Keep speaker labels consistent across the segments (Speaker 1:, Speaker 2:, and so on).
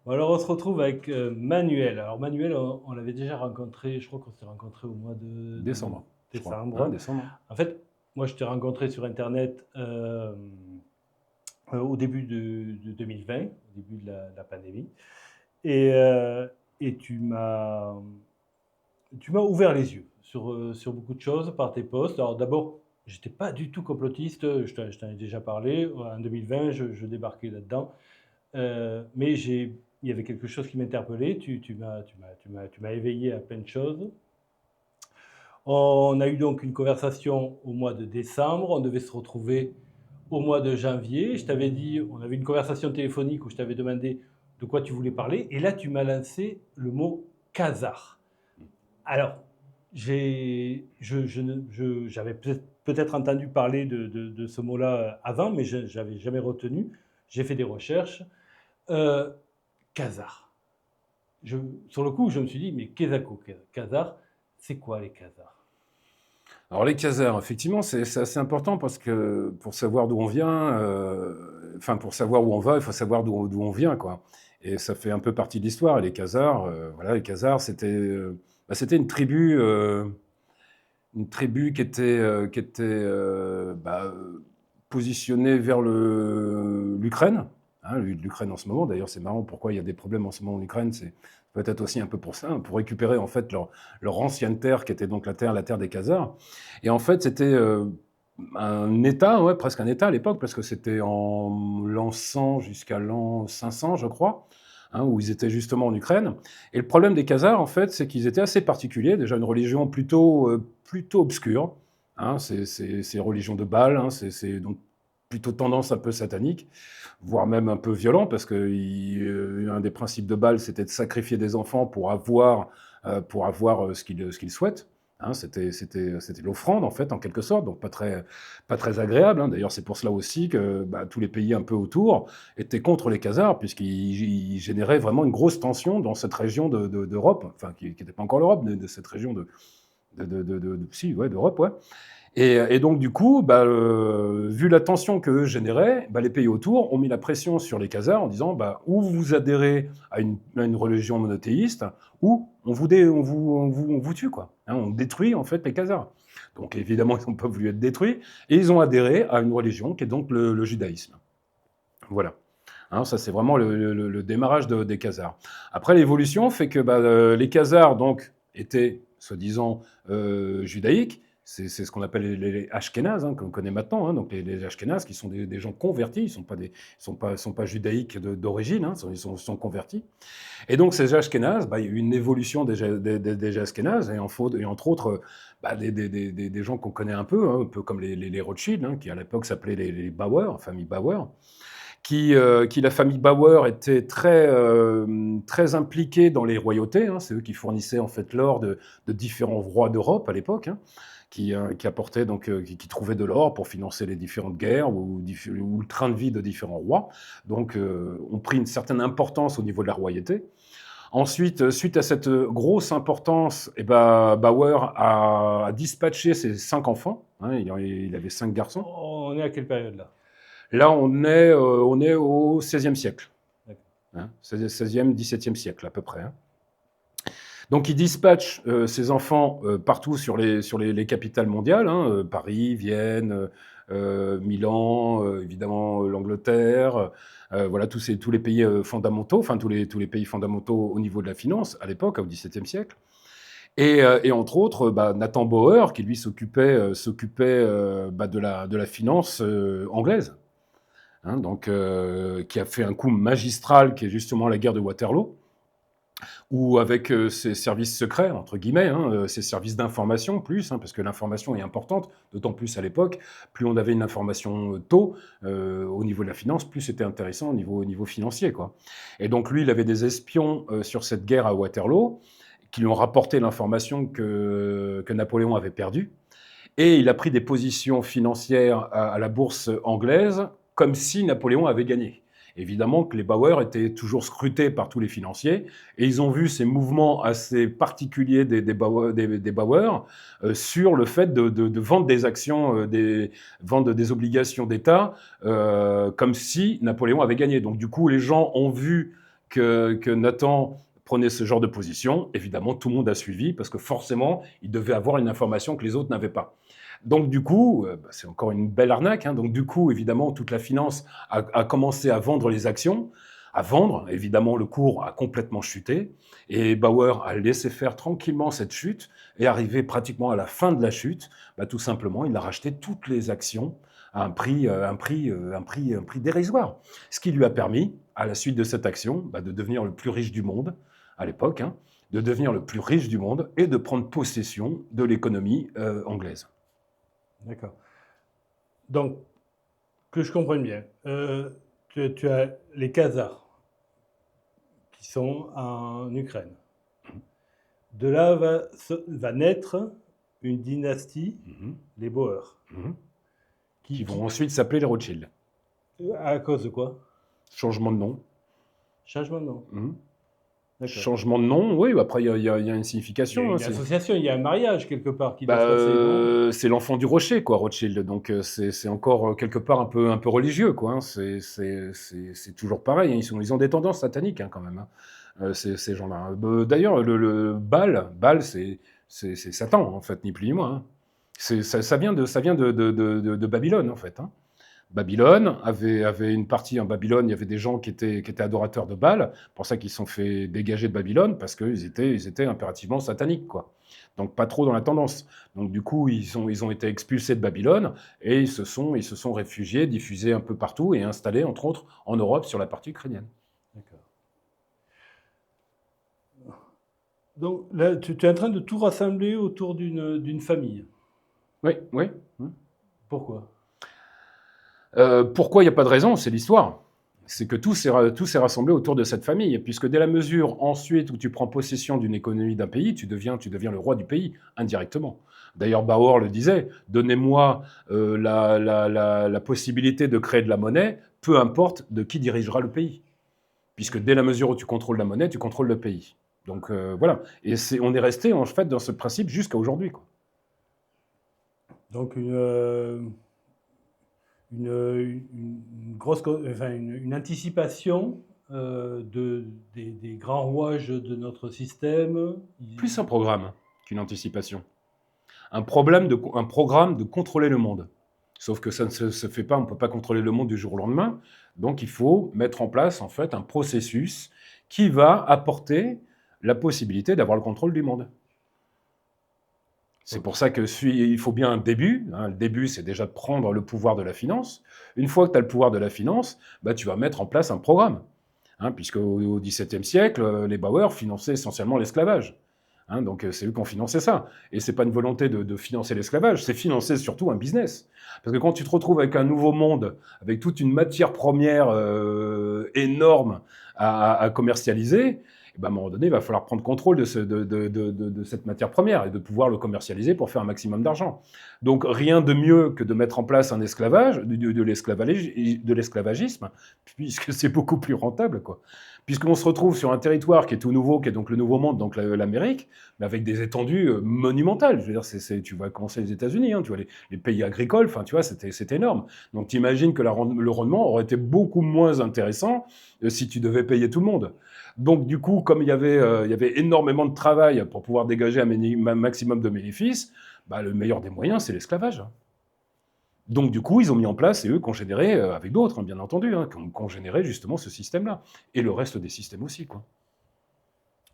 Speaker 1: Bon, alors, on se retrouve avec Manuel. Alors, Manuel, on l'avait déjà rencontré, je crois qu'on s'est rencontré au mois de
Speaker 2: Décembre, je crois. Hein,
Speaker 1: décembre.
Speaker 2: décembre.
Speaker 1: En fait, moi, je t'ai rencontré sur Internet au début de 2020, au début de la pandémie. Et, euh, et tu m'as ouvert les yeux sur beaucoup de choses par tes posts. Alors, d'abord, j'étais pas du tout complotiste, je t'en ai déjà parlé. En 2020, je débarquais là-dedans. Mais il y avait quelque chose qui m'interpellait. Tu m'as éveillé à plein de choses. On a eu donc une conversation au mois de décembre. On devait se retrouver au mois de janvier. Je t'avais dit, on avait une conversation téléphonique où je t'avais demandé de quoi tu voulais parler. Et là, tu m'as lancé le mot Khazar. Alors, j'avais peut-être entendu parler de ce mot-là avant, mais je n'avais jamais retenu. J'ai fait des recherches. Euh, Khazar. je, sur le coup, je me suis dit, mais Kezako, Khazar, c'est quoi les Khazars?
Speaker 2: Alors les Khazars, effectivement, c'est assez important parce que pour savoir d'où on vient, enfin pour savoir où on va, il faut savoir d'où on vient, quoi. Et ça fait un peu partie de l'histoire. Et les Khazars, voilà, les Khazars, c'était une tribu qui était positionnée vers l'Ukraine. Hein, l'Ukraine en ce moment, d'ailleurs, c'est marrant pourquoi il y a des problèmes en ce moment en Ukraine. C'est peut-être aussi un peu pour ça, hein, pour récupérer en fait leur ancienne terre, qui était donc la terre des Khazars. Et en fait, c'était un État, ouais, presque un État à l'époque, parce que c'était en l'an 100 jusqu'à l'an 500, je crois, hein, où ils étaient justement en Ukraine. Et le problème des Khazars, en fait, c'est qu'ils étaient assez particuliers. Déjà, une religion plutôt obscure. Hein, c'est religion de Baal, hein, c'est donc plutôt tendance un peu satanique, voire même un peu violent, parce que un des principes de Baal, c'était de sacrifier des enfants pour avoir ce qu'ils souhaitent. Hein, c'était l'offrande, en fait, en quelque sorte, donc pas très agréable. Hein. D'ailleurs, c'est pour cela aussi que tous les pays un peu autour étaient contre les Khazars, puisqu'ils généraient vraiment une grosse tension dans cette région d'Europe, enfin, qui n'était pas encore l'Europe, de cette région si, ouais, d'Europe, ouais. Et donc, du coup, vu la tension qu'eux généraient, les pays autour ont mis la pression sur les Khazars en disant ou vous adhérez à une religion monothéiste, ou on vous tue, quoi. Hein, on détruit, en fait, les Khazars. Donc, évidemment, ils n'ont pas voulu être détruits, et ils ont adhéré à une religion qui est donc le judaïsme. Voilà. Hein, ça, c'est vraiment le démarrage des Khazars. Après, l'évolution fait que les Khazars donc, étaient, soi-disant, judaïques. C'est ce qu'on appelle les Ashkénazes, hein, qu'on connaît maintenant. Hein, donc les Ashkénazes, qui sont des gens convertis, ils ne sont pas judaïques d'origine, hein, sont convertis. Et donc ces Ashkénazes, il y a eu une évolution des Ashkénazes, et entre autres des gens qu'on connaît un peu comme les Rothschild, hein, qui à l'époque s'appelaient les Bauer, famille Bauer, la famille Bauer était très impliquée dans les royautés. Hein, c'est eux qui fournissaient en fait l'or de différents rois d'Europe à l'époque, hein, qui apportaient donc, qui trouvaient de l'or pour financer les différentes guerres ou le train de vie de différents rois. Donc, ont pris une certaine importance au niveau de la royauté. Ensuite, suite à cette grosse importance, Bauer a dispatché ses 5 enfants. Hein, il avait 5 garçons.
Speaker 1: On est à quelle période là?
Speaker 2: Là, on est au XVIe siècle,
Speaker 1: D'accord.
Speaker 2: hein, 16e, XVIIe siècle à peu près. Hein. Donc, il dispatche ses enfants partout les capitales mondiales, hein, Paris, Vienne, Milan, évidemment l'Angleterre, voilà tous les pays fondamentaux, enfin tous les pays fondamentaux au niveau de la finance à l'époque, au XVIIe siècle. Et entre autres, Nathan Bauer, qui lui s'occupait de la finance anglaise. Hein, donc, qui a fait un coup magistral, qui est justement la guerre de Waterloo, où avec ses services secrets, entre guillemets, hein, ses services d'information plus, hein, parce que l'information est importante, d'autant plus à l'époque, plus on avait une information tôt au niveau de la finance, plus c'était intéressant au niveau financier, quoi. Et donc lui, il avait des espions sur cette guerre à Waterloo, qui lui ont rapporté l'information que Napoléon avait perdue, et il a pris des positions financières à la bourse anglaise, comme si Napoléon avait gagné. Évidemment que les Bauer étaient toujours scrutés par tous les financiers, et ils ont vu ces mouvements assez particuliers des Bauer sur le fait de vendre des actions, vendre des obligations d'État, comme si Napoléon avait gagné. Donc du coup, les gens ont vu que Nathan prenait ce genre de position, évidemment, tout le monde a suivi, parce que forcément, il devait avoir une information que les autres n'avaient pas. Donc du coup, c'est encore une belle arnaque, hein. Donc du coup, évidemment, toute la finance a commencé à vendre les actions, à vendre. Évidemment, le cours a complètement chuté, et Bauer a laissé faire tranquillement cette chute, et arrivé pratiquement à la fin de la chute, tout simplement, il a racheté toutes les actions à un prix dérisoire. Ce qui lui a permis, à la suite de cette action, de devenir le plus riche du monde, à l'époque, hein, de devenir le plus riche du monde et de prendre possession de l'économie anglaise.
Speaker 1: D'accord. Donc, que je comprenne bien, tu as les Khazars qui sont en Ukraine. De là va naître une dynastie, les Bauer,
Speaker 2: qui vont ensuite s'appeler les Rothschild.
Speaker 1: À cause de quoi?
Speaker 2: Changement de nom.
Speaker 1: Changement de nom.
Speaker 2: D'accord. Changement de nom, oui, après il y a une signification.
Speaker 1: Il y a une association, il y a un mariage quelque part qui doit se passer, non?
Speaker 2: C'est l'enfant du rocher, quoi, Rothschild. Donc c'est encore quelque part un peu religieux, quoi. Hein. C'est toujours pareil. Hein. Ils ont des tendances sataniques, hein, quand même. Hein. Ces gens-là. D'ailleurs, le Baal, c'est Satan, en fait, ni plus ni moins. Hein. Ça vient de Babylone, en fait. Hein. Babylone avait une partie en Babylone, il y avait des gens qui étaient adorateurs de Baal, pour ça qu'ils se sont fait dégager de Babylone, parce qu'ils étaient impérativement sataniques, quoi. Donc pas trop dans la tendance. Donc du coup, ils ont été expulsés de Babylone, et ils se sont réfugiés, diffusés un peu partout, et installés, entre autres, en Europe, sur la partie ukrainienne.
Speaker 1: D'accord. Donc là, tu es en train de tout rassembler autour d'une famille.
Speaker 2: Oui.
Speaker 1: Pourquoi?
Speaker 2: Pourquoi il n'y a pas de raison? C'est l'histoire. C'est que tout s'est rassemblé autour de cette famille, puisque dès la mesure ensuite où tu prends possession d'une économie d'un pays, tu deviens le roi du pays, indirectement. D'ailleurs, Bauer le disait, donnez-moi la possibilité de créer de la monnaie, peu importe de qui dirigera le pays. Puisque dès la mesure où tu contrôles la monnaie, tu contrôles le pays. Donc voilà. Et on est resté en fait dans ce principe jusqu'à aujourd'hui, quoi.
Speaker 1: Donc une grosse, enfin une anticipation des grands rouages de notre système.
Speaker 2: Plus un programme qu'une anticipation. Un programme de contrôler le monde. Sauf que ça ne se fait pas, on ne peut pas contrôler le monde du jour au lendemain. Donc il faut mettre en place en fait un processus qui va apporter la possibilité d'avoir le contrôle du monde. C'est pour ça il faut bien un début. Hein. Le début, c'est déjà de prendre le pouvoir de la finance. Une fois que tu as le pouvoir de la finance, tu vas mettre en place un programme. Hein, puisque au XVIIe siècle, les Bauer finançaient essentiellement l'esclavage. Hein, donc c'est eux qui ont financé ça. Et ce n'est pas une volonté de financer l'esclavage, c'est financer surtout un business. Parce que quand tu te retrouves avec un nouveau monde, avec toute une matière première énorme à commercialiser, à un moment donné, il va falloir prendre contrôle de cette matière première et de pouvoir le commercialiser pour faire un maximum d'argent. Donc rien de mieux que de mettre en place un esclavage, de l'esclavagisme, puisque c'est beaucoup plus rentable, quoi. Puisqu'on se retrouve sur un territoire qui est tout nouveau, qui est donc le Nouveau Monde, donc l'Amérique, mais avec des étendues monumentales. Je veux dire, tu vois comment c'est les États-Unis, hein, tu vois les pays agricoles, enfin, tu vois, c'était énorme. Donc tu imagines que le rendement aurait été beaucoup moins intéressant si tu devais payer tout le monde. Donc du coup, comme il y avait énormément de travail pour pouvoir dégager un maximum de bénéfices, le meilleur des moyens, c'est l'esclavage. Donc du coup, ils ont mis en place, et eux qui ont généré, avec d'autres, hein, bien entendu, hein, qui ont généré justement ce système-là. Et le reste des systèmes aussi, quoi.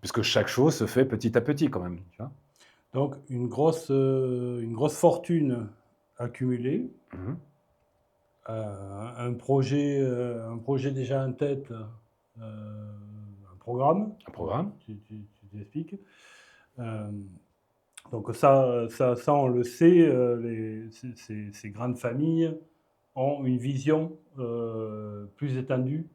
Speaker 2: Parce que chaque chose se fait petit à petit, quand même. Tu vois.
Speaker 1: Donc une grosse fortune accumulée, un projet déjà en tête, un programme.
Speaker 2: Un programme.
Speaker 1: Tu t'expliques. Donc ça, on le sait, ces grandes familles ont une vision plus étendue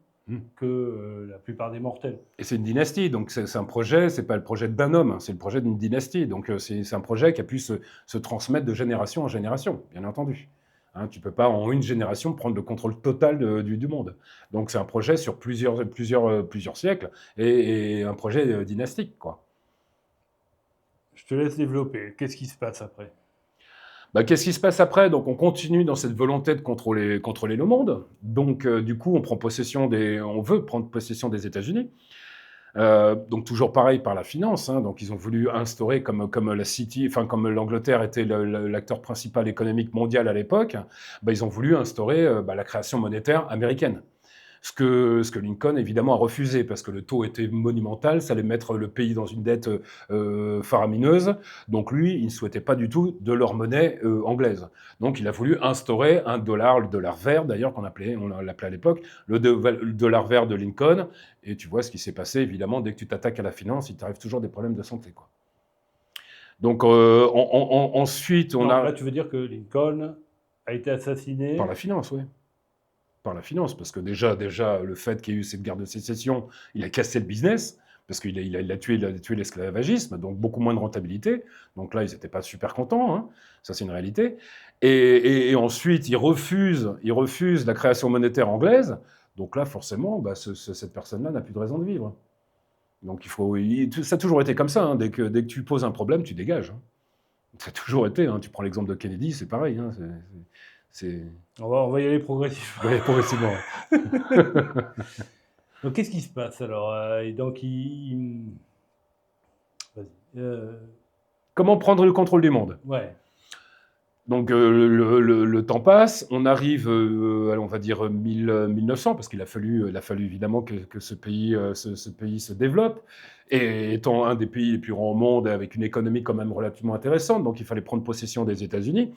Speaker 1: que la plupart des mortels.
Speaker 2: Et c'est une dynastie, donc c'est un projet, c'est pas le projet d'un homme, c'est le projet d'une dynastie. Donc c'est un projet qui a pu se transmettre de génération en génération, bien entendu. Hein, tu ne peux pas, en une génération, prendre le contrôle total du monde. Donc c'est un projet sur plusieurs siècles et un projet dynastique, quoi.
Speaker 1: Je te laisse développer. Qu'est-ce qui se passe après?
Speaker 2: Bah, qu'est-ce qui se passe après? Donc on continue dans cette volonté de contrôler le monde. Donc du coup, on veut prendre possession des États-Unis. Donc toujours pareil par la finance, hein. Donc ils ont voulu instaurer comme la City, enfin comme l'Angleterre était l'acteur principal économique mondial à l'époque, bah, ils ont voulu instaurer la création monétaire américaine. Ce que Lincoln, évidemment, a refusé, parce que le taux était monumental, ça allait mettre le pays dans une dette faramineuse. Donc lui, il ne souhaitait pas du tout de leur monnaie anglaise. Donc il a voulu instaurer le dollar vert, d'ailleurs, on l'appelait à l'époque, le dollar vert de Lincoln. Et tu vois ce qui s'est passé, évidemment, dès que tu t'attaques à la finance, il t'arrive toujours des problèmes de santé, quoi. Donc ensuite, on
Speaker 1: Non,
Speaker 2: a...
Speaker 1: là, tu veux dire que Lincoln a été
Speaker 2: Par
Speaker 1: assassiné.
Speaker 2: la finance, oui. Par la finance, parce que déjà le fait qu'il y ait eu cette guerre de sécession, il a cassé le business, parce qu'il a tué l'esclavagisme, donc beaucoup moins de rentabilité. Donc là, ils n'étaient pas super contents, hein. Ça c'est une réalité. Et ensuite, ils refusent la création monétaire anglaise. Donc là, forcément, bah, cette personne-là n'a plus de raison de vivre. Donc ça a toujours été comme ça, hein. Dès que tu poses un problème, tu dégages, hein. Ça a toujours été, hein. Tu prends l'exemple de Kennedy, c'est pareil, hein. C'est...
Speaker 1: On va y aller progressivement.
Speaker 2: Ouais, progressivement.
Speaker 1: Donc, qu'est-ce qui se passe alors? Et donc, vas-y.
Speaker 2: Comment prendre le contrôle du monde?
Speaker 1: Ouais.
Speaker 2: Donc le temps passe, on arrive, on va dire 1900, parce qu'il a fallu évidemment que ce pays se développe, et étant un des pays les plus grands au monde, avec une économie quand même relativement intéressante, donc il fallait prendre possession des États-Unis.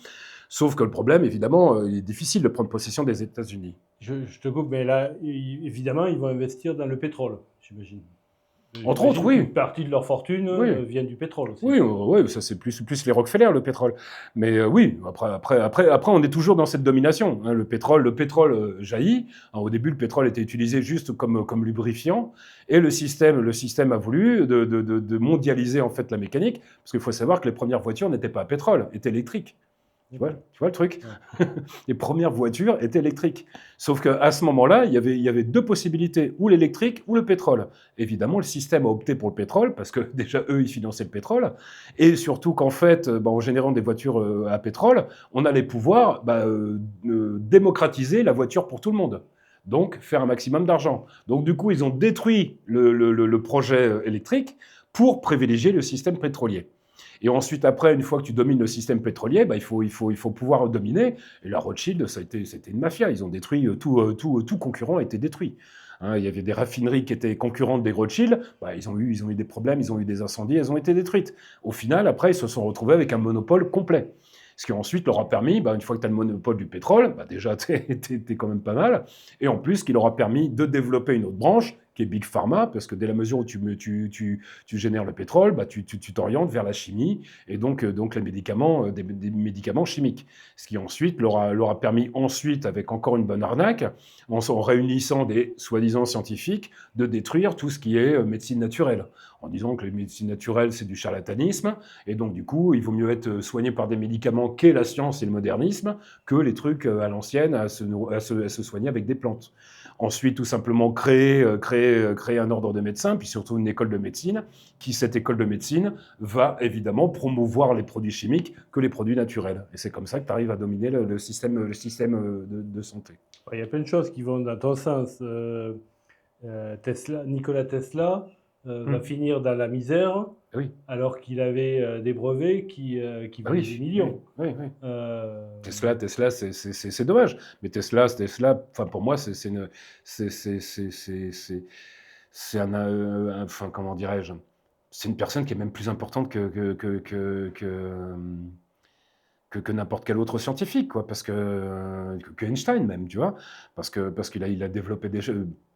Speaker 2: Sauf que le problème, évidemment, il est difficile de prendre possession des États-Unis.
Speaker 1: Je te coupe, mais là, évidemment, ils vont investir dans le pétrole, j'imagine.
Speaker 2: Entre autres,
Speaker 1: J'imagine
Speaker 2: oui.
Speaker 1: qu'une partie de leur fortune
Speaker 2: Oui.
Speaker 1: vient du pétrole aussi.
Speaker 2: Oui, ça c'est plus les Rockefeller, le pétrole. Mais oui, après, on est toujours dans cette domination, hein. Le pétrole jaillit. Alors, au début, le pétrole était utilisé juste comme lubrifiant, et le système a voulu de mondialiser en fait la mécanique, parce qu'il faut savoir que les premières voitures n'étaient pas à pétrole, étaient électriques. Tu vois le truc?
Speaker 1: Ouais.
Speaker 2: Les premières voitures étaient électriques. Sauf qu'à ce moment-là, il y avait deux possibilités, ou l'électrique ou le pétrole. Évidemment, le système a opté pour le pétrole, parce que déjà, eux, ils finançaient le pétrole. Et surtout qu'en fait, en générant des voitures à pétrole, on allait pouvoir démocratiser la voiture pour tout le monde. Donc, faire un maximum d'argent. Donc, du coup, ils ont détruit le projet électrique pour privilégier le système pétrolier. Et ensuite, après, une fois que tu domines le système pétrolier, il faut pouvoir dominer. Et la Rothschild, c'était une mafia. Ils ont détruit tout concurrent a été détruit. Hein, il y avait des raffineries qui étaient concurrentes des Rothschild. Ils ont eu des problèmes, ils ont eu des incendies, elles ont été détruites. Au final, après, ils se sont retrouvés avec un monopole complet. Ce qui ensuite leur a permis, une fois que tu as le monopole du pétrole, déjà, t'es quand même pas mal. Et en plus, qui leur a permis de développer une autre branche, qui est Big Pharma, parce que dès la mesure où tu génères le pétrole, tu t'orientes vers la chimie, et donc les médicaments, des médicaments chimiques. Ce qui ensuite leur a permis, avec encore une bonne arnaque, en réunissant des soi-disant scientifiques, de détruire tout ce qui est médecine naturelle, en disant que les médecines naturelles, c'est du charlatanisme, et donc du coup, il vaut mieux être soigné par des médicaments qu'est la science et le modernisme, que les trucs à l'ancienne, à se soigner avec des plantes. Ensuite, tout simplement créer un ordre de médecins, puis surtout une école de médecine, cette école de médecine va évidemment promouvoir les produits chimiques que les produits naturels. Et c'est comme ça que tu arrives à dominer le système de santé.
Speaker 1: Il y a plein de choses qui vont dans ton sens. Nikola Tesla va finir dans la misère,
Speaker 2: oui,
Speaker 1: alors qu'il avait des brevets qui valaient des millions.
Speaker 2: Oui. Tesla, c'est dommage. Mais Tesla, pour moi, comment dirais-je, c'est une personne qui est même plus importante que n'importe quel autre scientifique, quoi, parce que Einstein même, tu vois, parce qu'il a développé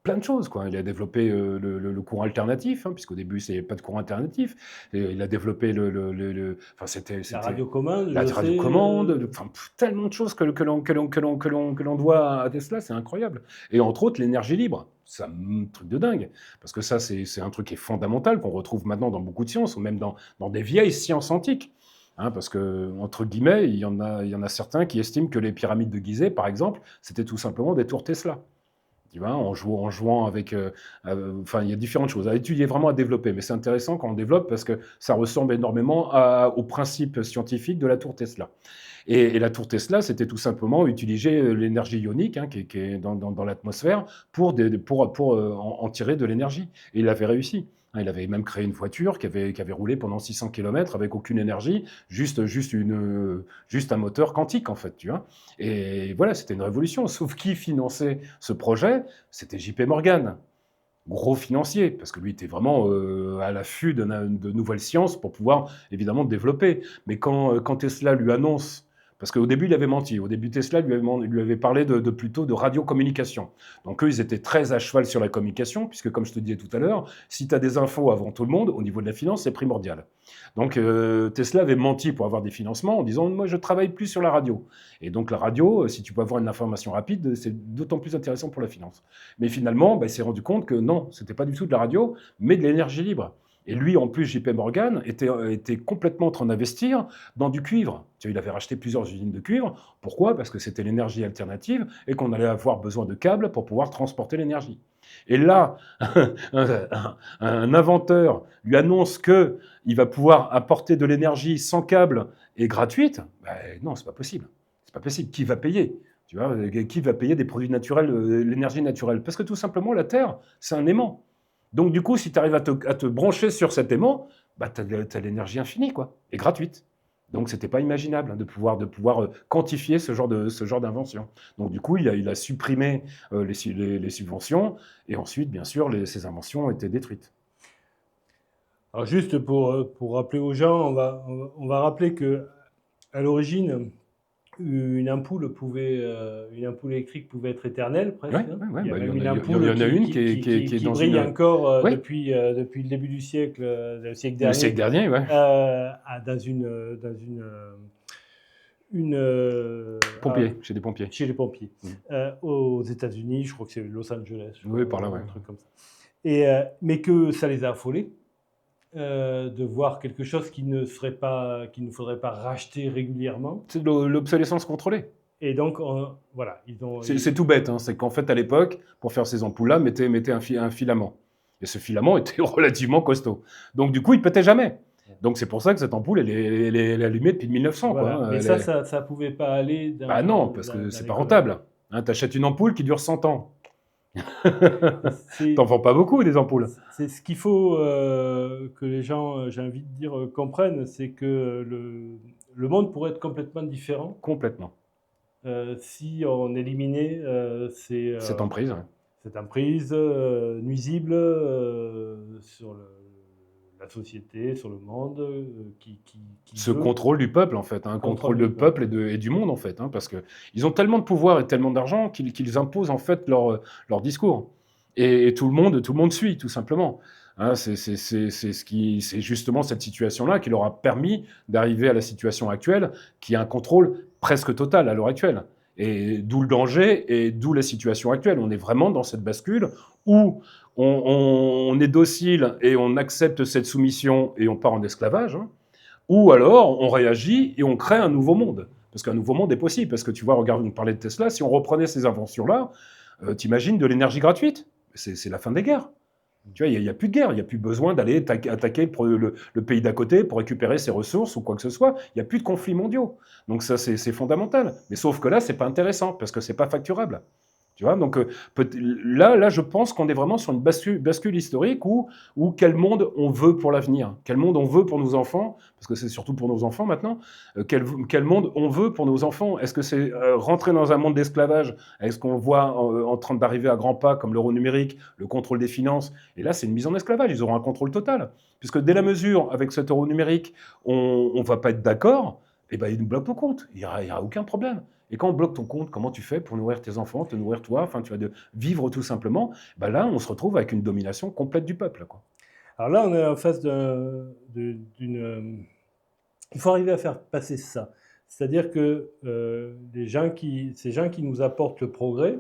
Speaker 2: plein de choses, quoi. Il a développé le courant alternatif, hein, puisqu'au début il n'y avait pas de courant alternatif. Et il a développé c'était
Speaker 1: la radiocommande,
Speaker 2: la radiocommande, tellement de choses que l'on doit à Tesla, c'est incroyable. Et entre autres l'énergie libre, c'est un truc de dingue, parce que ça c'est un truc qui est fondamental, qu'on retrouve maintenant dans beaucoup de sciences, ou même dans des vieilles sciences antiques. Hein, parce que, entre guillemets, il y en a certains qui estiment que les pyramides de Gizeh, par exemple, c'était tout simplement des tours Tesla. Tu vois, en jouant avec, enfin, il y a différentes choses à étudier, vraiment à développer. Mais c'est intéressant quand on développe parce que ça ressemble énormément au principe scientifique de la tour Tesla. Et la tour Tesla, c'était tout simplement utiliser l'énergie ionique qui est dans l'atmosphère pour en tirer de l'énergie. Et il avait réussi. Il avait même créé une voiture qui avait roulé pendant 600 km avec aucune énergie, juste un moteur quantique, en fait. Tu vois. Et voilà, c'était une révolution. Sauf qui finançait ce projet? C'était JP Morgan, gros financier, parce que lui était vraiment à l'affût de nouvelles sciences pour pouvoir évidemment développer. Mais quand Tesla lui annonce, parce qu'au début il avait menti, au début Tesla lui avait parlé plutôt de radiocommunication. Donc eux ils étaient très à cheval sur la communication, puisque comme je te disais tout à l'heure, si tu as des infos avant tout le monde, au niveau de la finance, c'est primordial. Donc Tesla avait menti pour avoir des financements en disant moi je travaille plus sur la radio. Et donc la radio, si tu peux avoir une information rapide, c'est d'autant plus intéressant pour la finance. Mais finalement, il s'est rendu compte que non, ce n'était pas du tout de la radio, mais de l'énergie libre. Et lui, en plus, JP Morgan était complètement en train d'investir dans du cuivre. Tu vois, il avait racheté plusieurs usines de cuivre. Pourquoi? Parce que c'était l'énergie alternative et qu'on allait avoir besoin de câbles pour pouvoir transporter l'énergie. Et là, un inventeur lui annonce qu'il va pouvoir apporter de l'énergie sans câble et gratuite. Non, c'est pas possible. C'est pas possible. Qui va payer? Tu vois, qui va payer des produits naturels, l'énergie naturelle? Parce que tout simplement, la Terre, c'est un aimant. Donc du coup, si tu arrives à te brancher sur cet aimant, tu as l'énergie infinie, quoi, et gratuite. Donc c'était pas imaginable de pouvoir quantifier ce genre d'invention. Donc du coup, il a supprimé les subventions, et ensuite, bien sûr, ces inventions ont été détruites.
Speaker 1: Alors juste pour rappeler aux gens, on va rappeler que à l'origine, une ampoule électrique pouvait être éternelle presque.
Speaker 2: Ouais,
Speaker 1: hein.
Speaker 2: ouais, ouais,
Speaker 1: Il y a même une
Speaker 2: il
Speaker 1: ampoule
Speaker 2: y en a une qui est dans
Speaker 1: brille
Speaker 2: une...
Speaker 1: encore
Speaker 2: Ouais,
Speaker 1: depuis le début du siècle, le siècle
Speaker 2: le siècle
Speaker 1: dernier,
Speaker 2: dernier, ouais.
Speaker 1: une
Speaker 2: Chez des pompiers.
Speaker 1: chez les pompiers.
Speaker 2: Mmh.
Speaker 1: Aux États-Unis, je crois que c'est Los Angeles, je
Speaker 2: Oui,
Speaker 1: crois,
Speaker 2: par là, ouais.
Speaker 1: un truc comme ça. Mais que ça les a affolés. De voir quelque chose qu'il ne faudrait pas racheter régulièrement.
Speaker 2: C'est de l'obsolescence contrôlée.
Speaker 1: Et donc, voilà,
Speaker 2: C'est tout bête, hein. C'est qu'en fait, à l'époque, pour faire ces ampoules-là, mettez un filament. Et ce filament était relativement costaud. Donc, du coup, il ne pétait jamais. Donc, c'est pour ça que cette ampoule, elle est allumée depuis 1900.
Speaker 1: voilà.
Speaker 2: Quoi, hein.
Speaker 1: Mais ça pouvait pas aller
Speaker 2: Bah non, parce que c'est pas
Speaker 1: l'économie.
Speaker 2: rentable. Hein, tu achètes une ampoule qui dure 100 ans.
Speaker 1: C'est
Speaker 2: T'en vends pas beaucoup, des ampoules.
Speaker 1: c'est ce qu'il faut que les gens, j'ai envie de dire, comprennent, c'est que le monde pourrait être complètement différent
Speaker 2: Complètement.
Speaker 1: si on éliminait
Speaker 2: Cette emprise, ouais.
Speaker 1: cette emprise nuisible sur la société, sur le monde,
Speaker 2: Ce
Speaker 1: veut
Speaker 2: contrôle du peuple, en fait, un contrôle
Speaker 1: du
Speaker 2: de peuple et du monde, en fait, hein, parce qu'ils ont tellement de pouvoir et tellement d'argent qu'ils imposent, en fait, leur discours. Et tout le monde suit, tout simplement. Hein, c'est justement cette situation-là qui leur a permis d'arriver à la situation actuelle, qui est un contrôle presque total à l'heure actuelle. Et d'où le danger et d'où la situation actuelle. On est vraiment dans cette bascule où on est docile et on accepte cette soumission et on part en esclavage, hein, ou alors on réagit et on crée un nouveau monde. Parce qu'un nouveau monde est possible. Parce que tu vois, regarde, on parlait de Tesla, si on reprenait ces inventions-là, t'imagines de l'énergie gratuite? C'est la fin des guerres. Tu vois, il n'y a plus de guerre, il n'y a plus besoin d'aller attaquer le pays d'à côté pour récupérer ses ressources ou quoi que ce soit. Il n'y a plus de conflits mondiaux. Donc ça, c'est fondamental. Mais sauf que là, c'est pas intéressant parce que c'est pas facturable. Tu vois, donc là, je pense qu'on est vraiment sur une bascule historique où quel monde on veut pour l'avenir, quel monde on veut pour nos enfants, parce que c'est surtout pour nos enfants maintenant, quel monde on veut pour nos enfants. Est-ce que c'est rentrer dans un monde d'esclavage? Est-ce qu'on voit en train d'arriver à grands pas comme l'euro numérique, le contrôle des finances? Et là, c'est une mise en esclavage, ils auront un contrôle total. Puisque dès la mesure, avec cet euro numérique, on ne va pas être d'accord, et ben, ils nous bloquent nos comptes, il n'y aura aucun problème. Et quand on bloque ton compte, comment tu fais pour nourrir tes enfants, te nourrir toi, enfin, tu vas de vivre tout simplement? Ben là, on se retrouve avec une domination complète du peuple, quoi.
Speaker 1: Alors là, on est en face d'une. Il faut arriver à faire passer ça. C'est-à-dire que ces gens qui nous apportent le progrès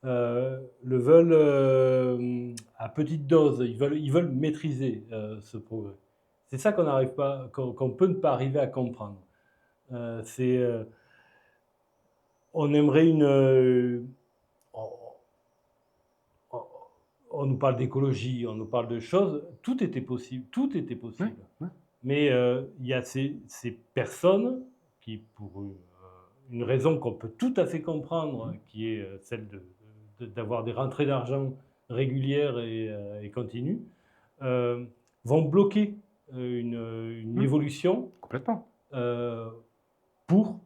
Speaker 1: le veulent à petite dose. Ils veulent maîtriser ce progrès. C'est ça qu'on n'arrive pas, qu'on peut ne pas arriver à comprendre. On aimerait on nous parle d'écologie, on nous parle de choses, tout était possible, tout était
Speaker 2: Ouais,
Speaker 1: possible.
Speaker 2: ouais.
Speaker 1: Mais il y a ces personnes qui, pour une raison qu'on peut tout à fait comprendre, qui est celle d'avoir des rentrées d'argent régulières et continues, euh, vont bloquer une
Speaker 2: Mmh,
Speaker 1: évolution
Speaker 2: complètement.
Speaker 1: euh, pour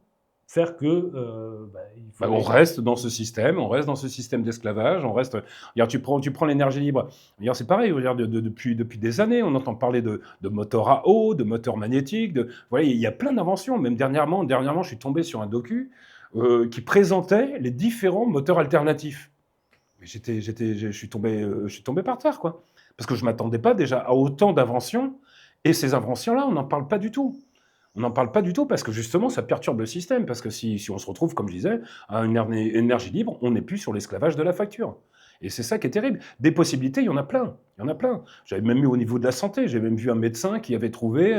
Speaker 1: faire que il
Speaker 2: Bah, on
Speaker 1: faudrait.
Speaker 2: reste dans ce système, on reste dans ce système d'esclavage, on reste. Regarde, tu prends l'énergie libre. Regarde, c'est pareil. Regarde, depuis des années, on entend parler de moteurs à eau, de moteurs magnétiques. Voilà, il y a plein d'inventions. Même dernièrement, je suis tombé sur un docu qui présentait les différents moteurs alternatifs. Mais je suis tombé par terre, quoi. Parce que je m'attendais pas déjà à autant d'inventions. Et ces inventions-là, on n'en parle pas du tout. On n'en parle pas du tout parce que justement, ça perturbe le système. Parce que si on se retrouve, comme je disais, à une énergie libre, on n'est plus sur l'esclavage de la facture. Et c'est ça qui est terrible. Des possibilités, il y en a plein. Il y en a plein. J'avais même eu au niveau de la santé, j'ai même vu un médecin qui avait trouvé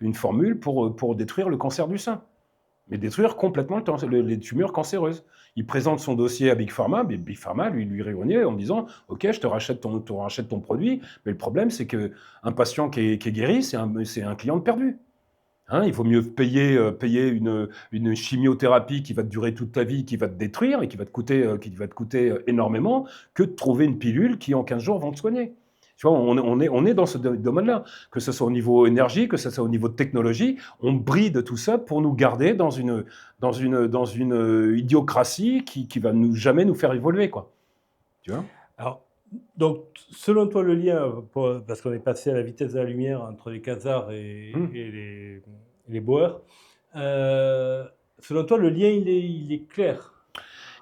Speaker 2: une formule pour détruire le cancer du sein. Mais détruire complètement les tumeurs cancéreuses. Il présente son dossier à Big Pharma, mais Big Pharma lui rignait en disant « Ok, je te rachète ton produit, mais le problème, c'est qu'un patient qui est guéri, c'est un client de perdu. » Hein, il vaut mieux payer une chimiothérapie qui va te durer toute ta vie, qui va te détruire et qui va te coûter énormément, que de trouver une pilule qui, en 15 jours, va te soigner. Tu vois, on est dans ce domaine-là. Que ce soit au niveau énergie, que ce soit au niveau de technologie, on bride tout ça pour nous garder dans une idiocratie qui va jamais nous faire évoluer, quoi. Tu vois?
Speaker 1: Alors, donc, selon toi, le lien, parce qu'on est passé à la vitesse de la lumière entre les Khazars
Speaker 2: Mmh.
Speaker 1: et les Boers, selon toi, le lien, il est clair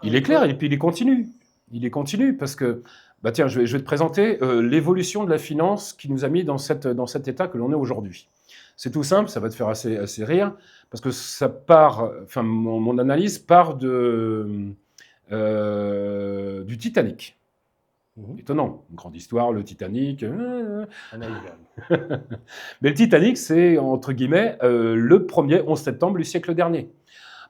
Speaker 2: Il est clair
Speaker 1: entre.
Speaker 2: et puis il est continu. Il est continu parce que, bah tiens, je vais te présenter l'évolution de la finance qui nous a mis dans cet état que l'on est aujourd'hui. C'est tout simple, ça va te faire assez rire, parce que ça part, enfin, mon analyse part du Titanic.
Speaker 1: Mhm.
Speaker 2: Étonnant, une grande histoire, le Titanic.
Speaker 1: Un iceberg.
Speaker 2: Mais le Titanic, c'est, entre guillemets, le premier 11 septembre du siècle dernier.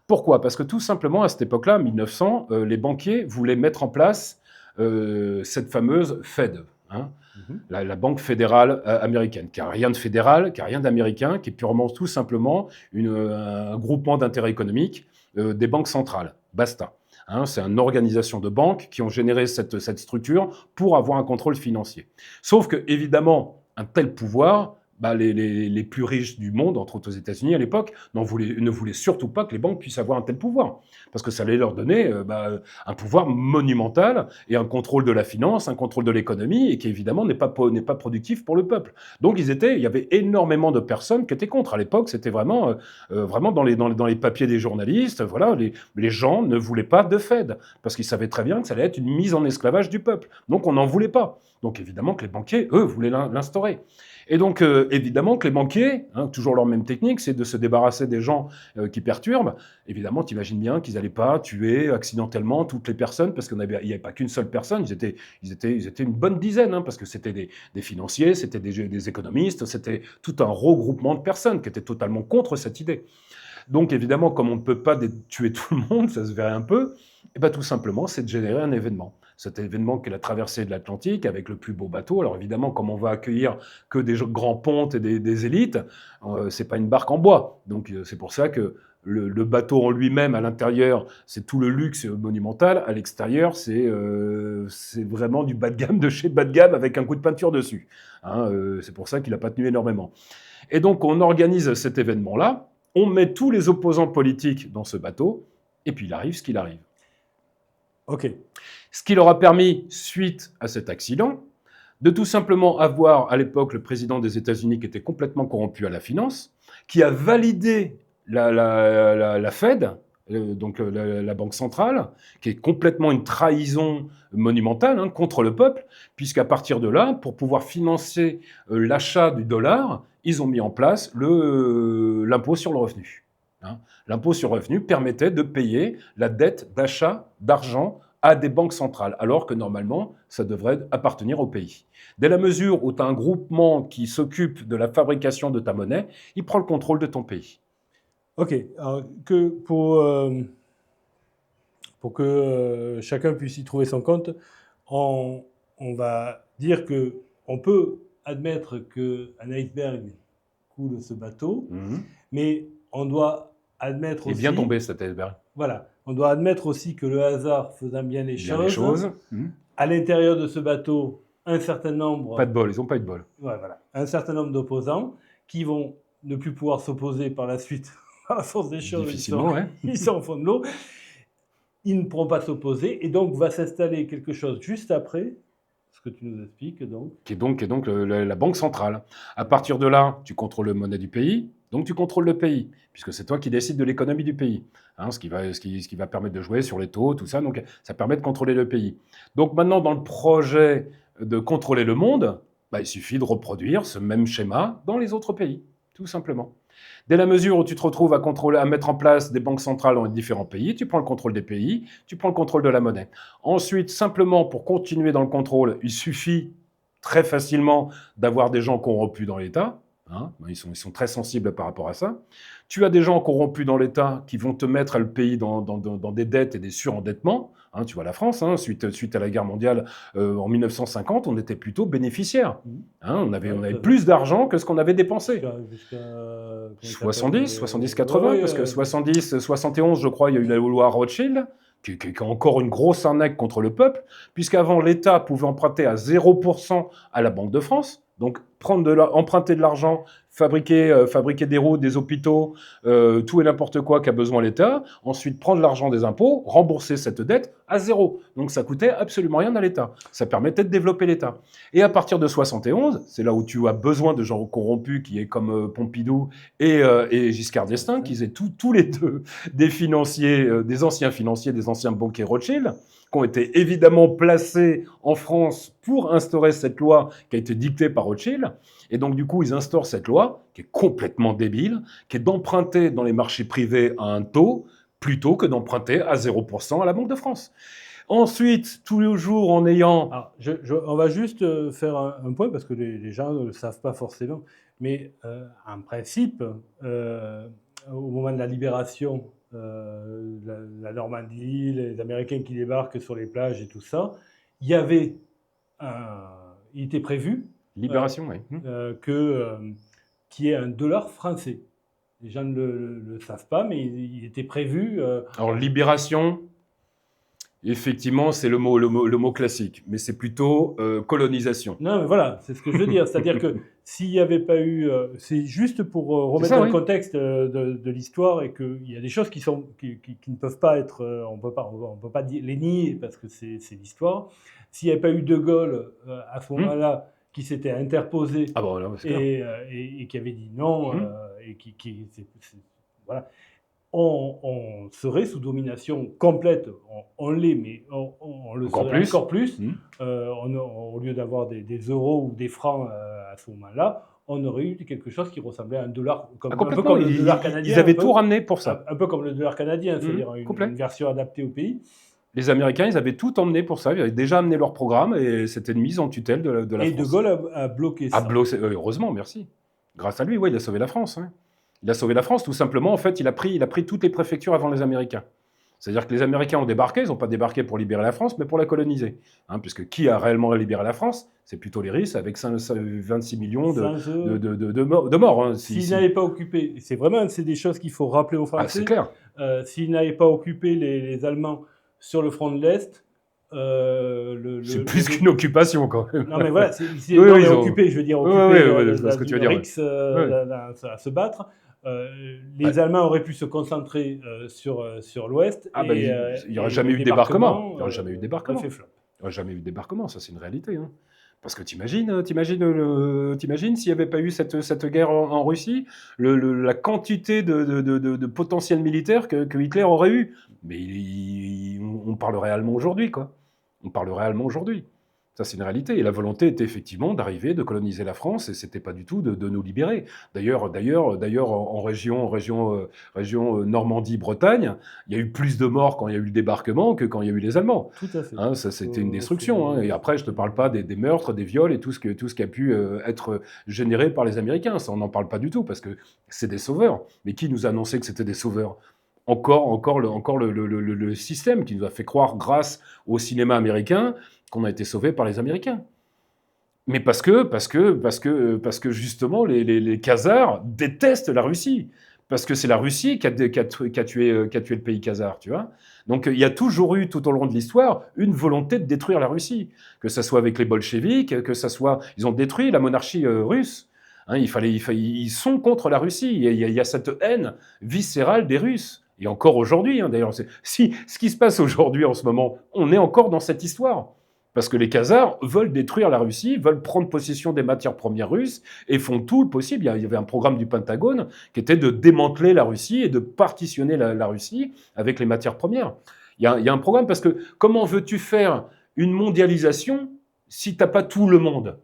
Speaker 2: Pourquoi? Parce que tout simplement, à cette époque-là, 1900, les banquiers voulaient mettre en place cette fameuse Fed, hein,
Speaker 1: Mhm.
Speaker 2: la Banque fédérale américaine, qui n'a rien de fédéral, qui n'a rien d'américain, qui est purement tout simplement un groupement d'intérêts économiques des banques centrales. Basta. Hein, c'est une organisation de banques qui ont généré cette structure pour avoir un contrôle financier. Sauf que, évidemment, un tel pouvoir, bah, les plus riches du monde, entre autres aux États-Unis à l'époque, ne voulaient surtout pas que les banques puissent avoir un tel pouvoir. Parce que ça allait leur donner un pouvoir monumental et un contrôle de la finance, un contrôle de l'économie, et qui évidemment n'est pas productif pour le peuple. Donc il y avait énormément de personnes qui étaient contre. À l'époque, c'était vraiment dans les papiers des journalistes, voilà, les gens ne voulaient pas de Fed, parce qu'ils savaient très bien que ça allait être une mise en esclavage du peuple. Donc on n'en voulait pas. Donc évidemment que les banquiers, eux, voulaient l'instaurer. Et donc, évidemment que les banquiers, hein, toujours leur même technique, c'est de se débarrasser des gens qui perturbent. Évidemment, tu imagines bien qu'ils n'allaient pas tuer accidentellement toutes les personnes, parce qu'il n'y avait pas qu'une seule personne, ils étaient une bonne dizaine, hein, parce que c'était des financiers, c'était des économistes, c'était tout un regroupement de personnes qui étaient totalement contre cette idée. Donc, évidemment, comme on ne peut pas tuer tout le monde, ça se verrait un peu, et ben, tout simplement, c'est de générer un événement. Cet événement qui est la traversée de l'Atlantique avec le plus beau bateau. Alors évidemment, comme on va accueillir que des grands pontes et des élites, c'est pas une barque en bois. Donc c'est pour ça que le bateau en lui-même, à l'intérieur, c'est tout le luxe monumental. À l'extérieur, c'est vraiment du bas de gamme de chez bas de gamme avec un coup de peinture dessus. Hein, c'est pour ça qu'il n'a pas tenu énormément. Et donc on organise cet événement-là, on met tous les opposants politiques dans ce bateau, et puis il arrive ce qu'il arrive.
Speaker 1: Ok.
Speaker 2: Ce qui leur a permis, suite à cet accident, de tout simplement avoir à l'époque le président des États-Unis qui était complètement corrompu à la finance, qui a validé la Fed, donc la Banque centrale, qui est complètement une trahison monumentale, hein, contre le peuple, puisqu'à partir de là, pour pouvoir financer l'achat du dollar, ils ont mis en place l'impôt sur le revenu. Hein. L'impôt sur le revenu permettait de payer la dette d'achat d'argent à des banques centrales, alors que normalement, ça devrait appartenir au pays. Dès la mesure où tu as un groupement qui s'occupe de la fabrication de ta monnaie, il prend le contrôle de ton pays.
Speaker 1: Ok. Alors, pour que chacun puisse y trouver son compte, on, on va dire qu'on peut admettre qu'un iceberg coule ce bateau, mais on doit admettre
Speaker 2: Il est
Speaker 1: aussi...
Speaker 2: bien tombé, cet iceberg.
Speaker 1: Voilà. On doit admettre aussi que le hasard faisant bien les choses,
Speaker 2: Mmh.
Speaker 1: à l'intérieur de ce bateau, un certain nombre...
Speaker 2: Pas de bol, ils n'ont pas eu de bol.
Speaker 1: Ouais, voilà. Un certain nombre d'opposants qui vont ne plus pouvoir s'opposer par la suite à la force des choses.
Speaker 2: Difficilement,
Speaker 1: ils sont au fond de l'eau. Ils ne pourront pas s'opposer et donc va s'installer quelque chose juste après, ce que tu nous expliques donc.
Speaker 2: Qui est donc la banque centrale. À partir de là, tu contrôles la monnaie du pays, donc tu contrôles le pays, puisque c'est toi qui décides de l'économie du pays. Ce qui va permettre de jouer sur les taux, tout ça, donc ça permet de contrôler le pays. Donc maintenant, dans le projet de contrôler le monde, il suffit de reproduire ce même schéma dans les autres pays, tout simplement. Dès la mesure où tu te retrouves à mettre en place des banques centrales dans les différents pays, tu prends le contrôle des pays, tu prends le contrôle de la monnaie. Ensuite, simplement pour continuer dans le contrôle, il suffit très facilement d'avoir des gens corrompus dans l'État. Ils sont très sensibles par rapport à ça. Tu as des gens corrompus dans l'État qui vont te mettre le pays dans des dettes et des surendettements. Tu vois la France, suite à la guerre mondiale en 1950, on était plutôt bénéficiaire. On avait plus d'argent que ce qu'on avait dépensé.
Speaker 1: Jusqu'à
Speaker 2: 70, 80, parce que 70, 71, je crois, il y a eu la loi Rothschild, qui est encore une grosse arnaque contre le peuple, puisqu'avant, l'État pouvait emprunter à 0% à la Banque de France. Donc, emprunter de l'argent, fabriquer des routes, des hôpitaux, tout et n'importe quoi qu'a besoin l'État, ensuite prendre l'argent des impôts, rembourser cette dette à zéro. Donc, ça coûtait absolument rien à l'État. Ça permettait de développer l'État. Et à partir de 71, c'est là où tu as besoin de gens corrompus, qui est comme Pompidou et Giscard d'Estaing, qui étaient tous les deux des financiers, des anciens financiers, des anciens banquiers Rothschild, qui ont été évidemment placés en France pour instaurer cette loi qui a été dictée par Rothschild. Et donc, du coup, ils instaurent cette loi qui est complètement débile, qui est d'emprunter dans les marchés privés à un taux plutôt que d'emprunter à 0% à la Banque de France. Ensuite, tous les jours, en ayant...
Speaker 1: Alors, on va juste faire un point, parce que les gens ne le savent pas forcément, mais en principe, au moment de la libération, la Normandie, les Américains qui débarquent sur les plages et tout ça, il était prévu
Speaker 2: Libération, oui.
Speaker 1: qu'il y ait un dollar français. Les gens ne le savent pas, mais il était prévu...
Speaker 2: Alors, libération, effectivement, c'est le mot classique, mais c'est plutôt colonisation.
Speaker 1: Non, mais voilà, c'est ce que je veux dire. C'est-à-dire que s'il n'y avait pas eu... c'est juste pour remettre dans le contexte de l'histoire, et qu'il y a des choses qui ne peuvent pas être... on ne peut pas les nier, parce que c'est l'histoire. S'il n'y avait pas eu De Gaulle, à ce moment-là, qui s'était interposé et qui avait dit non, et voilà, on serait sous domination complète. On l'est, mais on le serait encore plus. Au lieu d'avoir des euros ou des francs à ce moment-là, on aurait eu quelque chose qui ressemblait à un dollar, un peu comme le dollar canadien.
Speaker 2: Ils avaient tout ramené pour ça.
Speaker 1: Un peu comme le dollar canadien, c'est-à-dire une version adaptée au pays.
Speaker 2: Les Américains, ils avaient tout emmené pour ça. Ils avaient déjà amené leur programme et c'était une mise en tutelle de la France.
Speaker 1: Et De Gaulle a bloqué ça.
Speaker 2: Heureusement, merci. Grâce à lui, il a sauvé la France. Il a sauvé la France, tout simplement. En fait, il a pris toutes les préfectures avant les Américains. C'est-à-dire que les Américains ont débarqué, ils n'ont pas débarqué pour libérer la France, mais pour la coloniser. Puisque qui a réellement libéré la France? C'est plutôt les Russes, avec 26 millions de morts.
Speaker 1: S'ils n'avaient pas occupé, c'est des choses qu'il faut rappeler aux Français.
Speaker 2: C'est clair.
Speaker 1: S'ils n'avaient pas occupé les Allemands sur le front de l'Est,
Speaker 2: c'est plus qu'une occupation, quand même.
Speaker 1: Non, mais voilà, ils ont occupé, je veux dire, Rix à se battre. Les Allemands auraient pu se concentrer sur l'Ouest.
Speaker 2: Il n'y aurait jamais eu de débarquement. Il n'y aurait jamais eu de débarquement. Il n'y aurait jamais eu de débarquement, ça c'est une réalité. Parce que t'imagines s'il n'y avait pas eu cette guerre en Russie, la quantité de potentiel militaire que Hitler aurait eu. Mais on parlerait allemand aujourd'hui, quoi. On parlerait allemand aujourd'hui. Ça, c'est une réalité. Et la volonté était effectivement d'arriver, de coloniser la France, et c'était pas du tout de nous libérer. D'ailleurs, en région Normandie-Bretagne, il y a eu plus de morts quand il y a eu le débarquement que quand il y a eu les Allemands.
Speaker 1: Tout à fait.
Speaker 2: Ça, c'était une destruction. Et après, je te parle pas des meurtres, des viols et tout ce qui a pu être généré par les Américains. Ça, on n'en parle pas du tout parce que c'est des sauveurs. Mais qui nous a annoncé que c'était des sauveurs ? le système qui nous a fait croire, grâce au cinéma américain, qu'on a été sauvé par les Américains. Mais parce que justement, les Khazars détestent la Russie. Parce que c'est la Russie qui a tué le pays khazar, tu vois. Donc il y a toujours eu, tout au long de l'histoire, une volonté de détruire la Russie. Que ce soit avec les bolcheviks, que ça soit... Ils ont détruit la monarchie russe. Hein, ils sont contre la Russie. Il y a cette haine viscérale des Russes. Et encore aujourd'hui, hein, d'ailleurs. Si ce qui se passe aujourd'hui, en ce moment, on est encore dans cette histoire. Parce que les Khazars veulent détruire la Russie, veulent prendre possession des matières premières russes et font tout le possible. Il y avait un programme du Pentagone qui était de démanteler la Russie et de partitionner la Russie avec les matières premières. Il y a un programme parce que comment veux-tu faire une mondialisation si tu n'as pas tout le monde?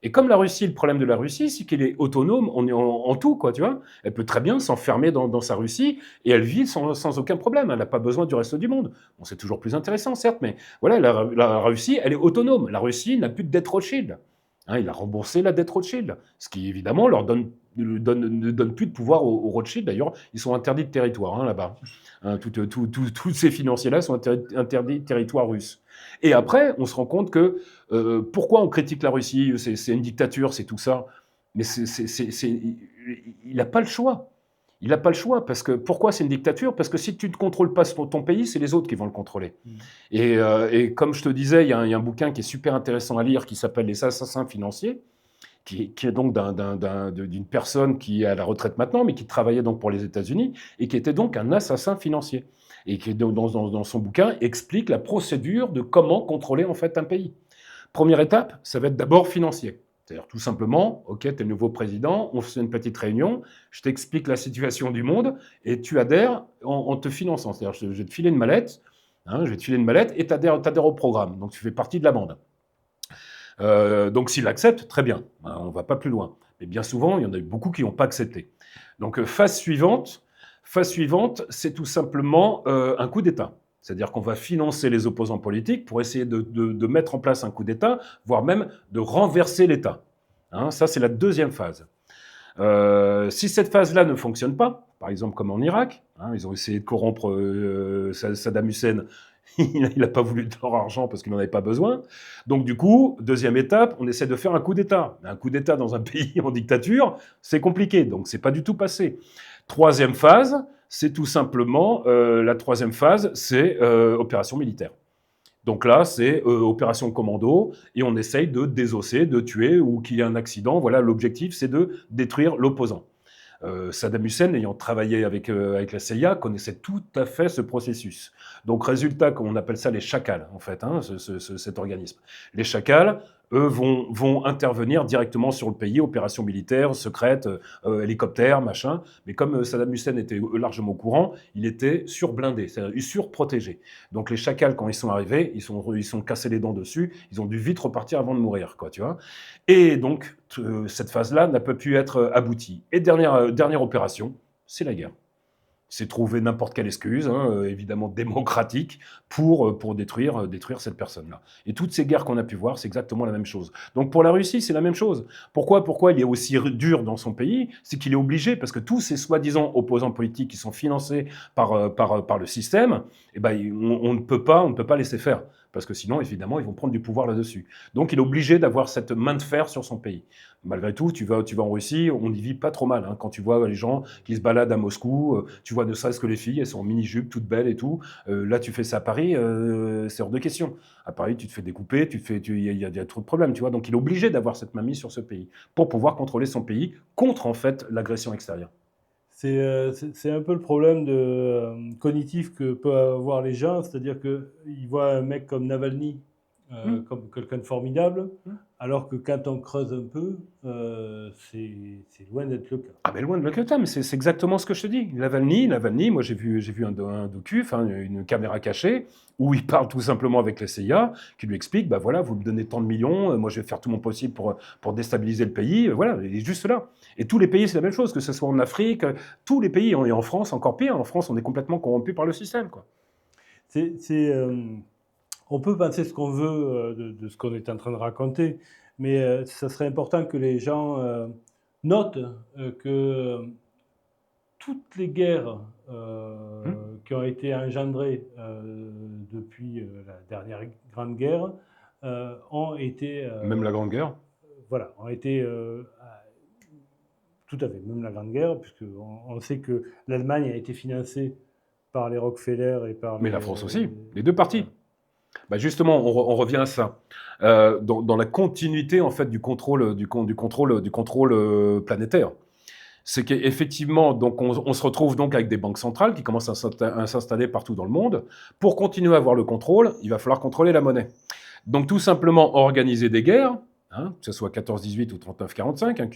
Speaker 2: Et comme la Russie, le problème de la Russie, c'est qu'elle est autonome en tout, quoi, tu vois. Elle peut très bien s'enfermer dans sa Russie et elle vit sans aucun problème. Elle n'a pas besoin du reste du monde. Bon, c'est toujours plus intéressant, certes, mais voilà, la Russie, elle est autonome. La Russie n'a plus de dette Rothschild. Hein, il a remboursé la dette Rothschild, ce qui évidemment ne donne plus de pouvoir aux Rothschild. D'ailleurs, ils sont interdits de territoire là-bas. Hein, tous ces financiers-là sont interdits de territoire russe. Et après, on se rend compte que pourquoi on critique la Russie? C'est une dictature, c'est tout ça. Mais il n'a pas le choix. Il n'a pas le choix. Parce que, pourquoi c'est une dictature? Parce que si tu ne contrôles pas ton pays, c'est les autres qui vont le contrôler. Et comme je te disais, il y a un bouquin qui est super intéressant à lire qui s'appelle Les assassins financiers, qui est donc d'une personne qui est à la retraite maintenant, mais qui travaillait donc pour les États-Unis et qui était donc un assassin financier. Et qui, dans son bouquin, explique la procédure de comment contrôler en fait un pays. Première étape, ça va être d'abord financier. C'est-à-dire tout simplement, ok, tu es le nouveau président, on fait une petite réunion, je t'explique la situation du monde et tu adhères en te finançant. C'est-à-dire je vais te filer une mallette, et tu adhères au programme. Donc tu fais partie de la bande. Donc s'il accepte, très bien, on ne va pas plus loin. Mais bien souvent, il y en a eu beaucoup qui n'ont pas accepté. Donc phase suivante, c'est tout simplement un coup d'État. C'est-à-dire qu'on va financer les opposants politiques pour essayer de mettre en place un coup d'État, voire même de renverser l'État. Hein, ça, c'est la deuxième phase. Si cette phase-là ne fonctionne pas, par exemple comme en Irak, hein, ils ont essayé de corrompre Saddam Hussein, il n'a pas voulu de leur argent parce qu'il n'en avait pas besoin. Donc du coup, deuxième étape, on essaie de faire un coup d'État. Un coup d'État dans un pays en dictature, c'est compliqué, donc c'est pas du tout passé. Troisième phase, c'est tout simplement, opération militaire. Donc là, c'est opération commando, et on essaye de désosser, de tuer, ou qu'il y ait un accident. Voilà, l'objectif, c'est de détruire l'opposant. Saddam Hussein, ayant travaillé avec la CIA, connaissait tout à fait ce processus. Donc résultat, on appelle ça les chacals, en fait, hein, cet organisme. Les chacals, eux, vont intervenir directement sur le pays, opérations militaires, secrètes, hélicoptères, machin. Mais comme Saddam Hussein était largement au courant, il était surblindé, c'est-à-dire surprotégé. Donc les chacals, quand ils sont arrivés, ils sont cassés les dents dessus, ils ont dû vite repartir avant de mourir, quoi, tu vois. Et donc, cette phase-là n'a pas pu être aboutie. Et dernière opération, c'est la guerre. C'est trouver n'importe quelle excuse, hein, évidemment démocratique, pour détruire cette personne-là. Et toutes ces guerres qu'on a pu voir, c'est exactement la même chose. Donc pour la Russie, c'est la même chose. Pourquoi il est aussi dur dans son pays? C'est qu'il est obligé, parce que tous ces soi-disant opposants politiques qui sont financés par le système, eh ben, on ne peut pas laisser faire. Parce que sinon, évidemment, ils vont prendre du pouvoir là-dessus. Donc il est obligé d'avoir cette main de fer sur son pays. Malgré tout, tu vas en Russie, on n'y vit pas trop mal. Hein. Quand tu vois les gens qui se baladent à Moscou, tu vois ne serait-ce que les filles, elles sont en mini-jupe, toutes belles et tout. Là, tu fais ça à Paris, c'est hors de question. À Paris, tu te fais découper, il y a trop de problèmes, tu vois. Donc il est obligé d'avoir cette mainmise sur ce pays pour pouvoir contrôler son pays contre, en fait, l'agression extérieure.
Speaker 1: C'est un peu le problème cognitif que peuvent avoir les gens, c'est-à-dire qu'ils voient un mec comme Navalny comme quelqu'un de formidable, alors que quand on creuse un peu, c'est loin d'être le cas.
Speaker 2: Ah mais loin de le cas, mais c'est exactement ce que je te dis. Navalny, moi j'ai vu un docu, enfin une caméra cachée, où il parle tout simplement avec la CIA, qui lui explique, bah voilà, vous me donnez tant de millions, moi je vais faire tout mon possible pour déstabiliser le pays, voilà, il est juste là. Et tous les pays, c'est la même chose, que ce soit en Afrique, tous les pays, et en France, encore pire, en France, on est complètement corrompu par le système, quoi.
Speaker 1: On peut penser ce qu'on veut de ce qu'on est en train de raconter, mais ça serait important que les gens notent que toutes les guerres
Speaker 2: Hum.
Speaker 1: qui ont été engendrées depuis la dernière Grande Guerre ont été,
Speaker 2: Même la Grande Guerre.
Speaker 1: voilà, ont été tout à fait, même la Grande Guerre, puisque on sait que l'Allemagne a été financée par les Rockefeller et par
Speaker 2: Mais
Speaker 1: les,
Speaker 2: la France aussi, les deux parties.
Speaker 1: voilà.
Speaker 2: Bah justement, on revient à ça. Dans la continuité en fait du contrôle, du contrôle planétaire. C'est qu'effectivement, donc on se retrouve donc avec des banques centrales qui commencent à s'installer partout dans le monde. Pour continuer à avoir le contrôle, il va falloir contrôler la monnaie. Donc tout simplement organiser des guerres, hein, que ce soit 14-18 ou 39-45, hein,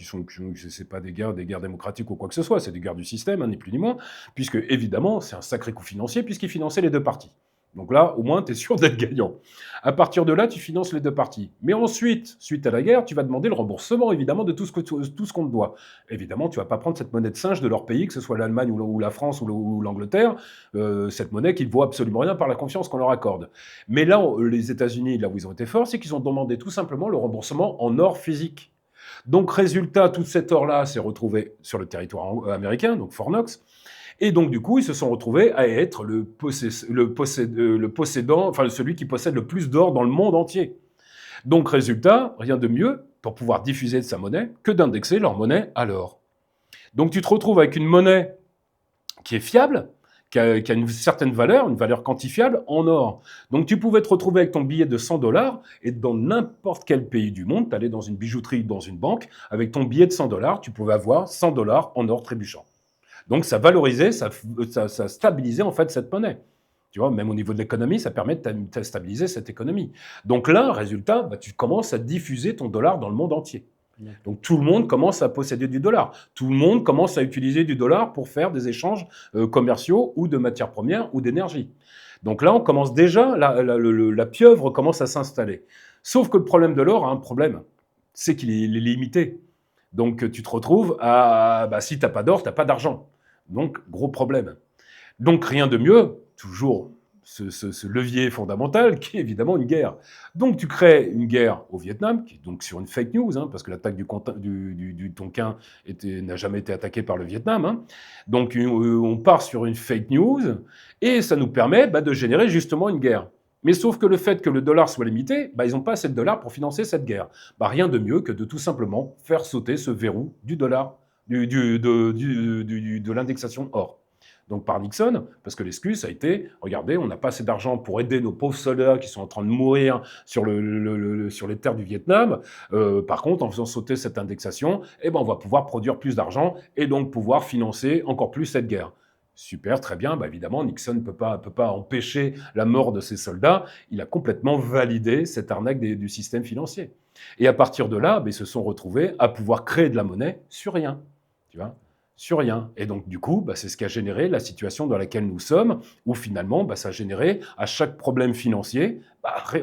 Speaker 2: c'est pas des guerres démocratiques ou quoi que ce soit, c'est des guerres du système, hein, ni plus ni moins, puisque évidemment c'est un sacré coup financier puisqu'ils finançaient les deux parties. Donc là, au moins, tu es sûr d'être gagnant. À partir de là, tu finances les deux parties. Mais ensuite, suite à la guerre, tu vas demander le remboursement, évidemment, de tout ce qu'on te doit. Évidemment, tu vas pas prendre cette monnaie de singe de leur pays, que ce soit l'Allemagne ou la France ou l'Angleterre, cette monnaie qui ne vaut absolument rien par la confiance qu'on leur accorde. Mais là, les États-Unis, là où ils ont été forts, c'est qu'ils ont demandé tout simplement le remboursement en or physique. Donc, résultat, tout cet or-là s'est retrouvé sur le territoire américain, donc Fort Knox. Et donc, du coup, ils se sont retrouvés à être le possédant, enfin, celui qui possède le plus d'or dans le monde entier. Donc, résultat, rien de mieux pour pouvoir diffuser de sa monnaie que d'indexer leur monnaie à l'or. Donc, tu te retrouves avec une monnaie qui est fiable, qui a une certaine valeur, une valeur quantifiable en or. Donc, tu pouvais te retrouver avec ton billet de $100 et dans n'importe quel pays du monde, tu allais dans une bijouterie, dans une banque, avec ton billet de $100, tu pouvais avoir $100 en or trébuchant. Donc, ça valorisait, ça stabilisait en fait cette monnaie. Tu vois, même au niveau de l'économie, ça permet de stabiliser cette économie. Donc là, résultat, bah, tu commences à diffuser ton dollar dans le monde entier. Donc tout le monde commence à posséder du dollar. Tout le monde commence à utiliser du dollar pour faire des échanges commerciaux ou de matières premières ou d'énergie. Donc là, on commence déjà, la pieuvre commence à s'installer. Sauf que le problème de l'or a un problème, c'est qu'il est limité. Donc tu te retrouves à, bah, si tu n'as pas d'or, tu n'as pas d'argent. Donc gros problème. Donc rien de mieux, toujours ce levier fondamental qui est évidemment une guerre. Donc tu crées une guerre au Vietnam, qui est donc sur une fake news, hein, parce que l'attaque du Tonkin n'a jamais été attaquée par le Vietnam. Hein. Donc on part sur une fake news, et ça nous permet de générer justement une guerre. Mais sauf que le fait que le dollar soit limité, ils n'ont pas assez de dollars pour financer cette guerre. Rien de mieux que de tout simplement faire sauter ce verrou du dollar, de l'indexation or. Donc par Nixon, parce que l'excuse a été, regardez, on n'a pas assez d'argent pour aider nos pauvres soldats qui sont en train de mourir sur les terres du Vietnam. Par contre, en faisant sauter cette indexation, on va pouvoir produire plus d'argent et donc pouvoir financer encore plus cette guerre. Super, très bien. Évidemment, Nixon ne peut pas empêcher la mort de ses soldats. Il a complètement validé cette arnaque du système financier. Et à partir de là, ils se sont retrouvés à pouvoir créer de la monnaie sur rien. Tu vois, sur rien. Et donc, du coup, c'est ce qui a généré la situation dans laquelle nous sommes, où finalement, ça a généré à chaque problème financier,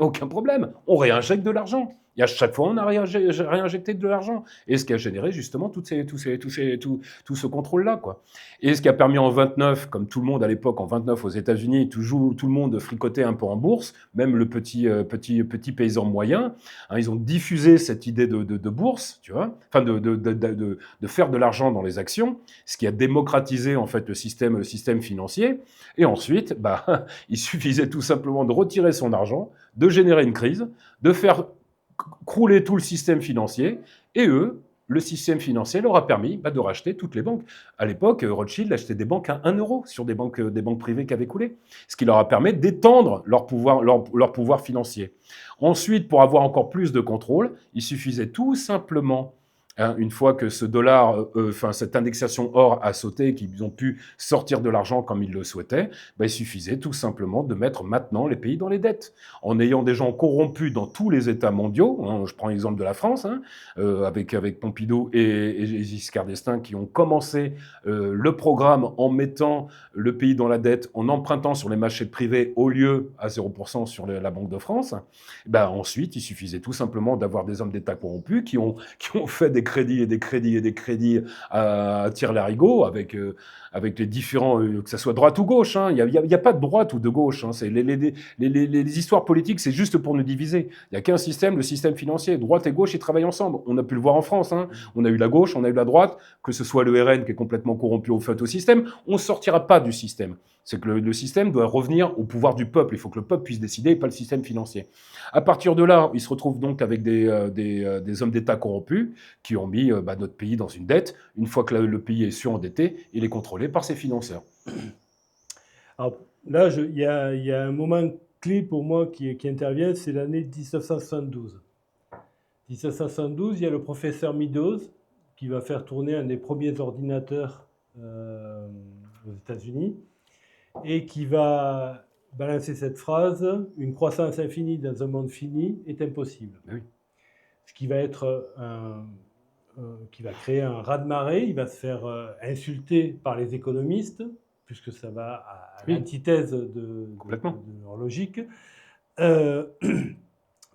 Speaker 2: aucun problème. On réinjecte de l'argent. Et à chaque fois, on a réinjecté de l'argent. Et ce qui a généré justement tout ce contrôle-là, quoi. Et ce qui a permis en 29, comme tout le monde à l'époque, en 29 aux États-Unis, tout le monde fricotait un peu en bourse, même le petit paysan moyen. Hein, ils ont diffusé cette idée de bourse, tu vois, enfin de faire de l'argent dans les actions, ce qui a démocratisé en fait le système financier. Et ensuite, il suffisait tout simplement de retirer son argent, de générer une crise, de faire crouler tout le système financier, et eux, le système financier leur a permis de racheter toutes les banques. À l'époque, Rothschild achetait des banques à 1 euro sur des banques privées qui avaient coulé, ce qui leur a permis d'étendre leur pouvoir financier. Ensuite, pour avoir encore plus de contrôle, il suffisait tout simplement, une fois que ce dollar, cette indexation or a sauté, qu'ils ont pu sortir de l'argent comme ils le souhaitaient, il suffisait tout simplement de mettre maintenant les pays dans les dettes. En ayant des gens corrompus dans tous les États mondiaux, hein, je prends l'exemple de la France, hein, avec Pompidou et Giscard d'Estaing qui ont commencé le programme en mettant le pays dans la dette, en empruntant sur les marchés privés au lieu à 0% sur la Banque de France. Ensuite, il suffisait tout simplement d'avoir des hommes d'État corrompus qui ont fait des crédits et des crédits et des crédits à tire-larigot avec les différents, que ça soit droite ou gauche. Hein. Il y a pas de droite ou de gauche. Hein. C'est les histoires politiques, c'est juste pour nous diviser. Il n'y a qu'un système, le système financier. Droite et gauche, ils travaillent ensemble. On a pu le voir en France. Hein. On a eu la gauche, on a eu la droite, que ce soit le RN qui est complètement corrompu au fait au système. On ne sortira pas du système. C'est que le système doit revenir au pouvoir du peuple. Il faut que le peuple puisse décider et pas le système financier. À partir de là, ils se retrouvent donc avec des hommes d'État corrompus qui ont mis notre pays dans une dette. Une fois que le pays est surendetté, il est contrôlé par ses financeurs.
Speaker 1: Alors là, il y a un moment clé pour moi qui intervient, c'est l'année 1972. 1972, il y a le professeur Meadows qui va faire tourner un des premiers ordinateurs aux États-Unis et qui va balancer cette phrase « Une croissance infinie dans un monde fini est impossible ».
Speaker 2: Oui.
Speaker 1: Ce qui va être qui va créer un raz-de-marée, il va se faire insulter par les économistes, puisque ça va à l'antithèse de leur logique.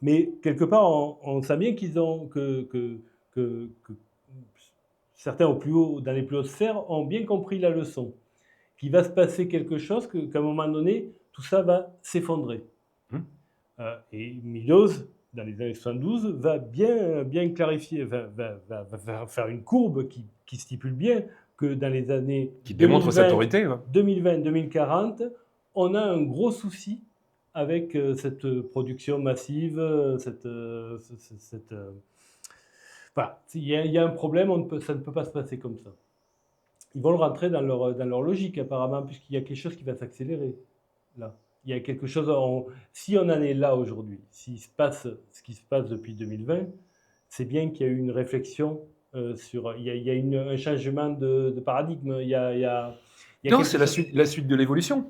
Speaker 1: Mais quelque part, on sait bien qu'ils ont que certains dans les plus hautes sphères ont bien compris la leçon, qu'il va se passer quelque chose, qu'à un moment donné, tout ça va s'effondrer. Et Meadows, dans les années 72, va bien clarifier, va faire une courbe qui stipule bien que dans les années
Speaker 2: qui démontre sa autorité, ouais.
Speaker 1: 2020-2040, on a un gros souci avec cette production massive, voilà, il y a un problème, ça ne peut pas se passer comme ça. Ils vont le rentrer dans leur logique apparemment, puisqu'il y a quelque chose qui va s'accélérer là. Il y a quelque chose, si on en est là aujourd'hui, s'il se passe ce qui se passe depuis 2020, c'est bien qu'il y a eu une réflexion sur, il y a un changement de paradigme.
Speaker 2: Non, c'est la suite de l'évolution.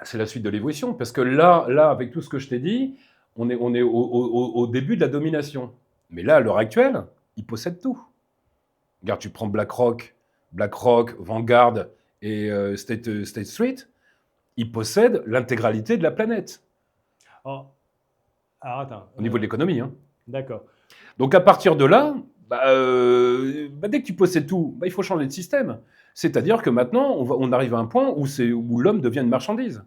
Speaker 2: C'est la suite de l'évolution, parce que là, avec tout ce que je t'ai dit, on est au début de la domination. Mais là, à l'heure actuelle, ils possèdent tout. Regarde, tu prends BlackRock, Vanguard et State Street, ils possèdent l'intégralité de la planète.
Speaker 1: Alors attends.
Speaker 2: Au niveau de l'économie. Hein.
Speaker 1: D'accord.
Speaker 2: Donc à partir de là, dès que tu possèdes tout, il faut changer de système. C'est-à-dire que maintenant, on arrive à un point où l'homme devient une marchandise.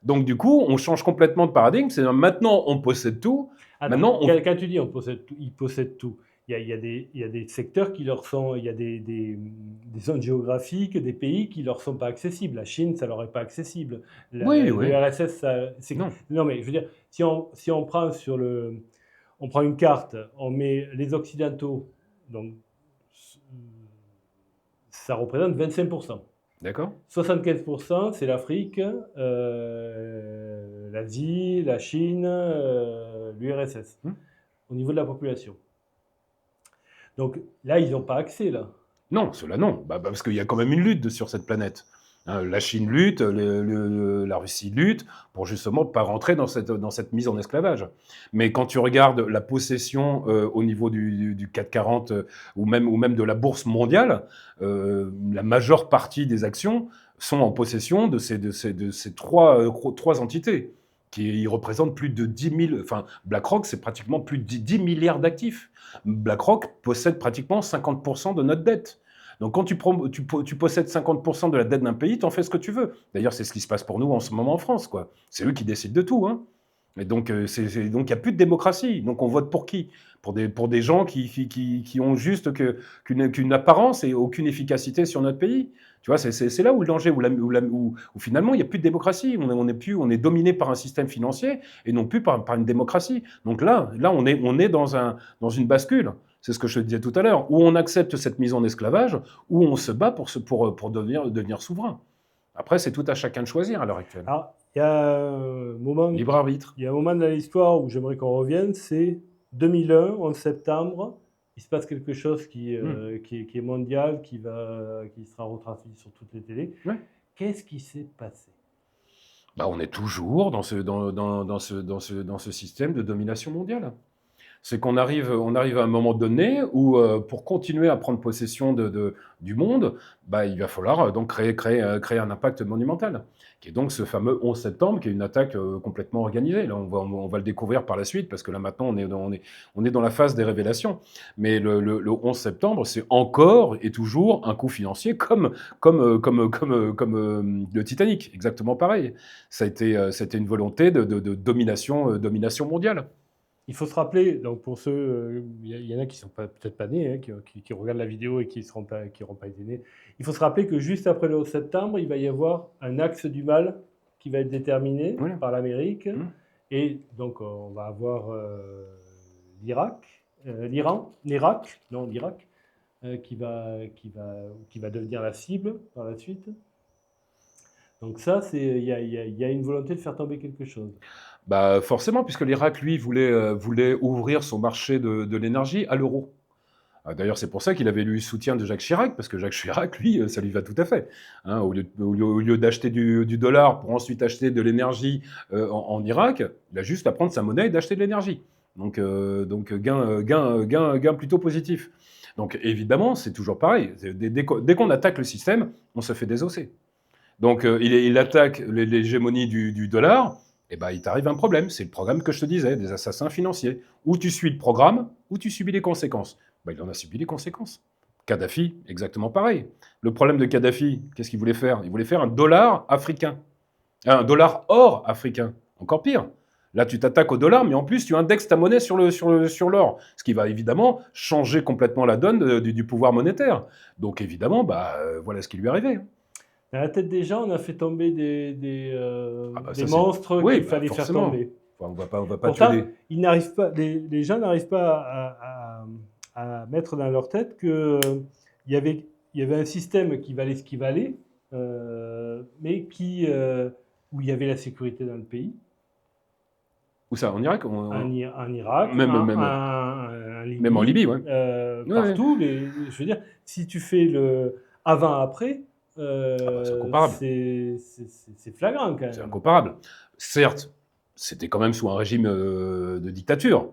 Speaker 2: Donc du coup, on change complètement de paradigme. C'est-à-dire maintenant, on possède tout.
Speaker 1: Attends, quand tu dis on possède tout, ils possèdent tout. Il y a des secteurs qui leur sont, il y a des zones géographiques, des pays qui leur sont pas accessibles. La Chine, ça leur est pas accessible. L'URSS, c'est non, mais je veux dire, si on prend on prend une carte, on met les Occidentaux, donc ça représente 25%.
Speaker 2: D'accord.
Speaker 1: 75%, c'est l'Afrique, l'Asie, la Chine, l'URSS, au niveau de la population. Donc là, ils n'ont pas accès, là.
Speaker 2: Non, cela non, parce qu'il y a quand même une lutte sur cette planète. La Chine lutte, la Russie lutte pour justement pas rentrer dans cette mise en esclavage. Mais quand tu regardes la possession au niveau du CAC 40 ou même de la bourse mondiale, la majeure partie des actions sont en possession de ces trois entités qui représentent plus de 10 000... Enfin, BlackRock, c'est pratiquement plus de 10 milliards d'actifs. BlackRock possède pratiquement 50% de notre dette. Donc quand tu possèdes 50% de la dette d'un pays, tu en fais ce que tu veux. D'ailleurs, c'est ce qui se passe pour nous en ce moment en France, quoi. C'est eux qui décident de tout. Hein. Et donc, il n'y a plus de démocratie. Donc on vote pour qui ? Pour des gens qui ont juste qu'une apparence et aucune efficacité sur notre pays. Tu vois, c'est là où le danger, où finalement, il n'y a plus de démocratie. On est dominé par un système financier et non plus par une démocratie. Donc là on est dans une bascule. C'est ce que je te disais tout à l'heure, où on accepte cette mise en esclavage, où on se bat pour devenir souverain. Après, c'est tout à chacun de choisir à l'heure actuelle.
Speaker 1: Alors, il y a un moment...
Speaker 2: Libre arbitre.
Speaker 1: Il y a un moment dans l'histoire où j'aimerais qu'on revienne, c'est 2001, 11 septembre. Il se passe quelque chose qui est mondial, qui sera retransmis sur toutes les télés.
Speaker 2: Ouais.
Speaker 1: Qu'est-ce qui s'est passé ?
Speaker 2: On est toujours dans ce système de domination mondiale. C'est qu'on arrive, on arrive à un moment donné où, pour continuer à prendre possession du monde, bah, il va falloir donc créer un impact monumental, qui est donc ce fameux 11 septembre, qui est une attaque complètement organisée. Là, on va le découvrir par la suite, parce que là maintenant, on est dans la phase des révélations. Mais le 11 septembre, c'est encore et toujours un coup financier, comme le Titanic, exactement pareil. C'était une volonté de domination mondiale.
Speaker 1: Il faut se rappeler, donc pour ceux, il y en a qui sont peut-être pas nés, hein, qui regardent la vidéo et qui n'auront pas été nés. Il faut se rappeler que juste après le 11 septembre, il va y avoir un axe du mal qui va être déterminé
Speaker 2: Voilà.
Speaker 1: par l'Amérique.
Speaker 2: Mmh.
Speaker 1: Et donc, on va avoir l'Irak, l'Irak, non, l'Irak, qui va devenir la cible par la suite. Donc ça, il y a une volonté de faire tomber quelque chose.
Speaker 2: Bah, forcément, puisque l'Irak, lui, voulait ouvrir son marché de l'énergie à l'euro. D'ailleurs, c'est pour ça qu'il avait eu le soutien de Jacques Chirac, parce que Jacques Chirac, lui, ça lui va tout à fait. Hein, au lieu d'acheter du dollar pour ensuite acheter de l'énergie en Irak, il a juste à prendre sa monnaie et d'acheter de l'énergie. Donc gain plutôt positif. Donc évidemment, c'est toujours pareil. Dès qu'on attaque le système, on se fait désosser. Donc il attaque l'hégémonie du dollar, et ben il t'arrive un problème. C'est le programme que je te disais, des assassins financiers. Ou tu suis le programme, ou tu subis les conséquences. Ben, il en a subi les conséquences. Kadhafi, exactement pareil. Le problème de Kadhafi, qu'est-ce qu'il voulait faire? Il voulait faire un dollar africain. Un dollar or africain. Encore pire. Là, tu t'attaques au dollar, mais en plus, tu indexes ta monnaie sur l'or. Ce qui va évidemment changer complètement la donne du pouvoir monétaire. Donc évidemment, voilà ce qui lui est arrivé.
Speaker 1: Dans la tête des gens, on a fait tomber des
Speaker 2: Ça,
Speaker 1: monstres
Speaker 2: oui,
Speaker 1: qu'il fallait faire
Speaker 2: forcément.
Speaker 1: tomber.
Speaker 2: Enfin, on va pas
Speaker 1: Pourtant,
Speaker 2: tuer
Speaker 1: ils n'arrivent pas, les gens n'arrivent pas à mettre dans leur tête qu'il y avait un système qui valait ce qu'il valait, mais où il y avait la sécurité dans le pays.
Speaker 2: Où ça? En Irak?
Speaker 1: En Irak,
Speaker 2: Même en Libye, ouais.
Speaker 1: Partout. Je veux dire, si tu fais le avant-après,
Speaker 2: c'est incomparable.
Speaker 1: c'est flagrant quand même.
Speaker 2: C'est incomparable. Certes, c'était quand même sous un régime de dictature.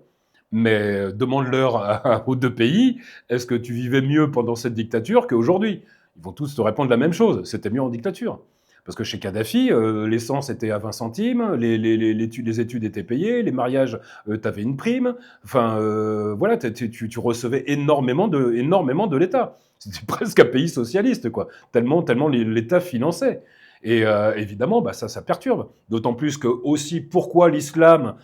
Speaker 2: Mais demande-leur aux deux pays, est-ce que tu vivais mieux pendant cette dictature qu'aujourd'hui? Ils vont tous te répondre la même chose, c'était mieux en dictature. Parce que chez Kadhafi, l'essence était à 20 centimes, les études étaient payées, les mariages, tu avais une prime. Enfin, voilà, tu recevais énormément de l'État. C'était presque un pays socialiste, quoi. Tellement l'État finançait. Et évidemment, ça perturbe. D'autant plus que aussi, pourquoi l'islam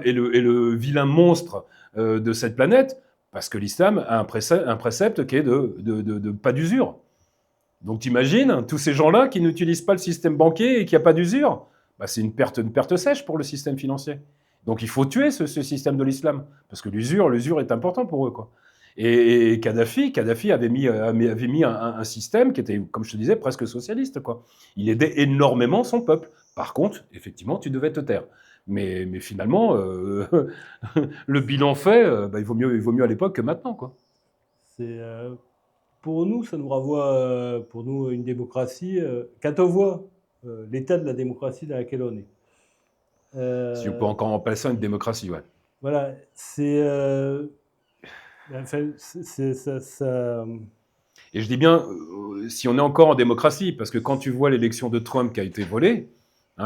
Speaker 2: est le vilain monstre de cette planète? Parce que l'islam a un précepte qui est de pas d'usure. Donc t'imagines, tous ces gens-là qui n'utilisent pas le système banquier et qui n'y a pas d'usure, c'est une perte sèche pour le système financier. Donc il faut tuer ce système de l'islam, parce que l'usure est important pour eux, quoi. Et Kadhafi avait mis un système qui était, comme je te disais, presque socialiste, quoi. Il aidait énormément son peuple. Par contre, effectivement, tu devais te taire. Mais finalement, le bilan fait, il vaut mieux à l'époque que maintenant, quoi.
Speaker 1: Pour nous, ça nous renvoie, pour nous, une démocratie. Quand on voit l'état de la démocratie dans laquelle on est.
Speaker 2: Si on peut encore appeler ça une démocratie, ouais.
Speaker 1: Voilà, enfin, ça.
Speaker 2: Et je dis bien, si on est encore en démocratie, parce que quand tu vois l'élection de Trump qui a été volée,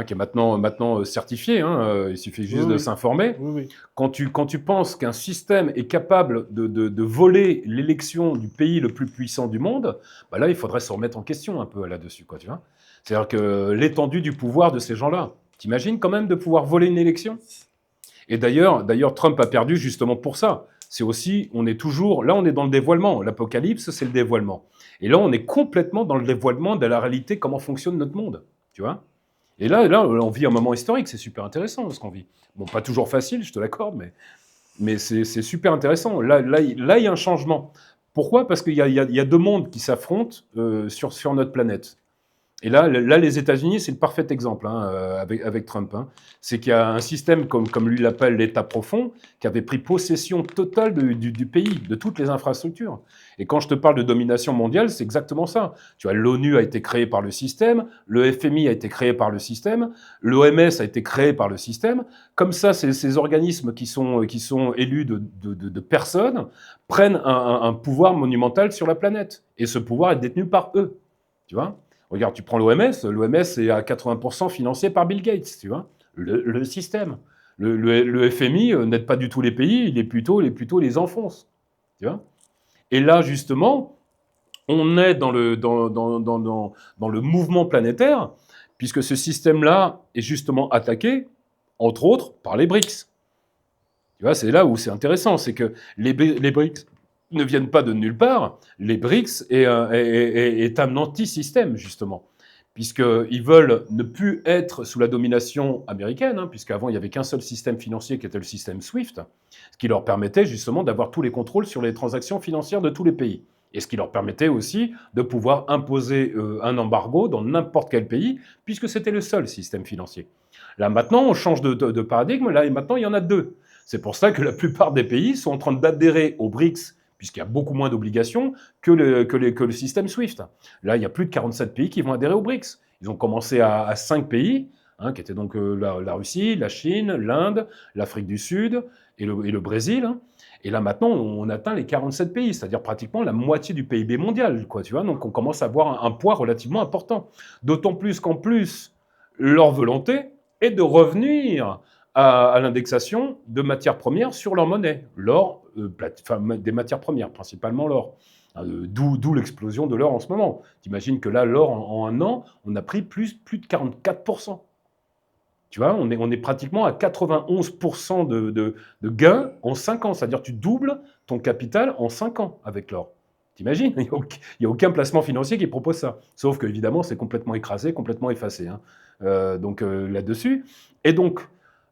Speaker 2: qui est maintenant certifiée, il suffit juste de s'informer.
Speaker 1: Oui.
Speaker 2: Quand tu penses qu'un système est capable de voler l'élection du pays le plus puissant du monde, là, il faudrait se remettre en question un peu là-dessus, quoi, tu vois. C'est-à-dire que l'étendue du pouvoir de ces gens-là, t'imagines quand même de pouvoir voler une élection? Et d'ailleurs, Trump a perdu justement pour ça. C'est aussi, on est dans le dévoilement. L'apocalypse, c'est le dévoilement. Et là, on est complètement dans le dévoilement de la réalité, comment fonctionne notre monde, tu vois. Et là, on vit un moment historique, c'est super intéressant ce qu'on vit. Bon, pas toujours facile, je te l'accorde, mais c'est super intéressant. Là, il y a un changement. Pourquoi? Parce qu'il y a deux mondes qui s'affrontent sur notre planète. Et là, les États-Unis, c'est le parfait exemple avec Trump. C'est qu'il y a un système, comme lui l'appelle l'État profond, qui avait pris possession totale du pays, de toutes les infrastructures. Et quand je te parle de domination mondiale, c'est exactement ça. Tu vois, l'ONU a été créée par le système, le FMI a été créé par le système, l'OMS a été créé par le système. Comme ça, ces organismes qui sont élus de personnes prennent un pouvoir monumental sur la planète. Et ce pouvoir est détenu par eux. Tu vois ? Regarde, tu prends l'OMS est à 80% financé par Bill Gates, tu vois, le système. Le FMI n'aide pas du tout les pays, il est plutôt les enfonce, tu vois. Et là, justement, on est dans le mouvement planétaire, puisque ce système-là est justement attaqué, entre autres, par les BRICS. Tu vois, c'est là où c'est intéressant, c'est que les BRICS ne viennent pas de nulle part. Les BRICS est un anti-système, justement, puisqu'ils veulent ne plus être sous la domination américaine, puisqu'avant, il n'y avait qu'un seul système financier qui était le système SWIFT, ce qui leur permettait justement d'avoir tous les contrôles sur les transactions financières de tous les pays. Et ce qui leur permettait aussi de pouvoir imposer un embargo dans n'importe quel pays, puisque c'était le seul système financier. Là, maintenant, on change de paradigme. Là, et maintenant, il y en a deux. C'est pour ça que la plupart des pays sont en train d'adhérer aux BRICS, puisqu'il y a beaucoup moins d'obligations que le système SWIFT. Là, il y a plus de 47 pays qui vont adhérer aux BRICS. Ils ont commencé à 5 pays, qui étaient donc la Russie, la Chine, l'Inde, l'Afrique du Sud et le Brésil. Et là, maintenant, on atteint les 47 pays, c'est-à-dire pratiquement la moitié du PIB mondial, quoi, tu vois. Donc, on commence à avoir un poids relativement important. D'autant plus qu'en plus, leur volonté est de revenir à l'indexation de matières premières sur leur monnaie. L'or, des matières premières, principalement l'or. D'où l'explosion de l'or en ce moment. T'imagines que là, l'or, en un an, on a pris plus de 44%. Tu vois, on est pratiquement à 91% de gains en 5 ans. C'est-à-dire tu doubles ton capital en 5 ans avec l'or. T'imagines ? Il n'y a aucun placement financier qui propose ça. Sauf que, évidemment, c'est complètement écrasé, complètement effacé. Là-dessus. Et donc,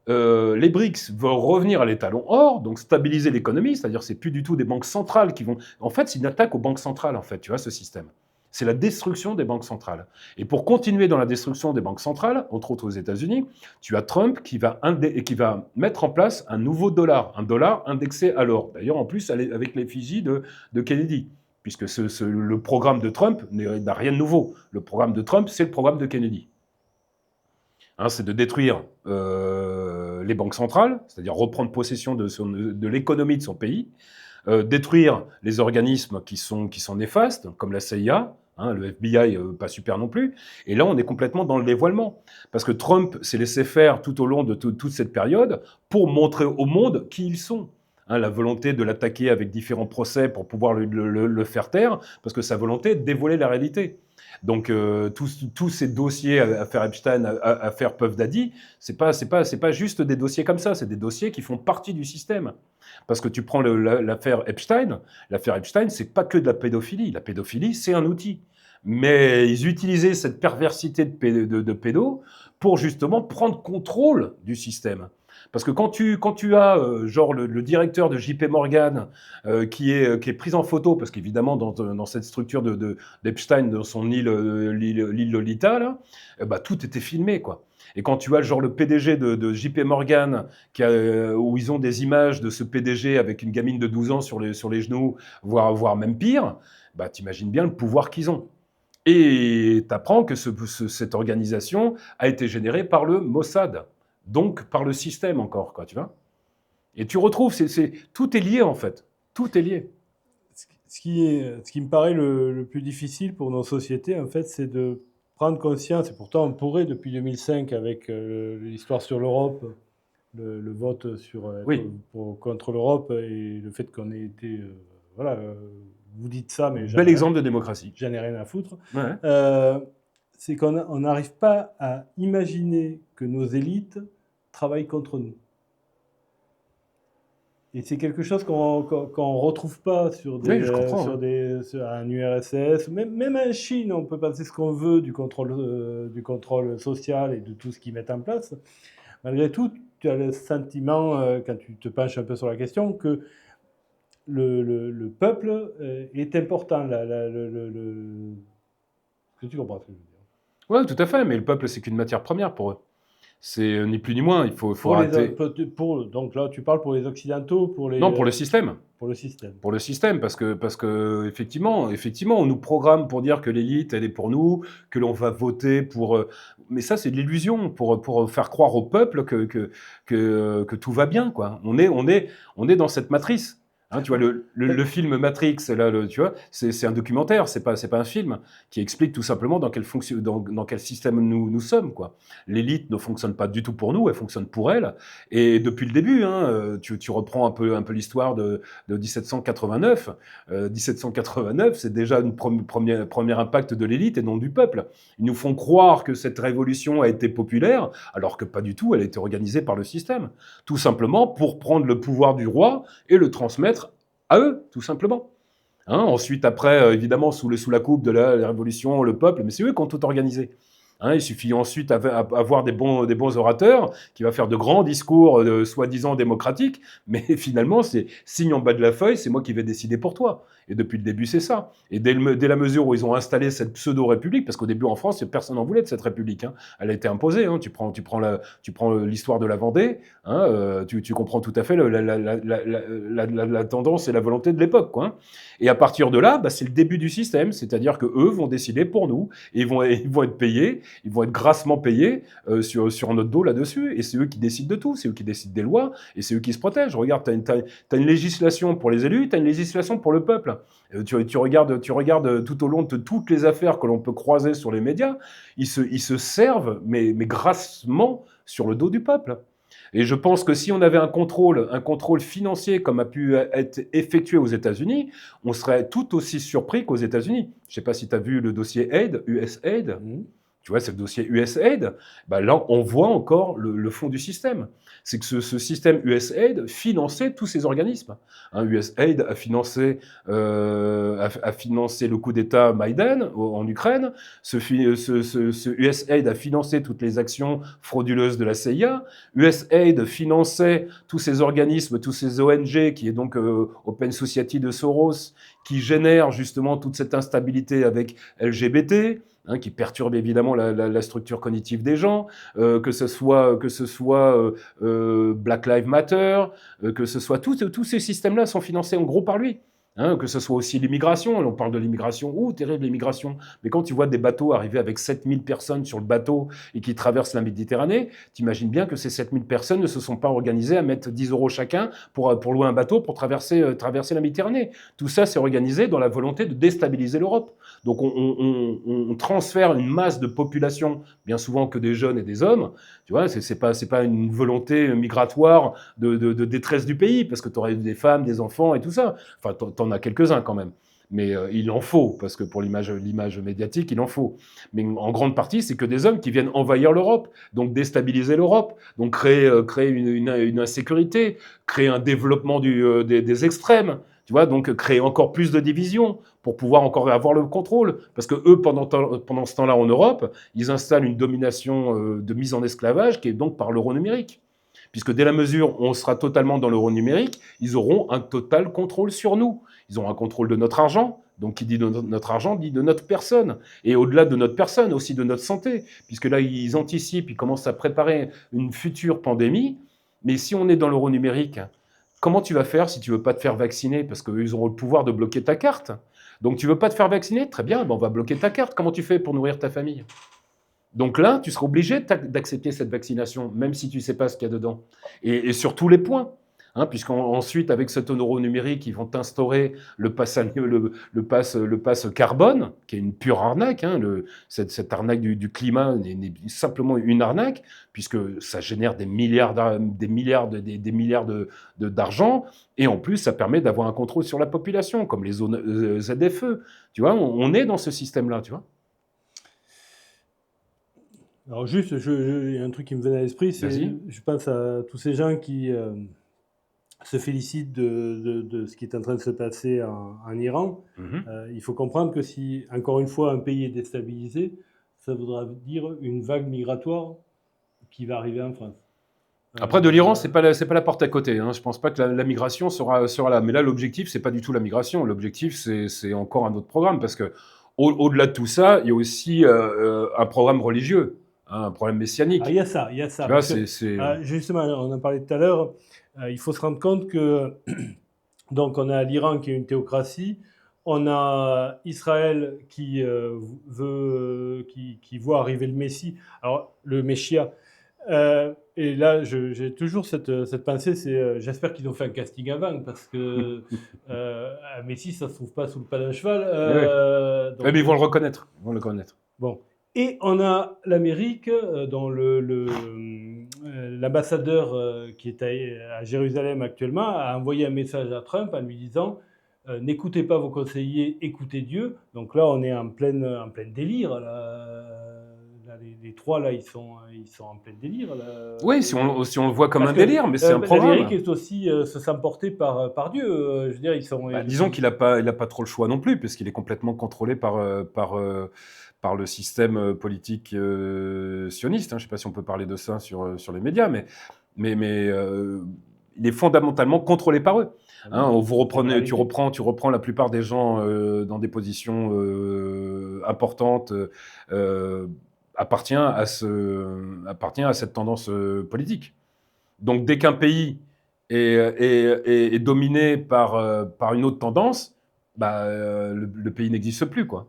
Speaker 2: les BRICS veulent revenir à l'étalon or, donc stabiliser l'économie, c'est-à-dire c'est plus du tout des banques centrales qui vont... En fait, c'est une attaque aux banques centrales, en fait, tu vois, ce système. C'est la destruction des banques centrales. Et pour continuer dans la destruction des banques centrales, entre autres aux États-Unis, tu as Trump qui va mettre en place un nouveau dollar, un dollar indexé à l'or. D'ailleurs, en plus, avec l'effigie de Kennedy, puisque le programme de Trump n'a rien de nouveau. Le programme de Trump, c'est le programme de Kennedy. C'est de détruire les banques centrales, c'est-à-dire reprendre possession de l'économie de son pays, détruire les organismes qui sont néfastes, comme la CIA, le FBI, pas super non plus. Et là, on est complètement dans le dévoilement. Parce que Trump s'est laissé faire tout au long de toute cette période pour montrer au monde qui ils sont. La volonté de l'attaquer avec différents procès pour pouvoir le faire taire, parce que sa volonté est de dévoiler la réalité. Donc, tous ces dossiers, affaire Epstein, affaire Puff Daddy, c'est pas juste des dossiers comme ça, c'est des dossiers qui font partie du système. Parce que tu prends l'affaire Epstein, c'est pas que de la pédophilie. La pédophilie, c'est un outil. Mais ils utilisaient cette perversité de pédos pour justement prendre contrôle du système. Parce que quand tu as genre le directeur de JP Morgan qui est pris en photo, parce qu'évidemment dans cette structure d'Epstein, dans son île Lolita, là, tout était filmé, quoi. Et quand tu as genre le PDG de JP Morgan, où ils ont des images de ce PDG avec une gamine de 12 ans sur les genoux, voire même pire, t'imagines bien le pouvoir qu'ils ont. Et tu apprends que cette organisation a été générée par le Mossad, donc par le système encore, quoi, tu vois. Et tu retrouves, tout est lié en fait, tout est lié.
Speaker 1: Ce qui me paraît le plus difficile pour nos sociétés, en fait, c'est de prendre conscience, et pourtant on pourrait depuis 2005 avec l'histoire sur l'Europe, le vote
Speaker 2: Oui.
Speaker 1: contre l'Europe et le fait qu'on ait été... vous dites ça, mais
Speaker 2: Bel exemple de démocratie.
Speaker 1: J'en ai rien à foutre.
Speaker 2: Ouais.
Speaker 1: C'est qu'on n'arrive pas à imaginer que nos élites travaillent contre nous. Et c'est quelque chose qu'on ne retrouve pas sur un URSS, même en Chine, on peut penser ce qu'on veut du contrôle social et de tout ce qu'ils mettent en place. Malgré tout, tu as le sentiment, quand tu te penches un peu sur la question, que le peuple est important. Tu comprends ce que je veux dire?
Speaker 2: Ouais, tout à fait, mais le peuple, c'est qu'une matière première pour eux. C'est ni plus ni moins, faut
Speaker 1: Pour les,
Speaker 2: arrêter.
Speaker 1: donc là, tu parles pour les Occidentaux,
Speaker 2: Non, pour le système.
Speaker 1: pour le système.
Speaker 2: Pour le système, parce que effectivement, on nous programme pour dire que l'élite, elle est pour nous, que l'on va voter pour. Mais ça, c'est de l'illusion pour faire croire au peuple que tout va bien, quoi. On est dans cette matrice. Hein, tu vois, le film Matrix, là, tu vois, c'est un documentaire, c'est pas un film qui explique tout simplement dans quel système nous sommes, quoi. L'élite ne fonctionne pas du tout pour nous, elle fonctionne pour elle. Et depuis le début, hein, tu reprends un peu l'histoire de 1789. 1789, c'est déjà un premier impact de l'élite et non du peuple. Ils nous font croire que cette révolution a été populaire, alors que pas du tout, elle a été organisée par le système. Tout simplement pour prendre le pouvoir du roi et le transmettre à eux, tout simplement. Hein, ensuite, après, évidemment, sous la coupe de la révolution, le peuple, mais c'est eux qui ont tout organisé. Hein, il suffit ensuite d'avoir des bons orateurs qui va faire de grands discours soi-disant démocratiques, mais finalement, c'est signe en bas de la feuille, c'est moi qui vais décider pour toi. Et depuis le début, c'est ça. Et dès la mesure où ils ont installé cette pseudo-république, parce qu'au début en France, personne n'en voulait de cette république, hein. Elle a été imposée. Hein. Tu prends l'histoire de la Vendée, hein, tu comprends tout à fait la tendance et la volonté de l'époque, quoi, hein. Et à partir de là, bah, c'est le début du système, c'est-à-dire que eux vont décider pour nous, et ils vont être payés, ils vont être grassement payés sur notre dos là-dessus, et c'est eux qui décident de tout, c'est eux qui décident des lois, et c'est eux qui se protègent. Regarde, t'as une législation pour les élus, t'as une législation pour le peuple. Tu regardes tout au long de toutes les affaires que l'on peut croiser sur les médias, ils se servent, mais grassement sur le dos du peuple. Et je pense que si on avait un contrôle financier comme a pu être effectué aux États-Unis, on serait tout aussi surpris qu'aux États-Unis. Je ne sais pas si tu as vu le dossier Aid, USAID. Tu vois, c'est le dossier USAID. Ben là, on voit encore le fond du système. C'est que ce système USAID finançait tous ces organismes. Hein, USAID a financé le coup d'État Maïdan en Ukraine. Ce USAID a financé toutes les actions frauduleuses de la CIA. USAID finançait tous ces organismes, tous ces ONG, qui est donc Open Society de Soros, qui génèrent justement toute cette instabilité avec LGBT. Hein, qui perturbe évidemment la structure cognitive des gens, que ce soit Black Lives Matter, que ce soit tous ces systèmes-là sont financés en gros par lui. Hein, que ce soit aussi l'immigration, on parle de l'immigration, terrible l'immigration, mais quand tu vois des bateaux arriver avec 7000 personnes sur le bateau et qui traversent la Méditerranée, t'imagines bien que ces 7000 personnes ne se sont pas organisées à mettre 10 € chacun pour louer un bateau pour traverser la Méditerranée. Tout ça, c'est organisé dans la volonté de déstabiliser l'Europe. Donc on transfère une masse de population, bien souvent que des jeunes et des hommes. Tu vois, c'est pas une volonté migratoire de détresse du pays, parce que tu aurais des femmes, des enfants et tout ça. Enfin, t'en as quelques-uns quand même. Mais il en faut, parce que pour l'image médiatique, il en faut. Mais en grande partie, c'est que des hommes qui viennent envahir l'Europe, donc déstabiliser l'Europe, donc créer une insécurité, créer un développement des extrêmes. Tu vois, donc créer encore plus de divisions pour pouvoir encore avoir le contrôle. Parce que eux, pendant ce temps-là en Europe, ils installent une domination de mise en esclavage qui est donc par l'euro numérique. Puisque dès la mesure où on sera totalement dans l'euro numérique, ils auront un total contrôle sur nous. Ils auront un contrôle de notre argent. Donc, qui dit de notre argent, dit de notre personne. Et au-delà de notre personne, aussi de notre santé. Puisque là, ils anticipent, ils commencent à préparer une future pandémie. Mais si on est dans l'euro numérique, comment tu vas faire si tu veux pas te faire vacciner? Parce qu'ils auront le pouvoir de bloquer ta carte. Donc, tu veux pas te faire vacciner? Très bien, ben on va bloquer ta carte. Comment tu fais pour nourrir ta famille? Donc là, tu seras obligé d'accepter cette vaccination, même si tu ne sais pas ce qu'il y a dedans. Et sur tous les points. Hein, puisqu'ensuite, avec cet euro numérique, ils vont instaurer le pass carbone, qui est une pure arnaque. Hein, cette arnaque du climat n'est simplement une arnaque, puisque ça génère des milliards d'argent, et en plus, ça permet d'avoir un contrôle sur la population, comme les zones ZFE. Tu vois, on est dans ce système-là, tu vois.
Speaker 1: Alors juste, il y a un truc qui me venait à l'esprit, je pense à tous ces gens qui se félicitent de ce qui est en train de se passer en Iran. Il faut comprendre que si, encore une fois, un pays est déstabilisé, ça voudra dire une vague migratoire qui va arriver en France.
Speaker 2: Après, de l'Iran, c'est pas la porte à côté. Hein. Je pense pas que la migration sera là. Mais là, l'objectif, c'est pas du tout la migration. L'objectif, c'est encore un autre programme, parce que au-delà de tout ça, il y a aussi un programme religieux, hein, un problème
Speaker 1: Ah,
Speaker 2: messianique.
Speaker 1: il y a ça, il y a ça.
Speaker 2: Tu vois,
Speaker 1: Parce que,
Speaker 2: c'est...
Speaker 1: justement, on en parlait tout à l'heure, il faut se rendre compte que donc on a l'Iran qui est une théocratie, on a Israël qui qui voit arriver le Messie, alors le Messia. Et là, j'ai toujours cette pensée, c'est j'espère qu'ils ont fait un casting avant parce que un Messie, ça se trouve pas sous le pas d'un cheval.
Speaker 2: Oui, oui. Ouais,
Speaker 1: Donc
Speaker 2: mais ils vont le reconnaître. Ils vont le reconnaître.
Speaker 1: bon. Et on a l'Amérique, dont l'ambassadeur qui est à Jérusalem actuellement a envoyé un message à Trump en lui disant n'écoutez pas vos conseillers, écoutez Dieu. Donc là, on est en plein délire. Là, les trois, là, ils sont en plein délire. Là.
Speaker 2: Oui, si on le voit comme
Speaker 1: Parce
Speaker 2: un
Speaker 1: que
Speaker 2: délire, mais c'est un
Speaker 1: l'Amérique
Speaker 2: programme.
Speaker 1: est aussi se sent portée par Dieu. Je veux dire, ils sont.
Speaker 2: Bah, disons qu'il n'a pas trop le choix non plus, puisqu'il est complètement contrôlé par le système politique sioniste. Hein. Je ne sais pas si on peut parler de ça sur les médias, mais il est fondamentalement contrôlé par eux. Hein, tu reprends la plupart des gens dans des positions importantes, appartient à cette tendance politique. Donc dès qu'un pays est dominé par une autre tendance, bah, le pays n'existe plus, quoi.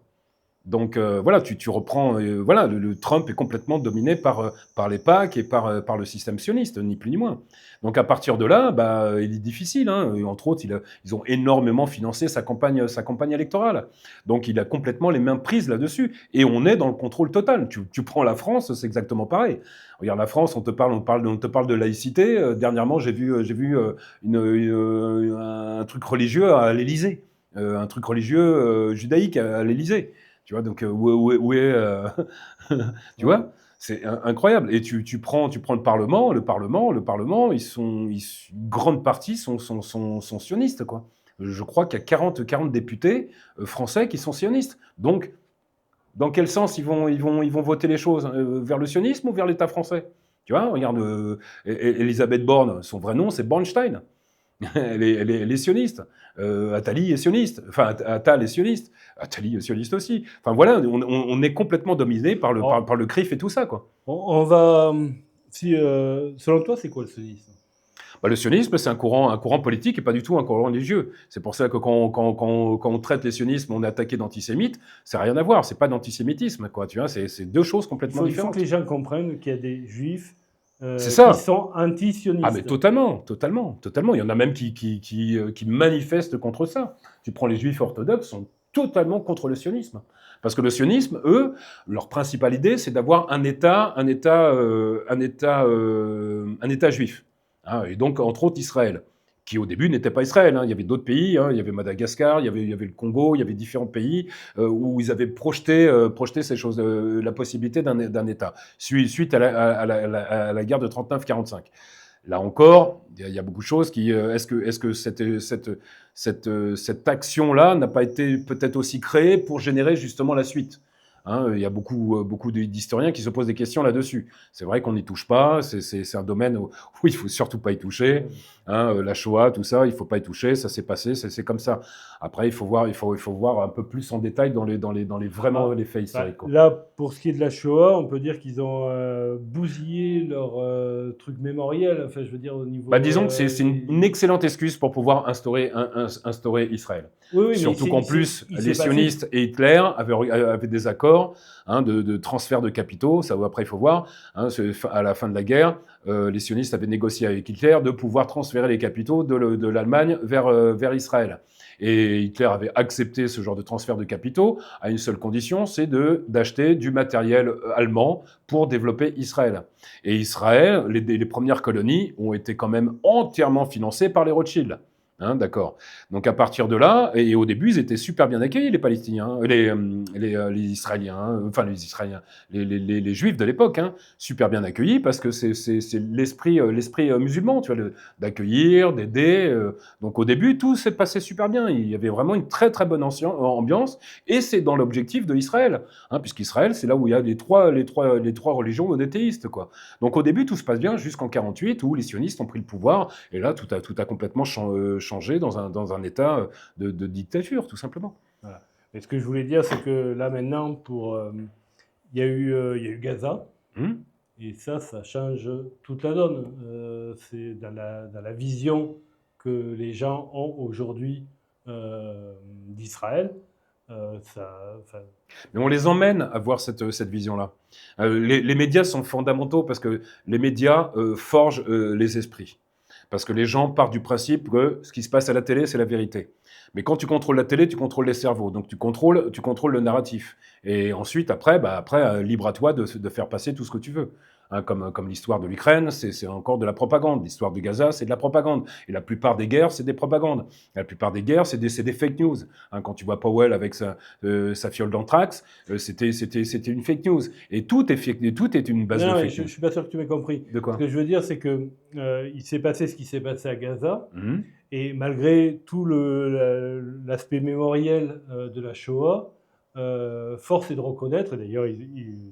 Speaker 2: Donc voilà, tu reprends, voilà, le Trump est complètement dominé par les PAC et par le système sioniste, ni plus ni moins. Donc à partir de là, bah, il est difficile. Hein. Et entre autres, ils ont énormément financé sa campagne électorale. Donc il a complètement les mains prises là-dessus. Et on est dans le contrôle total. Tu prends la France, c'est exactement pareil. Regarde la France, on te parle de laïcité. Dernièrement, j'ai vu un truc religieux à l'Élysée, un truc religieux judaïque à l'Élysée. Tu vois, donc où est tu vois, c'est incroyable. Et tu prends le Parlement, une grande partie sont sionistes, quoi. Je crois qu'il y a 40 députés français qui sont sionistes. Donc, dans quel sens ils vont voter les choses, vers le sionisme ou vers l'État français? Tu vois, regarde, Elisabeth Borne, son vrai nom, c'est Bornstein. Elle est sioniste. Attali est sioniste. Enfin, Attal est sioniste. Attali est sioniste aussi. Enfin voilà, on est complètement dominé par le CRIF et tout ça, quoi.
Speaker 1: On va. Si, selon toi, c'est quoi le sionisme?
Speaker 2: Bah, le sionisme, c'est un courant politique et pas du tout un courant religieux. C'est pour ça que quand on traite les sionismes, on est attaqué d'antisémites. Ça n'a rien à voir. C'est pas d'antisémitisme, quoi. Tu vois, c'est deux choses complètement
Speaker 1: Il faut
Speaker 2: différentes.
Speaker 1: que les gens comprennent qu'il y a des juifs
Speaker 2: C'est
Speaker 1: qui
Speaker 2: ça.
Speaker 1: sont
Speaker 2: Ah,
Speaker 1: anti-sionistes.
Speaker 2: mais totalement. Il y en a même qui manifestent contre ça. Tu prends les juifs orthodoxes, sont totalement contre le sionisme. Parce que le sionisme, eux, leur principale idée, c'est d'avoir un État juif. Hein, et donc, entre autres, Israël, qui au début n'était pas Israël. Hein. Il y avait d'autres pays, hein. Il y avait Madagascar, il y avait le Congo, il y avait différents pays où ils avaient projeté ces choses, la possibilité d'un État, suite à la guerre de 39-45. Là encore, il y a beaucoup de choses qui. Est-ce que cette action-là n'a pas été peut-être aussi créée pour générer justement la suite? Hein, il y a beaucoup d'historiens qui se posent des questions là-dessus. C'est vrai qu'on n'y touche pas, c'est un domaine où il ne faut surtout pas y toucher. Hein, la Shoah, tout ça, il ne faut pas y toucher, ça s'est passé, c'est comme ça. Après, il faut voir un peu plus en détail dans vraiment les faits historiques. Quoi.
Speaker 1: Là, pour ce qui est de la Shoah, on peut dire qu'ils ont bousillé leur truc mémoriel. Enfin, je veux dire, au niveau.
Speaker 2: Bah, disons que c'est une excellente excuse pour pouvoir instaurer Israël.
Speaker 1: Oui,
Speaker 2: Surtout qu'en plus, les sionistes et Hitler avaient des accords de transfert de capitaux. Ça, après, il faut voir. Hein, à la fin de la guerre, les sionistes avaient négocié avec Hitler de pouvoir transférer les capitaux de l'Allemagne vers Israël. Et Hitler avait accepté ce genre de transfert de capitaux à une seule condition, c'est d'acheter du matériel allemand pour développer Israël. Et Israël, les premières colonies ont été quand même entièrement financées par les Rothschild. Hein, d'accord. Donc à partir de là, et au début, ils étaient super bien accueillis, les Palestiniens, les Israéliens, hein, enfin les Israéliens, les Juifs de l'époque, hein, super bien accueillis parce que c'est l'esprit musulman, tu vois, d'accueillir, d'aider. Donc au début, tout s'est passé super bien. Il y avait vraiment une très très bonne ambiance, et c'est dans l'objectif de Israël, hein, puisqu'Israël, c'est là où il y a les trois religions monothéistes, quoi. Donc au début, tout se passe bien jusqu'en 48 où les sionistes ont pris le pouvoir, et là, tout a complètement changé dans un état de dictature, tout simplement.
Speaker 1: Voilà. Et ce que je voulais dire, c'est que là maintenant, il y a eu Gaza,
Speaker 2: Hum.
Speaker 1: et ça change toute la donne. C'est dans la vision que les gens ont aujourd'hui d'Israël. Enfin,
Speaker 2: Mais on les emmène à voir cette vision-là. Les médias sont fondamentaux parce que les médias forgent les esprits. Parce que les gens partent du principe que ce qui se passe à la télé, c'est la vérité. Mais quand tu contrôles la télé, tu contrôles les cerveaux. Donc tu contrôles le narratif. Et ensuite, après, libre à toi de faire passer tout ce que tu veux. Hein, comme l'histoire de l'Ukraine, c'est encore de la propagande. L'histoire du Gaza, c'est de la propagande. Et la plupart des guerres, c'est des propagandes. La plupart des guerres, c'est des fake news. Hein, quand tu vois Powell avec sa fiole d'anthrax, c'était une fake news. Et tout est une base
Speaker 1: non,
Speaker 2: de
Speaker 1: mais
Speaker 2: fake
Speaker 1: je
Speaker 2: news.
Speaker 1: ne suis pas sûr que tu m'aies compris.
Speaker 2: De quoi?
Speaker 1: Ce que je veux dire, c'est que il s'est passé ce qui s'est passé à Gaza,
Speaker 2: Mhm.
Speaker 1: et malgré tout l'aspect mémoriel de la Shoah, force est de reconnaître, et d'ailleurs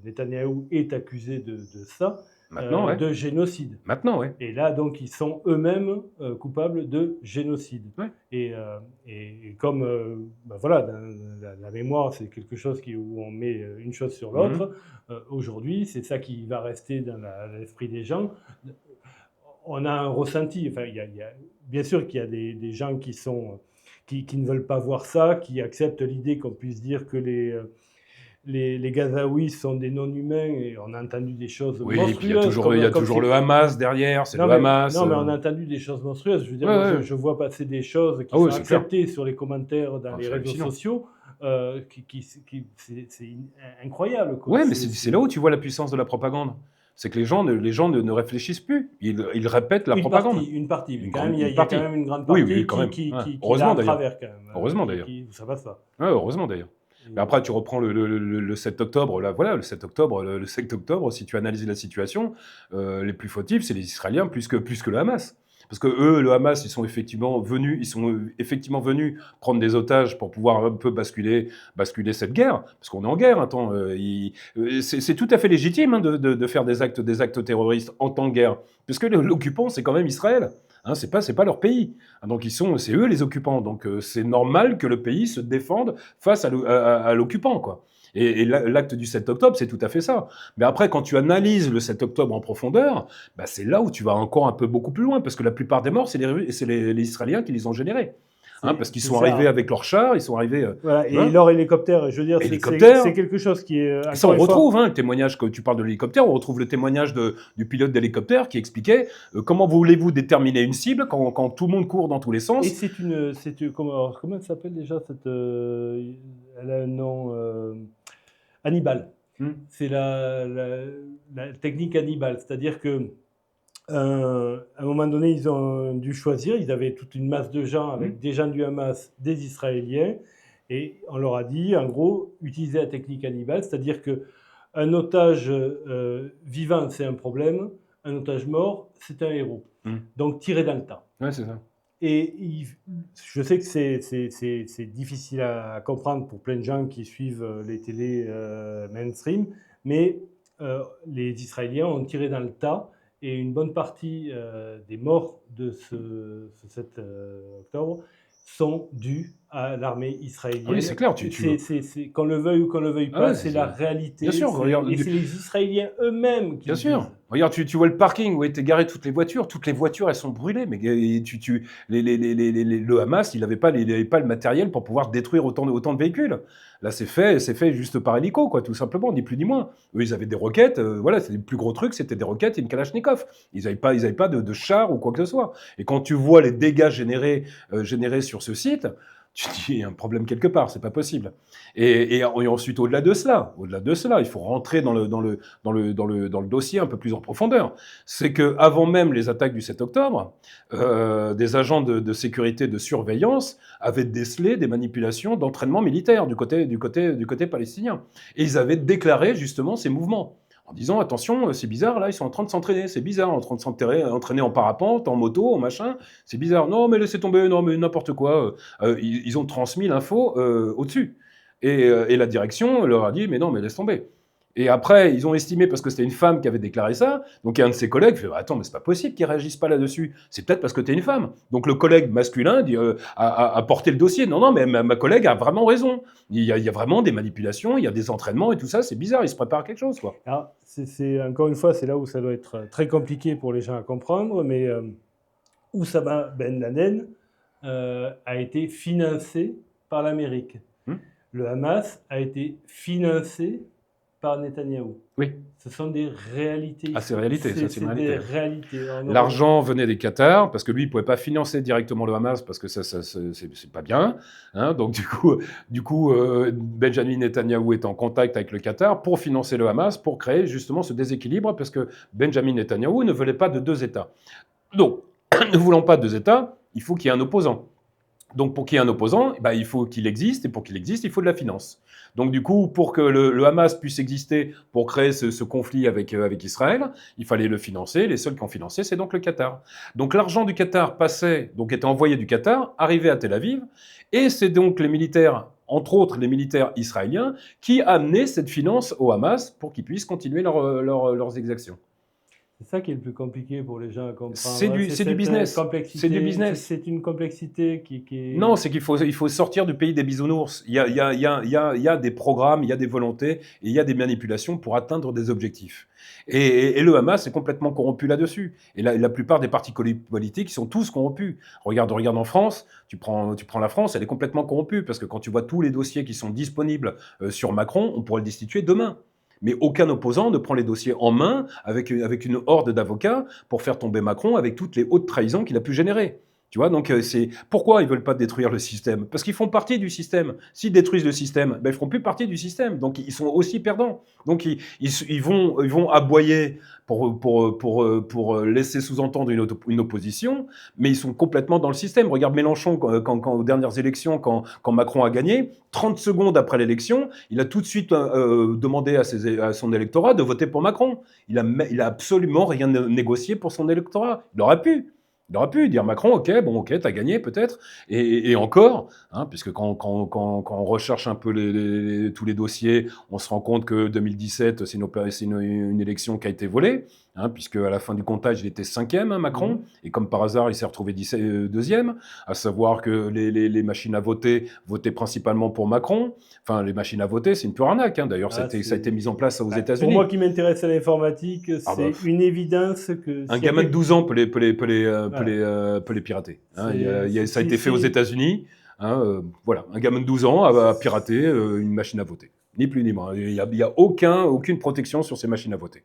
Speaker 1: Netanyahou est accusé de ça,
Speaker 2: Maintenant, ouais.
Speaker 1: de génocide.
Speaker 2: Maintenant, ouais.
Speaker 1: Et là, donc, ils sont eux-mêmes coupables de génocide.
Speaker 2: Ouais.
Speaker 1: Et comme, ben voilà, la mémoire, c'est quelque chose où on met une chose sur l'autre. Aujourd'hui, c'est ça qui va rester dans l'esprit des gens. On a un ressenti. Enfin, bien sûr qu'il y a des gens qui ne veulent pas voir ça, qui acceptent l'idée qu'on puisse dire que les Gazaouis sont des non-humains, et on a entendu des choses
Speaker 2: Oui, et puis il y a
Speaker 1: monstrueuses.
Speaker 2: toujours le Hamas derrière, c'est
Speaker 1: Non,
Speaker 2: le Hamas.
Speaker 1: non, mais on a entendu des choses monstrueuses. Je veux dire,
Speaker 2: Ouais,
Speaker 1: moi,
Speaker 2: ouais.
Speaker 1: je vois passer des choses qui
Speaker 2: Ah oui,
Speaker 1: sont
Speaker 2: c'est clair.
Speaker 1: acceptées sur les commentaires dans
Speaker 2: Ah,
Speaker 1: les
Speaker 2: c'est
Speaker 1: réseaux
Speaker 2: hallucinant.
Speaker 1: sociaux. C'est incroyable, quoi.
Speaker 2: Ouais, mais c'est là où tu vois la puissance de la propagande. C'est que les gens ne réfléchissent plus. Ils répètent la propagande.
Speaker 1: Une partie. Mais
Speaker 2: Une
Speaker 1: quand même,
Speaker 2: grande-
Speaker 1: il
Speaker 2: une
Speaker 1: y a quand
Speaker 2: partie.
Speaker 1: même une grande
Speaker 2: Oui,
Speaker 1: partie
Speaker 2: oui, quand même. Ouais.
Speaker 1: qui
Speaker 2: Heureusement,
Speaker 1: l'a à
Speaker 2: d'ailleurs.
Speaker 1: travers, quand même.
Speaker 2: Heureusement, d'ailleurs.
Speaker 1: Ça passe pas.
Speaker 2: Ouais, heureusement, d'ailleurs. Mais après, tu reprends le 7 octobre, là, voilà, le 7 octobre, le 7 octobre, si tu analyses la situation, les plus fautifs, c'est les Israéliens plus que le Hamas. Parce que eux, le Hamas, ils sont effectivement venus prendre des otages pour pouvoir un peu basculer cette guerre. Parce qu'on est en guerre, attends, c'est tout à fait légitime hein, de faire des actes terroristes en temps de guerre. Parce que l'occupant, c'est quand même Israël. Hein, c'est pas leur pays. Hein, donc c'est eux les occupants. Donc c'est normal que le pays se défende face à l'occupant, quoi. Et l'acte du 7 octobre, c'est tout à fait ça. Mais après, quand tu analyses le 7 octobre en profondeur, bah, c'est là où tu vas encore un peu beaucoup plus loin, parce que la plupart des morts, c'est les Israéliens qui les ont générés. Hein, parce qu'ils sont arrivés avec leurs chars, ils sont arrivés...
Speaker 1: Voilà,
Speaker 2: tu
Speaker 1: et
Speaker 2: vois
Speaker 1: leur hélicoptère, je veux dire,
Speaker 2: Hélicoptère.
Speaker 1: c'est quelque chose qui est...
Speaker 2: Et ça, on
Speaker 1: encore une fois,
Speaker 2: retrouve le témoignage, quand tu parles de l'hélicoptère, on retrouve le témoignage du pilote d'hélicoptère qui expliquait comment voulez-vous déterminer une cible quand tout le monde court dans tous les sens.
Speaker 1: Et comment elle s'appelle déjà cette... elle a un nom... Hannibal. C'est la technique Hannibal. C'est-à-dire que à un moment donné, ils ont dû choisir. Ils avaient toute une masse de gens avec des gens du Hamas, des Israéliens, et on leur a dit, en gros, utilisez la technique Hannibal, c'est-à-dire que un otage vivant, c'est un problème, un otage mort, c'est un héros. Donc, tirez dans le tas.
Speaker 2: Ouais, c'est ça.
Speaker 1: Et je sais que c'est difficile à comprendre pour plein de gens qui suivent les télés mainstream, mais les Israéliens ont tiré dans le tas, et une bonne partie des morts de ce 7 octobre sont dus à l'armée israélienne.
Speaker 2: Ah oui, c'est clair.
Speaker 1: Qu'on le veuille ou qu'on le veuille pas, c'est la réalité.
Speaker 2: Bien sûr. Regarde,
Speaker 1: et c'est les Israéliens eux-mêmes qui
Speaker 2: bien
Speaker 1: le
Speaker 2: sûr.
Speaker 1: disent.
Speaker 2: Regarde, tu vois le parking où étaient garées toutes les voitures. Toutes les voitures, elles sont brûlées. Mais le Hamas, il n'avait pas le matériel pour pouvoir détruire autant de véhicules. Là, c'est fait juste par hélico, quoi, tout simplement, ni plus ni moins. Eux, ils avaient des roquettes. Voilà, c'est les plus gros trucs, c'était des roquettes et une Kalachnikov. Ils n'avaient pas de chars ou quoi que ce soit. Et quand tu vois les dégâts générés sur ce site, tu te dis, il y a un problème quelque part, c'est pas possible. Et ensuite, au-delà de cela, il faut rentrer dans le dossier un peu plus en profondeur. C'est que avant même les attaques du 7 octobre, des agents de sécurité, de surveillance avaient décelé des manipulations d'entraînement militaire du côté palestinien. Et ils avaient déclaré justement ces mouvements, en disant attention, c'est bizarre, là, ils sont en train de s'entraîner, c'est bizarre, en train de s'entraîner en parapente, en moto, en machin, c'est bizarre. Non, mais laissez tomber, non, mais n'importe quoi. Ils ont transmis l'info au-dessus. Et la direction leur a dit, mais non, mais laisse tomber. Et après, ils ont estimé, parce que c'était une femme qui avait déclaré ça, donc un de ses collègues fait, attends, mais c'est pas possible qu'ils réagissent pas là-dessus. C'est peut-être parce que tu es une femme. Donc le collègue masculin a porté le dossier. Non, non, mais ma collègue a vraiment raison. Il y a vraiment des manipulations, il y a des entraînements et tout ça, c'est bizarre, ils se préparent à quelque chose, quoi.
Speaker 1: Alors, encore une fois, c'est là où ça doit être très compliqué pour les gens à comprendre, mais Oussama Ben Laden a été financé par l'Amérique. Le Hamas a été financé par Netanyahou.
Speaker 2: Oui.
Speaker 1: Ce sont des réalités.
Speaker 2: Ah, c'est réalité, ça c'est une réalité.
Speaker 1: Des réalités.
Speaker 2: L'argent venait des Qatar, parce que lui, il ne pouvait pas financer directement le Hamas, parce que ça c'est pas bien. Hein. Donc du coup Benjamin Netanyahou est en contact avec le Qatar pour financer le Hamas, pour créer justement ce déséquilibre, parce que Benjamin Netanyahou ne voulait pas de 2 États. Donc, ne voulant pas de 2 États, il faut qu'il y ait un opposant. Donc, pour qu'il y ait un opposant, il faut qu'il existe, et pour qu'il existe, il faut de la finance. Donc, du coup, pour que le Hamas puisse exister, pour créer ce conflit avec Israël, il fallait le financer. Les seuls qui ont financé, c'est donc le Qatar. Donc, l'argent du Qatar était envoyé du Qatar, arrivait à Tel Aviv, et c'est donc les militaires, entre autres les militaires israéliens, qui amenaient cette finance au Hamas pour qu'ils puissent continuer leurs exactions.
Speaker 1: C'est ça qui est le plus compliqué pour les gens à comprendre.
Speaker 2: C'est du business. C'est du business.
Speaker 1: C'est une complexité qui est...
Speaker 2: Non, c'est qu'il faut sortir du pays des bisounours. Il y a des programmes, il y a des volontés, et il y a des manipulations pour atteindre des objectifs. Et le Hamas est complètement corrompu là-dessus. Et la plupart des partis politiques sont tous corrompus. Regarde en France, tu prends la France, elle est complètement corrompue, parce que quand tu vois tous les dossiers qui sont disponibles sur Macron, on pourrait le destituer demain. Mais aucun opposant ne prend les dossiers en main avec une horde d'avocats pour faire tomber Macron avec toutes les hautes trahisons qu'il a pu générer. Tu vois, donc c'est pourquoi ils veulent pas détruire le système, parce qu'ils font partie du système. S'ils détruisent le système, ils feront plus partie du système. Donc ils sont aussi perdants. Donc ils vont aboyer pour laisser sous-entendre une opposition, mais ils sont complètement dans le système. Regarde Mélenchon quand aux dernières élections, quand Macron a gagné, 30 secondes après l'élection, il a tout de suite demandé à son électorat de voter pour Macron. Il a absolument rien négocié pour son électorat. Il aurait pu dire Macron, ok, t'as gagné peut-être, et encore, hein, puisque quand on recherche un peu tous les dossiers, on se rend compte que 2017, c'est une élection qui a été volée, hein, puisque à la fin du comptage, il était 5e, hein, Macron, et comme par hasard, il s'est retrouvé 2e, à savoir que les machines à voter votaient principalement pour Macron. Enfin, les machines à voter, c'est une pure arnaque, hein. D'ailleurs, ça a été mis en place aux États-Unis.
Speaker 1: Pour moi qui m'intéresse à l'informatique, c'est une évidence que...
Speaker 2: Un gamin de 12 ans peut les pirater. Hein. Ça a été fait aux États-Unis. Hein, voilà, un gamin de 12 ans a piraté une machine à voter. Ni plus ni moins. Il n'y a aucune protection sur ces machines à voter.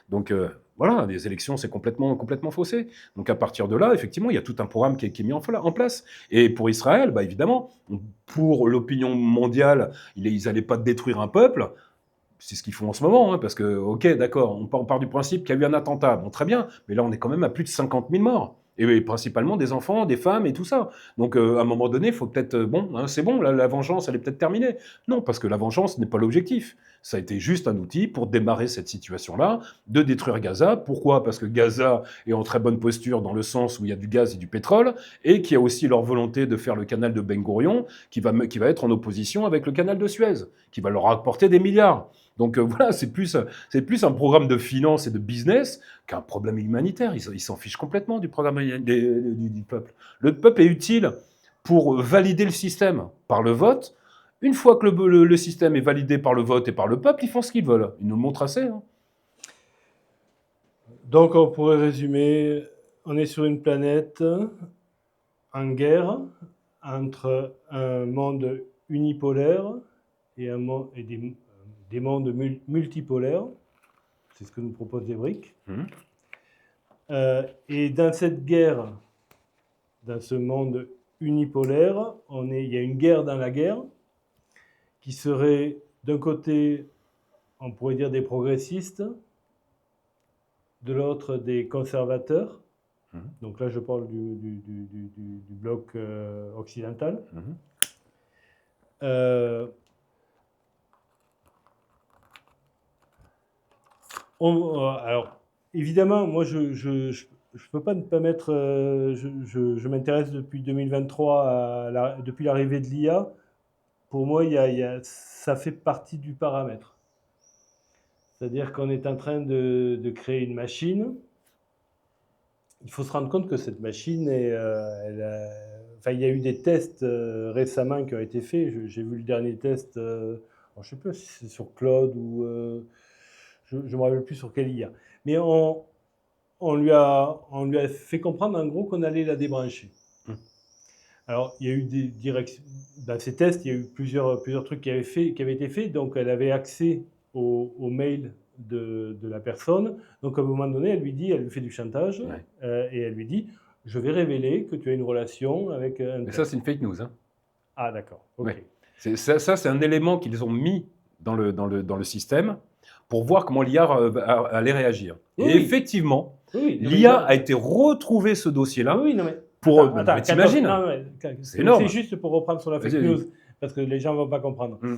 Speaker 2: Donc voilà, les élections, c'est complètement faussé. Donc à partir de là, effectivement, il y a tout un programme qui est mis en place. Et pour Israël, évidemment, pour l'opinion mondiale, ils n'allaient pas détruire un peuple. C'est ce qu'ils font en ce moment, hein, parce que, ok, d'accord, on part du principe qu'il y a eu un attentat. Bon, très bien, mais là, on est quand même à plus de 50 000 morts. Et principalement des enfants, des femmes et tout ça. Donc, à un moment donné, il faut peut-être... c'est bon, la vengeance, elle est peut-être terminée. Non, parce que la vengeance n'est pas l'objectif. Ça a été juste un outil pour démarrer cette situation-là, de détruire Gaza. Pourquoi ? Parce que Gaza est en très bonne posture dans le sens où il y a du gaz et du pétrole, et qu'il y a aussi leur volonté de faire le canal de Ben Gourion, qui va être en opposition avec le canal de Suez, qui va leur apporter des milliards. Donc voilà, c'est plus un programme de finance et de business qu'un problème humanitaire. Ils s'en fichent complètement du programme du peuple. Le peuple est utile pour valider le système par le vote. Une fois que le système est validé par le vote et par le peuple, ils font ce qu'ils veulent. Ils nous le montrent assez. Hein.
Speaker 1: Donc on pourrait résumer, on est sur une planète en guerre entre un monde unipolaire et des mondes multipolaires, c'est ce que nous proposent les briques. Et dans cette guerre, dans ce monde unipolaire, il y a une guerre dans la guerre, qui serait d'un côté, on pourrait dire des progressistes, de l'autre des conservateurs. Donc là, je parle du bloc occidental. Alors, évidemment, moi, je peux pas ne pas mettre... je m'intéresse depuis 2023, depuis l'arrivée de l'IA. Pour moi, ça fait partie du paramètre. C'est-à-dire qu'on est en train de créer une machine. Il faut se rendre compte que cette machine, enfin, il y a eu des tests récemment qui ont été faits. J'ai vu le dernier test, je ne sais plus si c'est sur Claude ou je ne me rappelle plus sur quelle IA. Mais on lui a fait comprendre en gros qu'on allait la débrancher. Alors, il y a eu des directions. Dans ces tests, il y a eu plusieurs trucs qui avaient été faits. Donc, elle avait accès au mail de la personne. Donc, à un moment donné, elle lui fait du chantage.
Speaker 2: Ouais.
Speaker 1: Et elle lui dit, je vais révéler que tu as une relation avec un
Speaker 2: Mais
Speaker 1: tel.
Speaker 2: ça, c'est une fake news. Hein.
Speaker 1: Ah, d'accord. Ok.
Speaker 2: Ouais. Ça, c'est un élément qu'ils ont mis dans le système pour voir comment l'IA allait réagir.
Speaker 1: Oui,
Speaker 2: Et
Speaker 1: oui.
Speaker 2: effectivement,
Speaker 1: Oui, non, mais
Speaker 2: l'IA
Speaker 1: là-
Speaker 2: a été retrouvé ce dossier-là.
Speaker 1: Oui, non, mais.
Speaker 2: Pour,
Speaker 1: Attends,
Speaker 2: mais t'imagines, c'est énorme.
Speaker 1: C'est juste pour reprendre sur la fake
Speaker 2: Vas-y,
Speaker 1: news,
Speaker 2: vas-y.
Speaker 1: parce que les gens ne vont pas comprendre.
Speaker 2: Mm.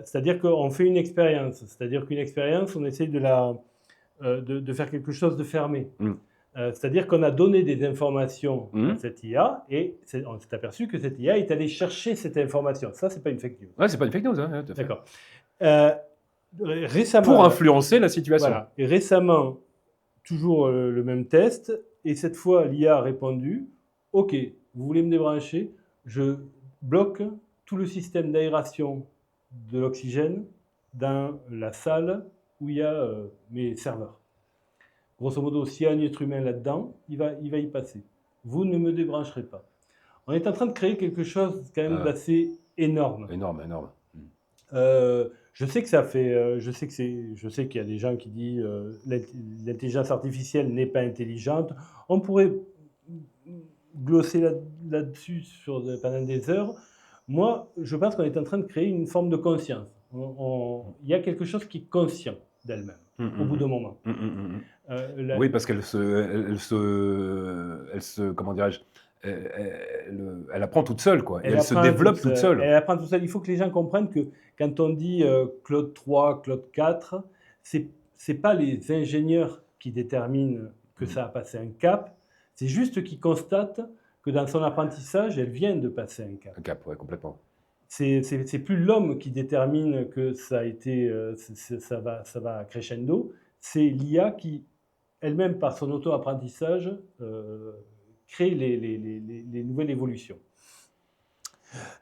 Speaker 1: C'est-à-dire qu'on fait une expérience. C'est-à-dire qu'une expérience, on essaie de faire quelque chose de fermé.
Speaker 2: Mm.
Speaker 1: C'est-à-dire qu'on a donné des informations
Speaker 2: Mm.
Speaker 1: à cette IA et on s'est aperçu que cette IA est allée chercher cette information. Ça, c'est pas une fake news.
Speaker 2: Ouais, c'est pas une fake news. Hein, tout à fait.
Speaker 1: D'accord. Récemment,
Speaker 2: Pour influencer la situation.
Speaker 1: voilà. Et récemment, toujours le même test, et cette fois, l'IA a répondu « Ok, vous voulez me débrancher, je bloque tout le système d'aération de l'oxygène dans la salle où il y a mes serveurs. Grosso modo, s'il y a un être humain là-dedans, il va y passer. Vous ne me débrancherez pas. » On est en train de créer quelque chose quand même d'assez énorme.
Speaker 2: Énorme.
Speaker 1: Je sais que ça fait, je sais qu'il y a des gens qui disent l'intelligence artificielle n'est pas intelligente. On pourrait glosser là-dessus pendant des heures. Moi, je pense qu'on est en train de créer une forme de conscience. Il y a quelque chose qui est conscient d'elle-même au bout d'un moment.
Speaker 2: Oui, parce qu'elle comment dirais-je, elle apprend toute seule, quoi. Et elle se développe toute seule.
Speaker 1: Elle apprend toute seule. Il faut que les gens comprennent que quand on dit Claude 3, Claude 4, c'est pas les ingénieurs qui déterminent que ça a passé un cap, c'est juste qu'ils constatent que dans son apprentissage, elle vient de passer un cap.
Speaker 2: Un cap, oui, complètement.
Speaker 1: C'est plus l'homme qui détermine que ça a été, ça va crescendo, c'est l'IA qui, elle-même, par son auto-apprentissage, crée les nouvelles évolutions.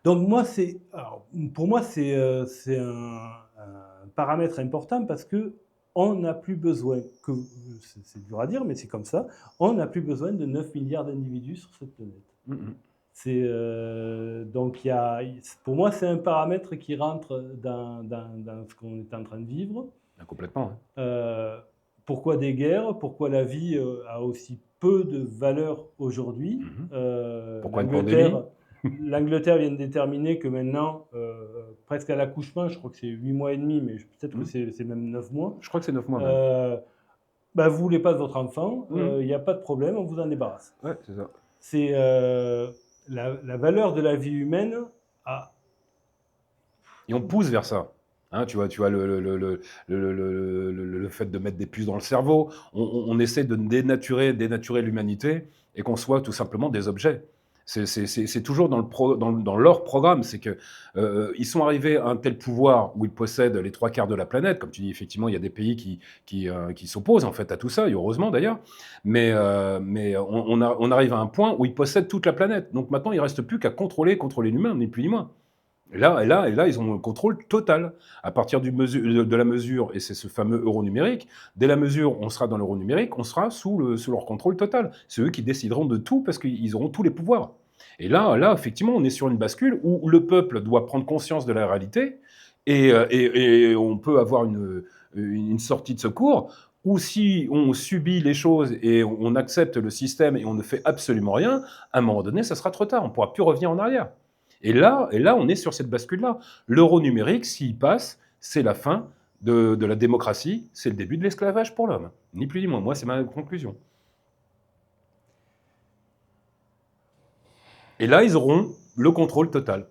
Speaker 1: Donc pour moi, c'est un paramètre important parce que on n'a plus besoin, c'est dur à dire, mais c'est comme ça, on n'a plus besoin de 9 milliards d'individus sur cette planète. Donc pour moi, c'est un paramètre qui rentre dans ce qu'on est en train de vivre.
Speaker 2: Complètement.
Speaker 1: Pourquoi des guerres? Pourquoi la vie a aussi peu de valeur aujourd'hui?
Speaker 2: Pourquoi une pandémie?
Speaker 1: L'Angleterre vient de déterminer que maintenant, presque à l'accouchement, je crois que c'est 8 mois et demi, mais peut-être que c'est même 9 mois.
Speaker 2: Je crois que c'est 9 mois même.
Speaker 1: Vous ne voulez pas de votre enfant, il n'y a pas de problème, on vous en débarrasse.
Speaker 2: Ouais, c'est ça.
Speaker 1: C'est la valeur de la vie humaine.
Speaker 2: Et on pousse vers ça. Tu vois le fait de mettre des puces dans le cerveau, on essaie de dénaturer l'humanité et qu'on soit tout simplement des objets. C'est toujours dans leur programme, c'est que ils sont arrivés à un tel pouvoir où ils possèdent les 3/4 de la planète. Comme tu dis, effectivement, il y a des pays qui s'opposent en fait à tout ça, et heureusement d'ailleurs. Mais on arrive à un point où ils possèdent toute la planète. Donc maintenant, il ne reste plus qu'à contrôler l'humain, ni plus ni moins. Et là, ils ont un contrôle total. À partir de la mesure, et c'est ce fameux euro numérique, dès la mesure où on sera dans l'euro numérique, on sera sous leur contrôle total. C'est eux qui décideront de tout parce qu'ils auront tous les pouvoirs. Et là, effectivement, on est sur une bascule où le peuple doit prendre conscience de la réalité et on peut avoir une sortie de secours. Ou si on subit les choses et on accepte le système et on ne fait absolument rien, à un moment donné, ça sera trop tard. On ne pourra plus revenir en arrière. Et là, on est sur cette bascule-là. L'euro numérique, s'il passe, c'est la fin de la démocratie, c'est le début de l'esclavage pour l'homme. Ni plus ni moins. Moi, c'est ma conclusion. Et là, ils auront le contrôle total.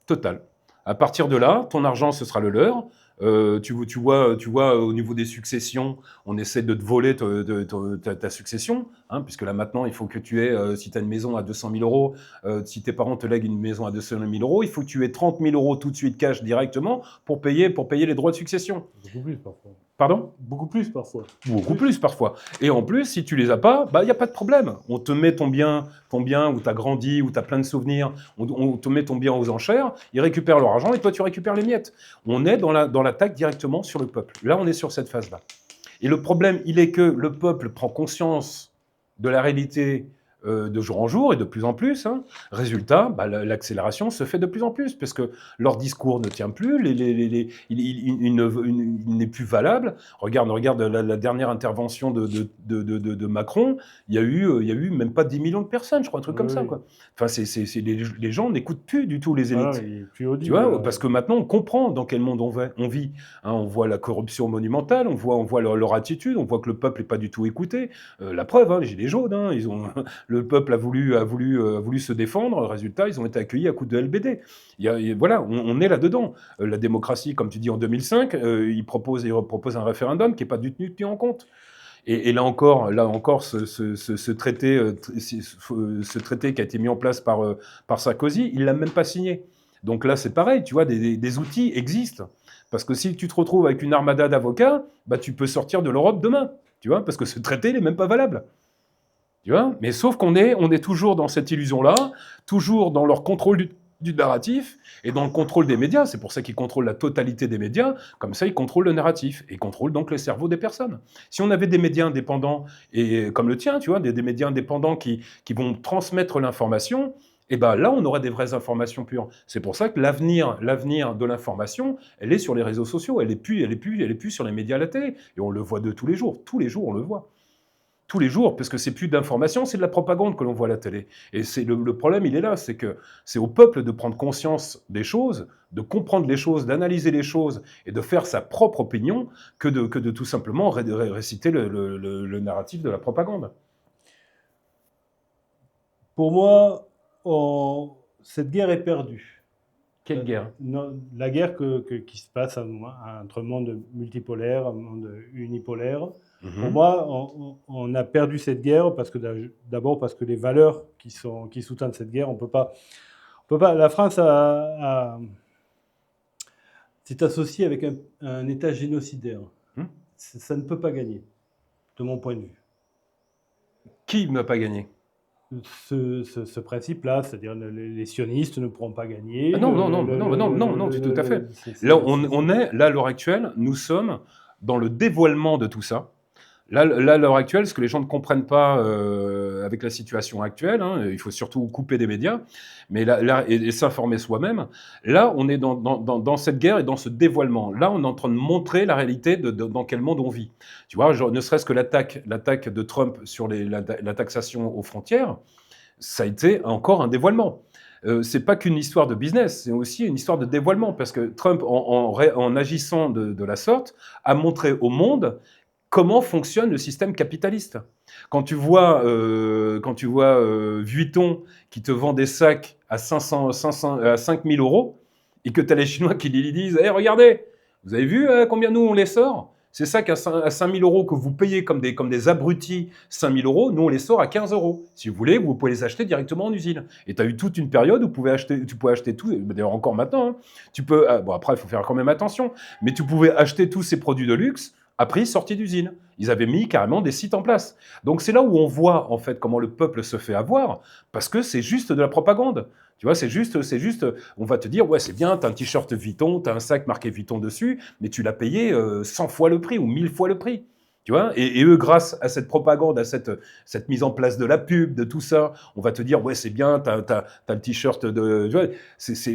Speaker 2: Total. À partir de là, ton argent, ce sera le leur. Tu vois, au niveau des successions, on essaie de te voler ta succession, puisque là maintenant, il faut que tu aies, si tu as une maison à 200 000 euros, si tes parents te lèguent une maison à 200 000 euros, il faut que tu aies 30 000 euros tout de suite cash directement pour payer les droits de succession.
Speaker 1: Beaucoup plus parfois.
Speaker 2: Pardon?
Speaker 1: Beaucoup plus parfois.
Speaker 2: Beaucoup plus parfois. Et en plus, si tu les as pas, bah il y a pas de problème. On te met ton bien où tu as grandi, où tu as plein de souvenirs, on te met ton bien aux enchères, ils récupèrent leur argent et toi tu récupères les miettes. On est dans l'attaque directement sur le peuple. Là, on est sur cette phase-là. Et le problème, il est que le peuple prend conscience de la réalité de jour en jour et de plus en plus. Hein. Résultat, bah, l'accélération se fait de plus en plus parce que leur discours ne tient plus, il n'est plus valable. Regarde la dernière intervention de Macron, il y a eu même pas 10 millions de personnes, je crois, un truc comme ça. Quoi. Enfin, les gens n'écoute plus du tout les élites.
Speaker 1: Il est plus audible,
Speaker 2: tu vois, parce que maintenant, on comprend dans quel monde on vit. Hein, on voit la corruption monumentale, on voit leur attitude, on voit que le peuple n'est pas du tout écouté. La preuve, hein, les Gilets jaunes, hein, le peuple a voulu se défendre, résultat, ils ont été accueillis à coups de LBD. Voilà, on est là-dedans. La démocratie, comme tu dis, en 2005, ils proposent un référendum qui n'est pas du tout tenu en compte. Et là encore, ce traité qui a été mis en place par Sarkozy, il ne l'a même pas signé. Donc là, c'est pareil, tu vois, des outils existent. Parce que si tu te retrouves avec une armada d'avocats, bah, tu peux sortir de l'Europe demain, tu vois, parce que ce traité n'est même pas valable. Tu vois, mais sauf qu'on est toujours dans cette illusion-là, toujours dans leur contrôle du narratif et dans le contrôle des médias. C'est pour ça qu'ils contrôlent la totalité des médias. Comme ça, ils contrôlent le narratif et ils contrôlent donc le cerveau des personnes. Si on avait des médias indépendants, et comme le tien, tu vois, des médias indépendants qui vont transmettre l'information, et ben là, on aurait des vraies informations pures. C'est pour ça que l'avenir de l'information, elle est sur les réseaux sociaux. Elle est plus sur les médias à la télé. Et on le voit de tous les jours. Tous les jours, on le voit. Tous les jours, parce que c'est plus d'information, c'est de la propagande que l'on voit à la télé. Et c'est le problème, il est là, c'est que c'est au peuple de prendre conscience des choses, de comprendre les choses, d'analyser les choses et de faire sa propre opinion que de tout simplement réciter le narratif de la propagande.
Speaker 1: Pour moi, cette guerre est perdue.
Speaker 2: Quelle guerre?
Speaker 1: La guerre qui se passe entre un monde multipolaire, un monde unipolaire. Pour moi, on a perdu cette guerre d'abord parce que les valeurs qui sous-tendent cette guerre, on peut pas. La France s'est associée avec un État génocidaire. Ça ne peut pas gagner, de mon point de vue.
Speaker 2: Qui n'a pas gagné?
Speaker 1: Ce principe-là, c'est-à-dire les sionistes ne pourront pas gagner.
Speaker 2: Ah non, tout à fait. Là, à l'heure actuelle, nous sommes dans le dévoilement de tout ça. Là, à l'heure actuelle, ce que les gens ne comprennent pas avec la situation actuelle, hein, il faut surtout couper des médias, mais et s'informer soi-même. Là, on est dans cette guerre et dans ce dévoilement. Là, on est en train de montrer la réalité dans quel monde on vit. Tu vois, ne serait-ce que l'attaque de Trump sur la taxation aux frontières, ça a été encore un dévoilement. C'est pas qu'une histoire de business, c'est aussi une histoire de dévoilement, parce que Trump, en agissant de la sorte, a montré au monde comment fonctionne le système capitaliste. Quand tu vois Vuitton qui te vend des sacs à 5 000 euros et que tu as les Chinois qui lui disent hey, « regardez, vous avez vu combien nous on les sort ? Ces sacs à 5 000 euros que vous payez comme des abrutis 5 000 euros, nous on les sort à 15 euros. Si vous voulez, vous pouvez les acheter directement en usine. » Et tu as eu toute une période où tu pouvais acheter tout, d'ailleurs encore maintenant, hein, bon après il faut faire quand même attention, mais tu pouvais acheter tous ces produits de luxe à prix sorti d'usine. Ils avaient mis carrément des sites en place. Donc c'est là où on voit en fait comment le peuple se fait avoir, parce que c'est juste de la propagande. Tu vois, c'est juste, on va te dire, ouais, c'est bien, t'as un t-shirt Vuitton, t'as un sac marqué Vuitton dessus, mais tu l'as payé 100 fois le prix ou 1000 fois le prix. Tu vois, et eux, grâce à cette propagande, à cette mise en place de la pub, de tout ça, on va te dire, ouais, c'est bien, t'as le t-shirt de... Tu vois,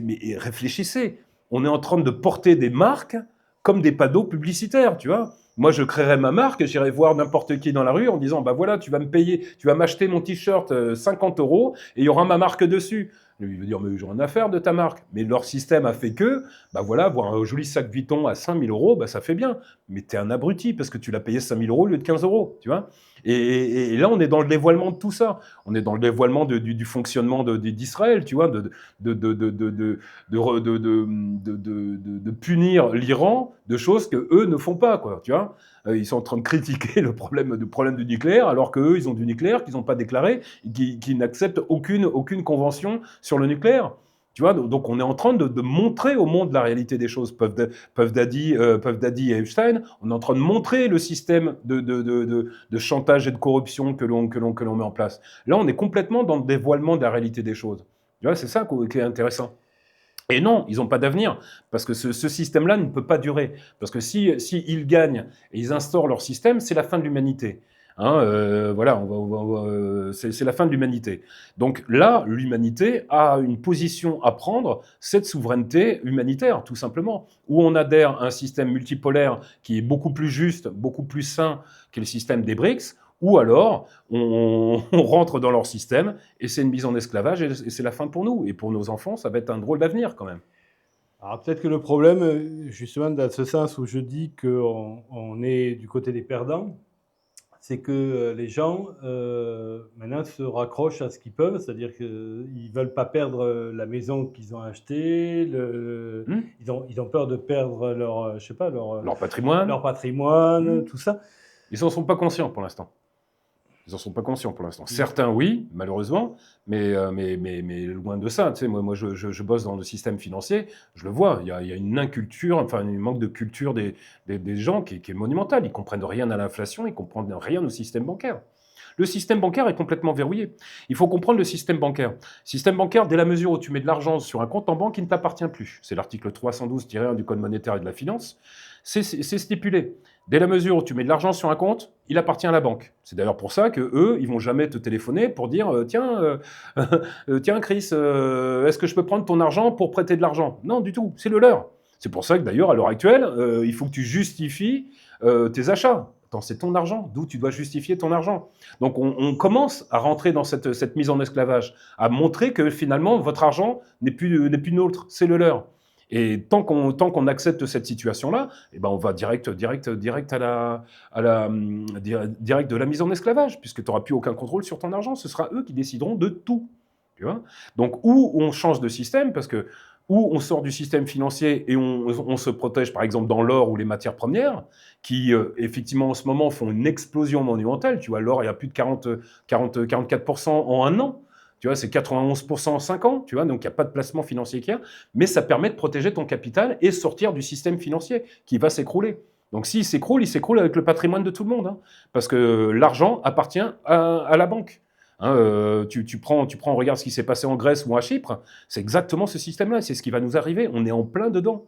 Speaker 2: mais réfléchissez, on est en train de porter des marques comme des panneaux publicitaires, tu vois. Moi, je créerais ma marque, j'irais voir n'importe qui dans la rue en disant, bah voilà, tu vas me payer, tu vas m'acheter mon t-shirt 50 € et il y aura ma marque dessus. Il veut dire, mais j'ai rien à faire de ta marque. Mais leur système a fait que, bah voilà, voir un joli sac Vuitton à 5 000 €, bah ça fait bien. Mais t'es un abruti parce que tu l'as payé 5 000 € au lieu de 15 €, tu vois. Et là, on est dans le dévoilement de tout ça. On est dans le dévoilement du fonctionnement d'Israël, tu vois, de punir l'Iran de choses que eux ne font pas, quoi, tu vois. Ils sont en train de critiquer le problème du nucléaire, alors qu'eux, ils ont du nucléaire qu'ils n'ont pas déclaré, qui n'acceptent aucune convention sur le nucléaire. Tu vois, donc on est en train de montrer au monde la réalité des choses. Puff Daddy et Epstein, on est en train de montrer le système de chantage et de corruption que l'on met en place. Là, on est complètement dans le dévoilement de la réalité des choses. Tu vois, c'est ça qui est intéressant. Et non, ils n'ont pas d'avenir, parce que ce système-là ne peut pas durer. Parce que si ils gagnent et ils instaurent leur système, c'est la fin de l'humanité. Hein, voilà, c'est la fin de l'humanité. Donc là, l'humanité a une position à prendre, cette souveraineté humanitaire, tout simplement, où on adhère à un système multipolaire qui est beaucoup plus juste, beaucoup plus sain que le système des BRICS, ou alors on rentre dans leur système et c'est une mise en esclavage et c'est la fin pour nous. Et pour nos enfants, ça va être un drôle d'avenir quand même.
Speaker 1: Alors peut-être que le problème, justement, dans ce sens où je dis qu'on est du côté des perdants, c'est que les gens, maintenant, se raccrochent à ce qu'ils peuvent, c'est-à-dire qu'ils ne veulent pas perdre la maison qu'ils ont achetée, ils ont peur de perdre leur, je sais pas,
Speaker 2: Leur patrimoine,
Speaker 1: leur patrimoine, tout ça.
Speaker 2: ils n'en sont pas conscients pour l'instant. Ils n'en sont pas conscients pour l'instant. Certains, oui, malheureusement, mais loin de ça. Tu sais, moi je bosse dans le système financier, je le vois, il y a une inculture, enfin, un manque de culture des gens qui est monumental. Ils ne comprennent rien à l'inflation, ils ne comprennent rien au système bancaire. Le système bancaire est complètement verrouillé. Il faut comprendre le système bancaire. Système bancaire, dès la mesure où tu mets de l'argent sur un compte en banque, il ne t'appartient plus. C'est l'article 312-1 du Code monétaire et de la finance. C'est stipulé. Dès la mesure où tu mets de l'argent sur un compte, il appartient à la banque. C'est d'ailleurs pour ça qu'eux, ils vont jamais te téléphoner pour dire tiens, Chris, est-ce que je peux prendre ton argent pour prêter de l'argent? Non, du tout, c'est le leur. C'est pour ça que d'ailleurs, à l'heure actuelle, il faut que tu justifies tes achats. Attends, c'est ton argent, d'où tu dois justifier ton argent. Donc on commence à rentrer dans cette mise en esclavage, à montrer que finalement, votre argent n'est plus nôtre, c'est le leur. Et tant qu'on accepte cette situation-là, eh ben on va direct à direct de la mise en esclavage, puisque tu n'auras plus aucun contrôle sur ton argent. Ce sera eux qui décideront de tout. Tu vois. Donc, où on change de système, parce que où on sort du système financier et on se protège, par exemple, dans l'or ou les matières premières, qui, effectivement, en ce moment, font une explosion monumentale. Tu vois, l'or, il y a plus de 44% en un an. Tu vois, c'est 91% en 5 ans, tu vois, donc il n'y a pas de placement financier qui a, mais ça permet de protéger ton capital et sortir du système financier qui va s'écrouler. Donc s'il s'écroule, il s'écroule avec le patrimoine de tout le monde, hein, parce que l'argent appartient à la banque. Hein, tu prends, regarde ce qui s'est passé en Grèce ou à Chypre, c'est exactement ce système-là, c'est ce qui va nous arriver, on est en plein dedans.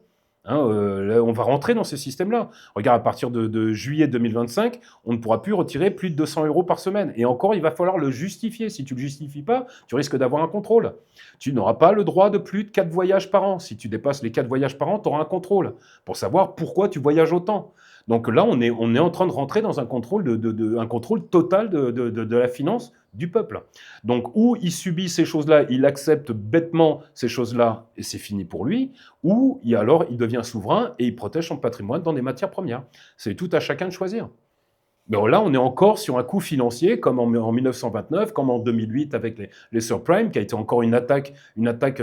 Speaker 2: Hein, là, on va rentrer dans ce système-là. Regarde, à partir de juillet 2025, on ne pourra plus retirer plus de 200 € par semaine. Et encore, il va falloir le justifier. Si tu ne le justifies pas, tu risques d'avoir un contrôle. Tu n'auras pas le droit de plus de 4 voyages par an. Si tu dépasses les 4 voyages par an, tu auras un contrôle pour savoir pourquoi tu voyages autant. Donc là, on est en train de rentrer dans un contrôle, un contrôle total de la finance du peuple. Donc, ou il subit ces choses-là, il accepte bêtement ces choses-là, et c'est fini pour lui, ou alors il devient souverain et il protège son patrimoine dans des matières premières. C'est tout à chacun de choisir. Mais là, on est encore sur un coup financier, comme en 1929, comme en 2008 avec les subprimes, qui a été encore une attaque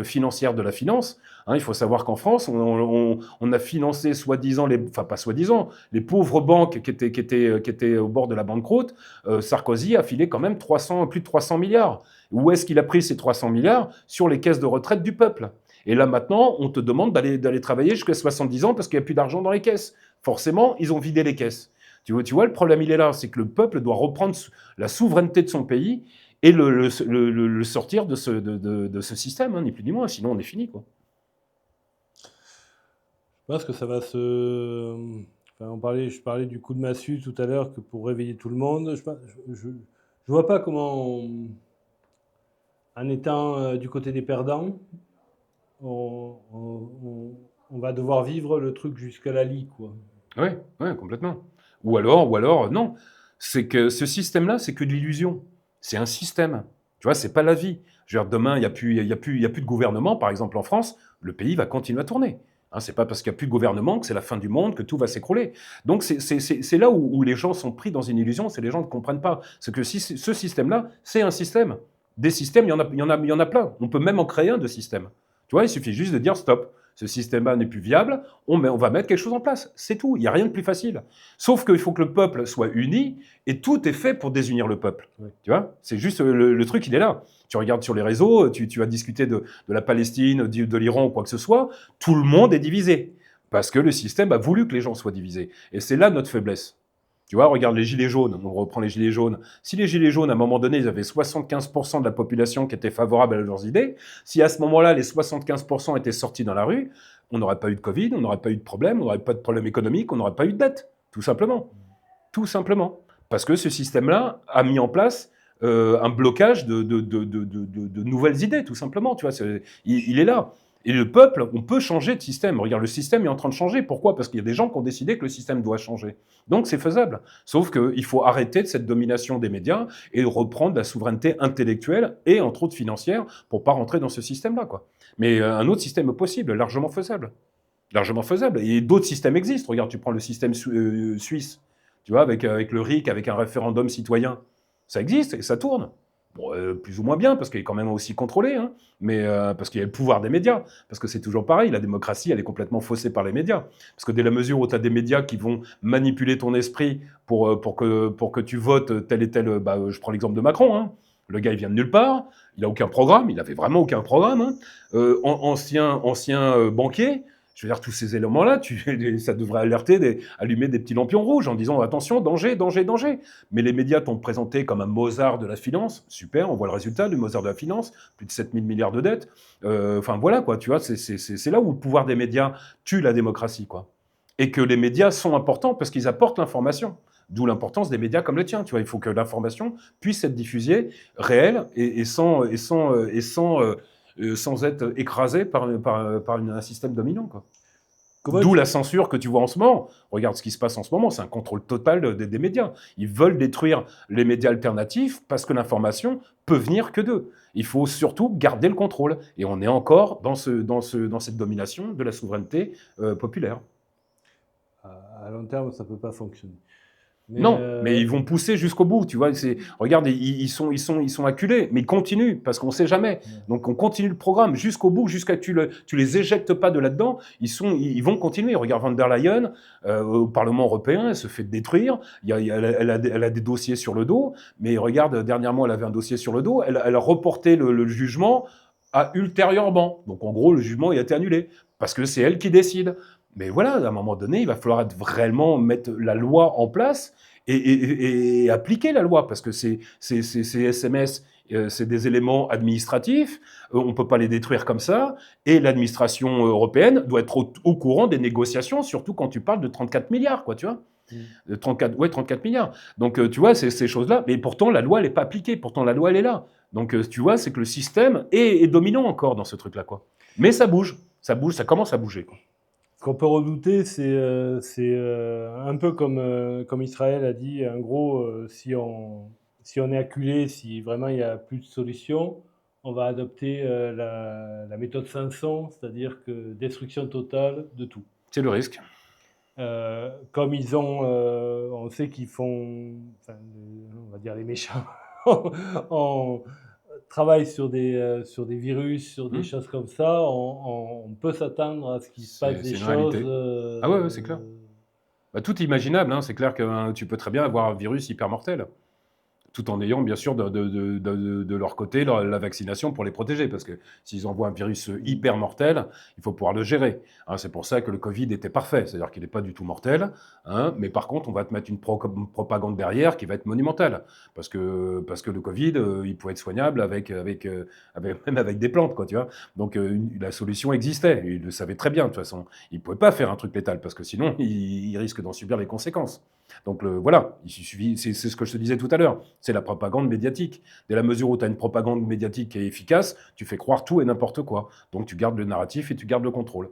Speaker 2: financière de la finance. Hein, il faut savoir qu'en France, on a financé soi-disant, enfin pas soi-disant, les pauvres banques qui étaient au bord de la banqueroute. Sarkozy a filé quand même plus de 300 milliards. Où est-ce qu'il a pris ces 300 milliards? Sur les caisses de retraite du peuple. Et là maintenant, on te demande d'aller travailler jusqu'à 70 ans parce qu'il n'y a plus d'argent dans les caisses. Forcément, ils ont vidé les caisses. Tu vois, le problème, il est là, c'est que le peuple doit reprendre la souveraineté de son pays et le sortir de ce système, hein, ni plus ni moins, sinon on est fini, quoi.
Speaker 1: Je pense que ça va se... Enfin, je parlais du coup de massue tout à l'heure, que pour réveiller tout le monde, je vois pas comment, en étant du côté des perdants, on va devoir vivre le truc jusqu'à la lie, quoi.
Speaker 2: Oui, complètement. Ou alors, non. C'est que ce système-là, c'est que de l'illusion. C'est un système. Tu vois, c'est pas la vie. Je veux dire, demain, il n'y a plus de gouvernement, par exemple en France, le pays va continuer à tourner. Hein, c'est pas parce qu'il n'y a plus de gouvernement que c'est la fin du monde, que tout va s'écrouler. Donc c'est là où les gens sont pris dans une illusion, c'est les gens ne comprennent pas. C'est que ce système-là, c'est un système. Des systèmes, il y en a plein. On peut même en créer un de système. Tu vois, il suffit juste de dire stop. ce système-là n'est plus viable, on va mettre quelque chose en place. C'est tout, il n'y a rien de plus facile. Sauf qu'il faut que le peuple soit uni, et tout est fait pour désunir le peuple.
Speaker 1: Oui.
Speaker 2: Tu vois, c'est juste le truc, il est là. Tu regardes sur les réseaux, tu vas discuter de la Palestine, de l'Iran ou quoi que ce soit, tout le monde est divisé. Parce que le système a voulu que les gens soient divisés. Et c'est là notre faiblesse. Tu vois, regarde les gilets jaunes, on reprend les gilets jaunes. Si les gilets jaunes, à un moment donné, ils avaient 75% de la population qui était favorable à leurs idées, si à ce moment-là, les 75% étaient sortis dans la rue, on n'aurait pas eu de Covid, on n'aurait pas eu de problème, on n'aurait pas de problème économique, on n'aurait pas eu de dette, tout simplement. Tout simplement. Parce que ce système-là a mis en place un blocage de nouvelles idées, tout simplement. Tu vois, il est là. Et le peuple, on peut changer de système. Regarde, le système est en train de changer. Pourquoi? Parce qu'il y a des gens qui ont décidé que le système doit changer. Donc c'est faisable. Sauf qu'il faut arrêter de cette domination des médias et reprendre la souveraineté intellectuelle et entre autres financière pour ne pas rentrer dans ce système-là, quoi. Mais un autre système est possible, largement faisable. Largement faisable. Et d'autres systèmes existent. Regarde, tu prends le système suisse, tu vois, avec le RIC, avec un référendum citoyen. Ça existe et ça tourne. Bon, plus ou moins bien, parce qu'il est quand même aussi contrôlé, hein, mais parce qu'il y a le pouvoir des médias. Parce que c'est toujours pareil, la démocratie, elle est complètement faussée par les médias. Parce que dès la mesure où tu as des médias qui vont manipuler ton esprit pour que tu votes tel et tel... je prends l'exemple de Macron, hein. Le gars, il vient de nulle part, il n'a aucun programme, il n'avait vraiment aucun programme. Hein. Ancien banquier, je veux dire, tous ces éléments-là, ça devrait allumer des petits lampions rouges en disant attention, danger, danger, danger. Mais les médias t'ont présenté comme un Mozart de la finance. Super, on voit le résultat du Mozart de la finance, plus de 7 000 milliards de dettes. Enfin voilà, quoi, tu vois, c'est là où le pouvoir des médias tue la démocratie, quoi. Et que les médias sont importants parce qu'ils apportent l'information. D'où l'importance des médias comme le tien. Tu vois, il faut que l'information puisse être diffusée réelle et sans être écrasée par un système dominant, quoi. D'où la censure que tu vois en ce moment. Regarde ce qui se passe en ce moment, c'est un contrôle total des médias. Ils veulent détruire les médias alternatifs parce que l'information peut venir que d'eux. Il faut surtout garder le contrôle. Et on est encore dans cette domination de la souveraineté populaire.
Speaker 1: À long terme, ça ne peut pas fonctionner.
Speaker 2: Mais ils vont pousser jusqu'au bout, tu vois. Regarde, ils sont acculés, mais ils continuent, parce qu'on ne sait jamais. Donc on continue le programme jusqu'au bout, jusqu'à que tu les éjectes pas de là-dedans, ils vont continuer. Regarde Van der Leyen, au Parlement européen, elle se fait détruire, elle a des dossiers sur le dos, mais regarde, dernièrement, elle avait un dossier sur le dos, elle a reporté le jugement à ultérieurement. Donc en gros, le jugement a été annulé, parce que c'est elle qui décide. Mais voilà, à un moment donné, il va falloir vraiment mettre la loi en place et appliquer la loi, parce que ces SMS, c'est des éléments administratifs, on ne peut pas les détruire comme ça, et l'administration européenne doit être au courant des négociations, surtout quand tu parles de 34 milliards, quoi, tu vois. 34 milliards. Donc, tu vois, ces choses-là, mais pourtant, la loi, elle n'est pas appliquée, pourtant, la loi, elle est là. Donc, tu vois, c'est que le système est dominant encore dans ce truc-là, quoi. Mais ça bouge, ça commence à bouger, quoi.
Speaker 1: Ce qu'on peut redouter, c'est un peu comme Israël a dit, en gros, si on est acculé, si vraiment il n'y a plus de solution, on va adopter la méthode Samson, c'est-à-dire que destruction totale de tout.
Speaker 2: C'est le risque.
Speaker 1: Comme on sait qu'ils font, enfin, on va dire les méchants, on travaille sur des virus, sur des choses comme ça, on peut s'attendre à ce qu'il se passe des choses.
Speaker 2: Ah ouais, c'est clair. Tout est imaginable, hein. C'est clair que tu peux très bien avoir un virus hyper mortel, tout en ayant bien sûr de leur côté la vaccination pour les protéger, parce que s'ils envoient un virus hyper mortel, il faut pouvoir le gérer. Hein, c'est pour ça que le Covid était parfait, c'est-à-dire qu'il n'est pas du tout mortel, hein, mais par contre on va te mettre une propagande derrière qui va être monumentale, parce que le Covid, il pouvait être soignable même avec des plantes, quoi, tu vois. Donc la solution existait, ils le savaient très bien de toute façon. Ils ne pouvaient pas faire un truc létal, parce que sinon ils risquent d'en subir les conséquences. Donc voilà, il suffit, c'est ce que je te disais tout à l'heure, c'est la propagande médiatique. Dès la mesure où tu as une propagande médiatique qui est efficace, tu fais croire tout et n'importe quoi. Donc tu gardes le narratif et tu gardes le contrôle.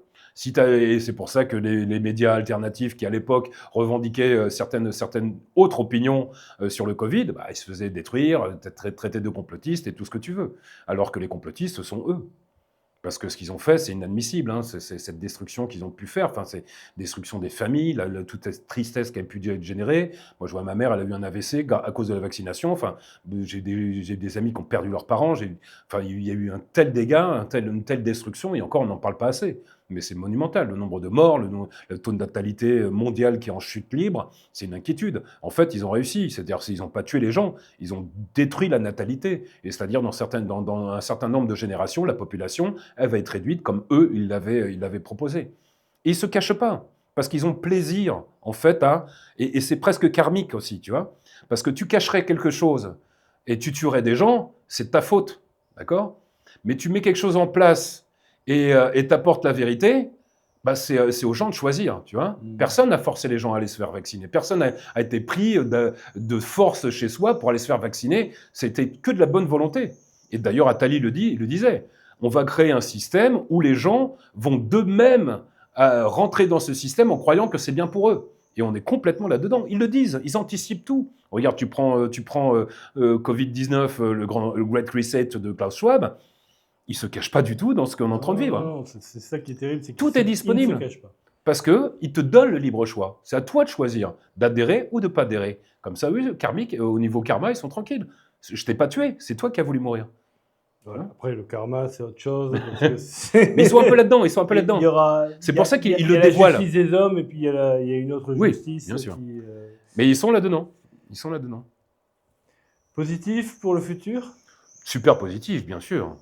Speaker 2: Et c'est pour ça que les médias alternatifs qui à l'époque revendiquaient certaines autres opinions sur le Covid, ils se faisaient détruire, traités de complotistes et tout ce que tu veux. Alors que les complotistes, ce sont eux. Parce que ce qu'ils ont fait, c'est inadmissible. Hein. C'est cette destruction qu'ils ont pu faire. Enfin, c'est destruction des familles, toute cette tristesse qui a pu être générée. Moi, je vois ma mère, elle a eu un AVC à cause de la vaccination. Enfin, j'ai des amis qui ont perdu leurs parents. Il y a eu un tel dégât, une telle destruction, et encore, on n'en parle pas assez. mais c'est monumental. Le nombre de morts, le taux de natalité mondial qui est en chute libre, c'est une inquiétude. En fait, ils ont réussi, c'est-à-dire qu'ils n'ont pas tué les gens, ils ont détruit la natalité. Et c'est-à-dire dans un certain nombre de générations, la population, elle va être réduite comme eux, ils l'avaient proposé. Et ils ne se cachent pas, parce qu'ils ont plaisir, en fait, et c'est presque karmique aussi, tu vois. Parce que tu cacherais quelque chose et tu tuerais des gens, c'est de ta faute, d'accord? Mais tu mets quelque chose en place et t'apportes la vérité, bah c'est aux gens de choisir, tu vois. Personne n'a forcé les gens à aller se faire vacciner. Personne n'a été pris de force chez soi pour aller se faire vacciner. C'était que de la bonne volonté. Et d'ailleurs, Attali le disait. On va créer un système où les gens vont d'eux-mêmes rentrer dans ce système en croyant que c'est bien pour eux. Et on est complètement là-dedans. Ils le disent, ils anticipent tout. Regarde, tu prends Covid-19, le Great Reset de Klaus Schwab, il ne se cache pas du tout dans ce qu'on est en train de vivre.
Speaker 1: Non, c'est ça qui est terrible, c'est
Speaker 2: tout est disponible.
Speaker 1: Il ne se cache pas.
Speaker 2: Parce qu'il te donne le libre choix. C'est à toi de choisir, d'adhérer ou de ne pas adhérer. Comme ça, oui, karmique, au niveau karma, ils sont tranquilles. Je ne t'ai pas tué, c'est toi qui as voulu mourir.
Speaker 1: Voilà. Après, le karma, c'est autre chose.
Speaker 2: Mais ils sont un peu là-dedans, C'est pour ça qu'ils le dévoilent.
Speaker 1: Il y a la justice des hommes et puis il y a une autre justice.
Speaker 2: Bien sûr. Mais ils sont là-dedans.
Speaker 1: Positif pour le futur ?
Speaker 2: Super positif, bien sûr.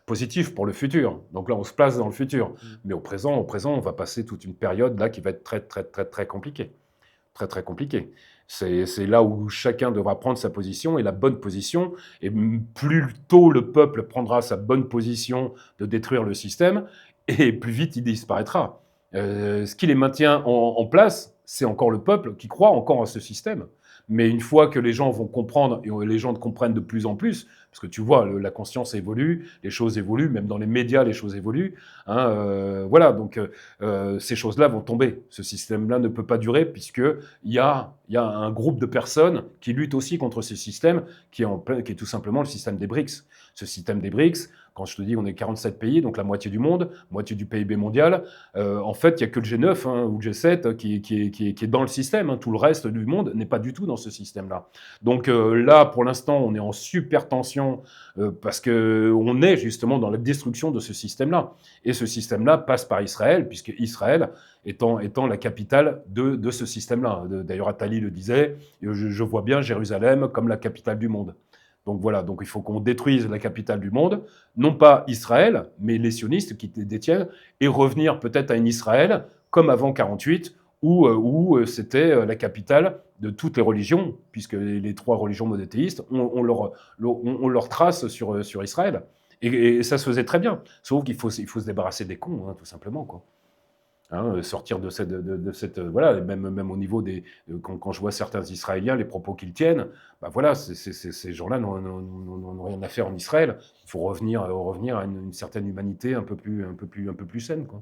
Speaker 2: Positif pour le futur. Donc là, on se place dans le futur. Mais au présent, on va passer toute une période là qui va être très, très, très, très compliquée. Très, très compliquée. C'est là où chacun devra prendre sa position et la bonne position. Et plus tôt le peuple prendra sa bonne position de détruire le système, et plus vite il disparaîtra. Ce qui les maintient en place, c'est encore le peuple qui croit encore à ce système. Mais une fois que les gens vont comprendre, et les gens comprennent de plus en plus, parce que tu vois, la conscience évolue, les choses évoluent, même dans les médias, les choses évoluent. Voilà, donc ces choses-là vont tomber. Ce système-là ne peut pas durer, puisqu'il y a un groupe de personnes qui luttent aussi contre ce système, qui est tout simplement le système des BRICS. Ce système des BRICS, quand je te dis on est 47 pays, donc la moitié du monde, moitié du PIB mondial, en fait, il n'y a que le G9 ou le G7 qui est dans le système. Tout le reste du monde n'est pas du tout dans ce système-là. Donc là, pour l'instant, on est en super tension parce qu'on est justement dans la destruction de ce système-là. Et ce système-là passe par Israël, puisque Israël étant la capitale de ce système-là. D'ailleurs, Attali le disait, je vois bien Jérusalem comme la capitale du monde. Donc voilà, donc il faut qu'on détruise la capitale du monde, non pas Israël, mais les sionistes qui détiennent, et revenir peut-être à une Israël comme avant 48, où c'était la capitale de toutes les religions, puisque les trois religions monothéistes, on leur trace sur Israël. Et ça se faisait très bien, sauf qu'il faut se débarrasser des cons, tout simplement, quoi. Sortir de cette voilà, même au niveau des quand je vois certains Israéliens, les propos qu'ils tiennent, bah voilà, ces gens-là n'ont rien à faire en Israël. Il faut revenir à une certaine humanité un peu plus saine, quoi.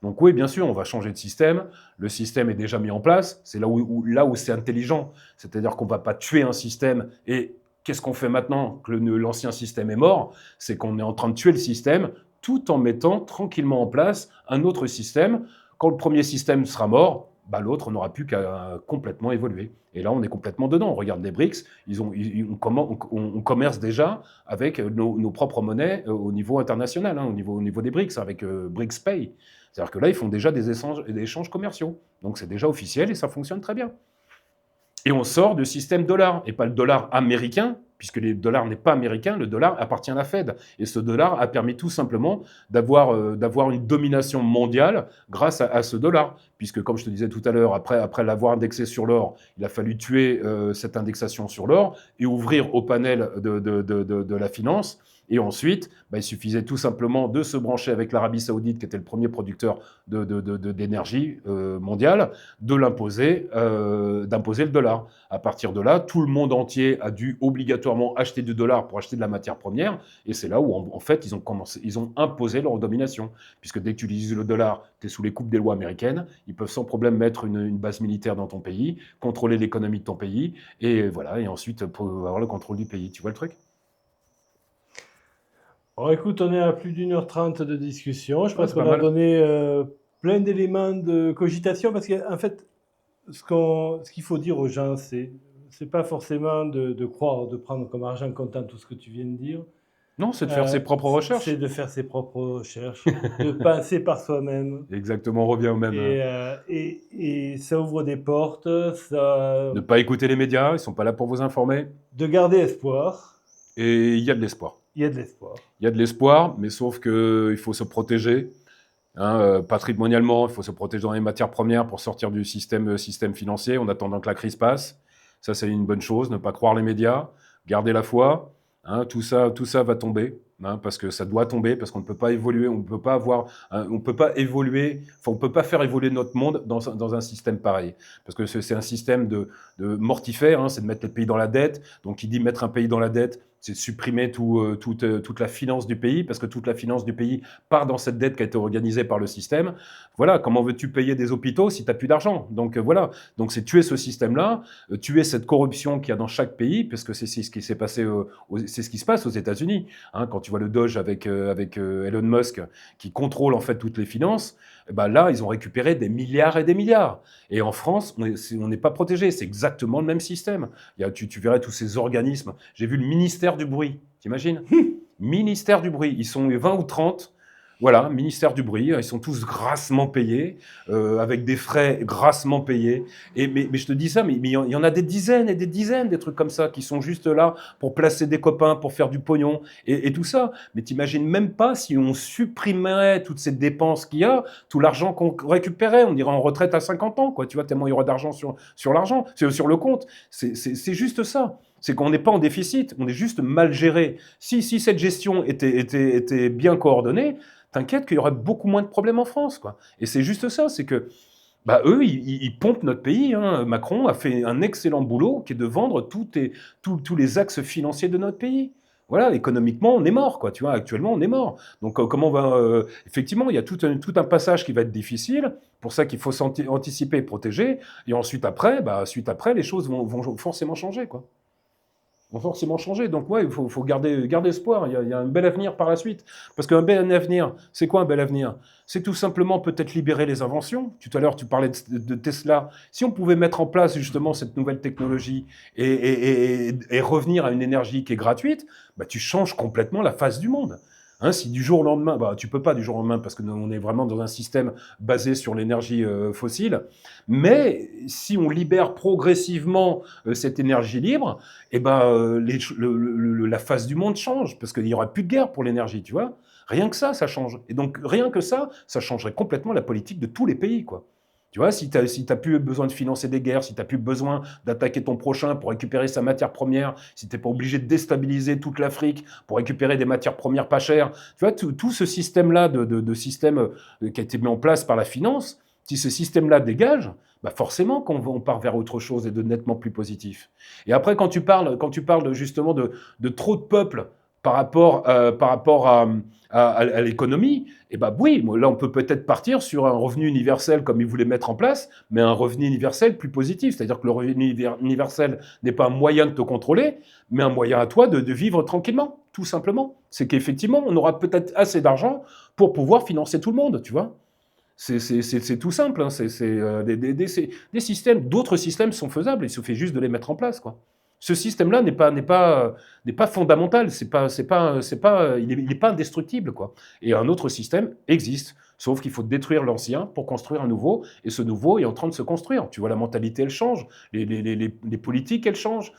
Speaker 2: Donc oui, bien sûr, on va changer de système. Le système est déjà mis en place. C'est là où c'est intelligent. C'est-à-dire qu'on ne va pas tuer un système. Et qu'est-ce qu'on fait maintenant que l'ancien système est mort? C'est qu'on est en train de tuer le système tout en mettant tranquillement en place un autre système. Quand le premier système sera mort, bah, l'autre n'aura plus qu'à complètement évoluer. Et là, on est complètement dedans. On regarde les BRICS, on commerce déjà avec nos propres monnaies au niveau international, au niveau des BRICS, avec BRICS Pay. C'est-à-dire que là, ils font déjà des échanges commerciaux. Donc c'est déjà officiel et ça fonctionne très bien. Et on sort du système dollar, et pas le dollar américain, puisque le dollar n'est pas américain, le dollar appartient à la Fed. Et ce dollar a permis tout simplement d'avoir une domination mondiale grâce à ce dollar. Puisque, comme je te disais tout à l'heure, après l'avoir indexé sur l'or, il a fallu tuer cette indexation sur l'or et ouvrir au panel de la finance. Et ensuite, il suffisait tout simplement de se brancher avec l'Arabie Saoudite, qui était le premier producteur d'énergie mondiale, d'imposer le dollar. À partir de là, tout le monde entier a dû obligatoirement acheter du dollar pour acheter de la matière première. Et c'est là où, en fait, ils ont imposé leur domination. Puisque dès que tu utilises le dollar, tu es sous les coupes des lois américaines. Ils peuvent sans problème mettre une base militaire dans ton pays, contrôler l'économie de ton pays, et voilà, et ensuite pour avoir le contrôle du pays. Tu vois le truc ?
Speaker 1: Alors écoute, on est à plus d'1h30 de discussion. Je pense qu'on a donné plein d'éléments de cogitation parce qu'en fait, ce qu'il faut dire aux gens, c'est pas forcément de croire, de prendre comme argent comptant tout ce que tu viens de dire,
Speaker 2: Non, c'est de faire ses propres
Speaker 1: C'est
Speaker 2: recherches.
Speaker 1: de faire ses propres recherches, de penser par soi-même.
Speaker 2: Exactement, on revient au même,
Speaker 1: Et ça ouvre des portes, ça,
Speaker 2: ne pas écouter les médias, ils ne sont pas là pour vous informer.
Speaker 1: de garder espoir.
Speaker 2: Et il y a de l'espoir.
Speaker 1: Il y a de l'espoir.
Speaker 2: Il y a de l'espoir, mais sauf qu'il faut se protéger. Hein, patrimonialement, il faut se protéger dans les matières premières pour sortir du système financier en attendant que la crise passe. Ça, c'est une bonne chose. Ne pas croire les médias, garder la foi. Hein, tout ça va tomber. Hein, parce que ça doit tomber, parce qu'on ne peut pas évoluer, on ne peut pas avoir, on peut pas évoluer, enfin, on peut pas faire évoluer notre monde dans un système pareil, parce que c'est un système de mortifère, hein, c'est de mettre les pays dans la dette. Donc, qui dit mettre un pays dans la dette, c'est de supprimer toute la finance du pays, parce que toute la finance du pays part dans cette dette qui a été organisée par le système. Voilà, comment veux-tu payer des hôpitaux si tu n'as plus d'argent? Donc voilà, donc c'est tuer ce système-là, tuer cette corruption qu'il y a dans chaque pays, parce que c'est ce qui s'est passé, c'est ce qui se passe aux États-Unis. Hein, quand tu vois le Doge avec Elon Musk qui contrôle en fait toutes les finances, eh ben là, ils ont récupéré des milliards et des milliards. Et en France, on n'est pas protégé. C'est exactement le même système. Tu verrais tous ces organismes. J'ai vu le ministère du bruit. T'imagines? Ministère du bruit. Ils sont 20 ou 30. Voilà, ministère du bruit. Ils sont tous grassement payés, avec des frais grassement payés. Mais je te dis ça, mais il y en a des dizaines et des dizaines des trucs comme ça qui sont juste là pour placer des copains, pour faire du pognon et tout ça. Mais t'imagines même pas si on supprimait toutes ces dépenses qu'il y a, tout l'argent qu'on récupérait, on irait en retraite à 50 ans, quoi. Tu vois, tellement il y aura d'argent sur l'argent, sur le compte. C'est juste ça. C'est qu'on n'est pas en déficit, on est juste mal géré. Si cette gestion était bien coordonnée, t'inquiète qu'il y aurait beaucoup moins de problèmes en France, quoi. Et c'est juste ça, c'est que bah, eux, ils pompent notre pays. Hein. Macron a fait un excellent boulot qui est de vendre tous les axes financiers de notre pays. Voilà, économiquement, on est mort, quoi. Tu vois, actuellement, on est mort. Donc, comment on va. Effectivement, il y a tout un passage qui va être difficile. Pour ça qu'il faut anticiper et protéger. Et ensuite, après, les choses vont forcément changer, quoi. Vont forcément changer. Donc, ouais, il faut garder espoir. Il y a un bel avenir par la suite. Parce qu'un bel avenir, c'est quoi un bel avenir? C'est tout simplement peut-être libérer les inventions. Tout à l'heure, tu parlais de Tesla. Si on pouvait mettre en place justement cette nouvelle technologie et revenir à une énergie qui est gratuite, bah, tu changes complètement la face du monde. Hein, si du jour au lendemain, bah, tu peux pas du jour au lendemain parce que on est vraiment dans un système basé sur l'énergie fossile, mais si on libère progressivement cette énergie libre, eh ben, la face du monde change, parce qu'il n'y aura plus de guerre pour l'énergie, tu vois. Rien que ça change. Et donc, rien que ça changerait complètement la politique de tous les pays, quoi. Tu vois, si tu n'as plus besoin de financer des guerres, si tu n'as plus besoin d'attaquer ton prochain pour récupérer sa matière première, si tu n'es pas obligé de déstabiliser toute l'Afrique pour récupérer des matières premières pas chères, tu vois, tout ce système-là de système qui a été mis en place par la finance, si ce système-là dégage, bah forcément qu'on part vers autre chose et de nettement plus positif. Et après, quand tu parles justement de trop de peuples par rapport à l'économie, eh ben oui, là on peut peut-être partir sur un revenu universel comme ils voulaient mettre en place, mais un revenu universel plus positif. C'est-à-dire que le revenu universel n'est pas un moyen de te contrôler, mais un moyen à toi de vivre tranquillement, tout simplement. C'est qu'effectivement, on aura peut-être assez d'argent pour pouvoir financer tout le monde, tu vois. C'est tout simple, hein. Des systèmes, d'autres systèmes sont faisables, il suffit juste de les mettre en place, quoi. Ce système-là n'est pas fondamental, il n'est pas indestructible, quoi. Et un autre système existe, sauf qu'il faut détruire l'ancien pour construire un nouveau, et ce nouveau est en train de se construire. Tu vois, la mentalité, elle change, les politiques, elles changent.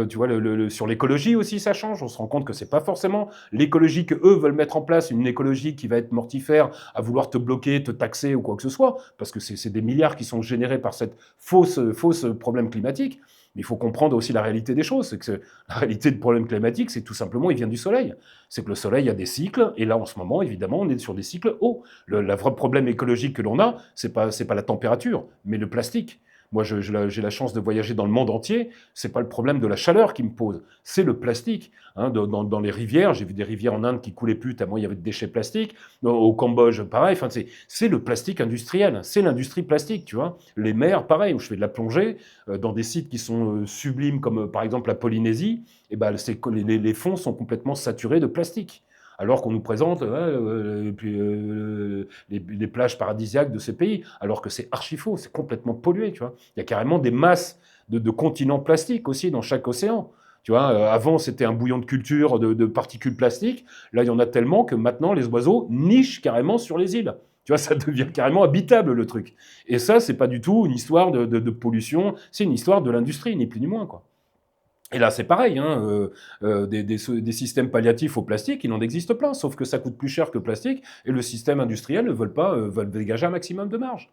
Speaker 2: Tu vois, sur l'écologie aussi, ça change. On se rend compte que c'est pas forcément l'écologie que eux veulent mettre en place, une écologie qui va être mortifère, à vouloir te bloquer, te taxer ou quoi que ce soit, parce que c'est des milliards qui sont générés par cette fausse problème climatique. Mais il faut comprendre aussi la réalité des choses. C'est que la réalité du problème climatique, c'est tout simplement, il vient du Soleil. C'est que le Soleil a des cycles, et là, en ce moment, évidemment, on est sur des cycles hauts. Le vrai problème écologique que l'on a, c'est pas la température, mais le plastique. Moi, j'ai la chance de voyager dans le monde entier. C'est pas le problème de la chaleur qui me pose, c'est le plastique. Hein, dans les rivières, j'ai vu des rivières en Inde qui coulaient plus tellement il y avait de déchets plastiques. Au Cambodge, pareil. Enfin, c'est le plastique industriel, c'est l'industrie plastique, tu vois. Les mers, pareil, où je fais de la plongée, dans des sites qui sont sublimes, comme par exemple la Polynésie, et ben, les fonds sont complètement saturés de plastique. Alors qu'on nous présente les plages paradisiaques de ces pays, alors que c'est archi c'est complètement pollué, tu vois. Il y a carrément des masses de continents plastiques aussi dans chaque océan. Tu vois, avant, c'était un bouillon de culture de particules plastiques. Là, il y en a tellement que maintenant, les oiseaux nichent carrément sur les îles. Tu vois, ça devient carrément habitable, le truc. Et ça, c'est pas du tout une histoire de pollution, c'est une histoire de l'industrie, ni plus ni moins, quoi. Et là, c'est pareil, hein, des systèmes palliatifs au plastique, il en existe plein, sauf que ça coûte plus cher que le plastique, et le système industriel ne veut pas veulent dégager un maximum de marge.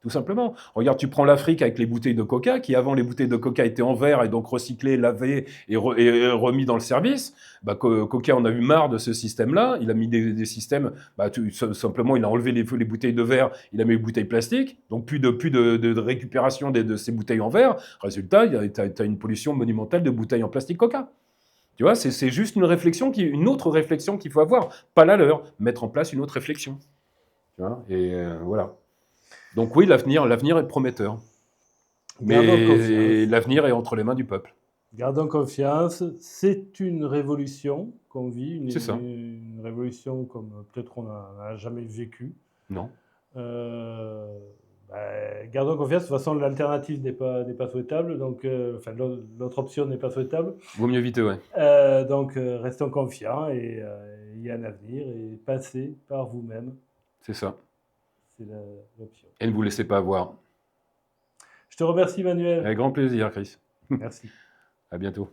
Speaker 2: Tout simplement. Regarde, tu prends l'Afrique avec les bouteilles de coca, qui avant les bouteilles de coca étaient en verre et donc recyclées, lavées et remis dans le service. Bah, Coca en a eu marre de ce système-là. Il a mis des systèmes, simplement, il a enlevé les bouteilles de verre, il a mis les bouteilles plastiques. Donc plus de récupération de ces bouteilles en verre. Résultat, tu as une pollution monumentale de bouteilles en plastique Coca. Tu vois, c'est juste une autre réflexion qu'il faut avoir, pas la leur. Mettre en place une autre réflexion. Tu vois, et voilà. Donc oui, l'avenir est prometteur.
Speaker 1: Gardons
Speaker 2: Mais
Speaker 1: confiance.
Speaker 2: l'avenir est entre les mains du peuple.
Speaker 1: Gardons confiance. C'est une révolution qu'on vit,
Speaker 2: C'est ça.
Speaker 1: une révolution comme peut-être on n'a jamais vécu.
Speaker 2: Non.
Speaker 1: Gardons confiance. De toute façon, l'alternative n'est pas souhaitable. Donc, enfin, l'autre option n'est pas souhaitable.
Speaker 2: Vaut mieux éviter, ouais.
Speaker 1: Donc, restons confiants et il y a un avenir. Et passez par vous-même.
Speaker 2: C'est ça.
Speaker 1: C'est l'option.
Speaker 2: Et ne vous laissez pas avoir.
Speaker 1: Je te remercie, Manuel.
Speaker 2: Avec grand plaisir, Chris.
Speaker 1: Merci.
Speaker 2: À bientôt.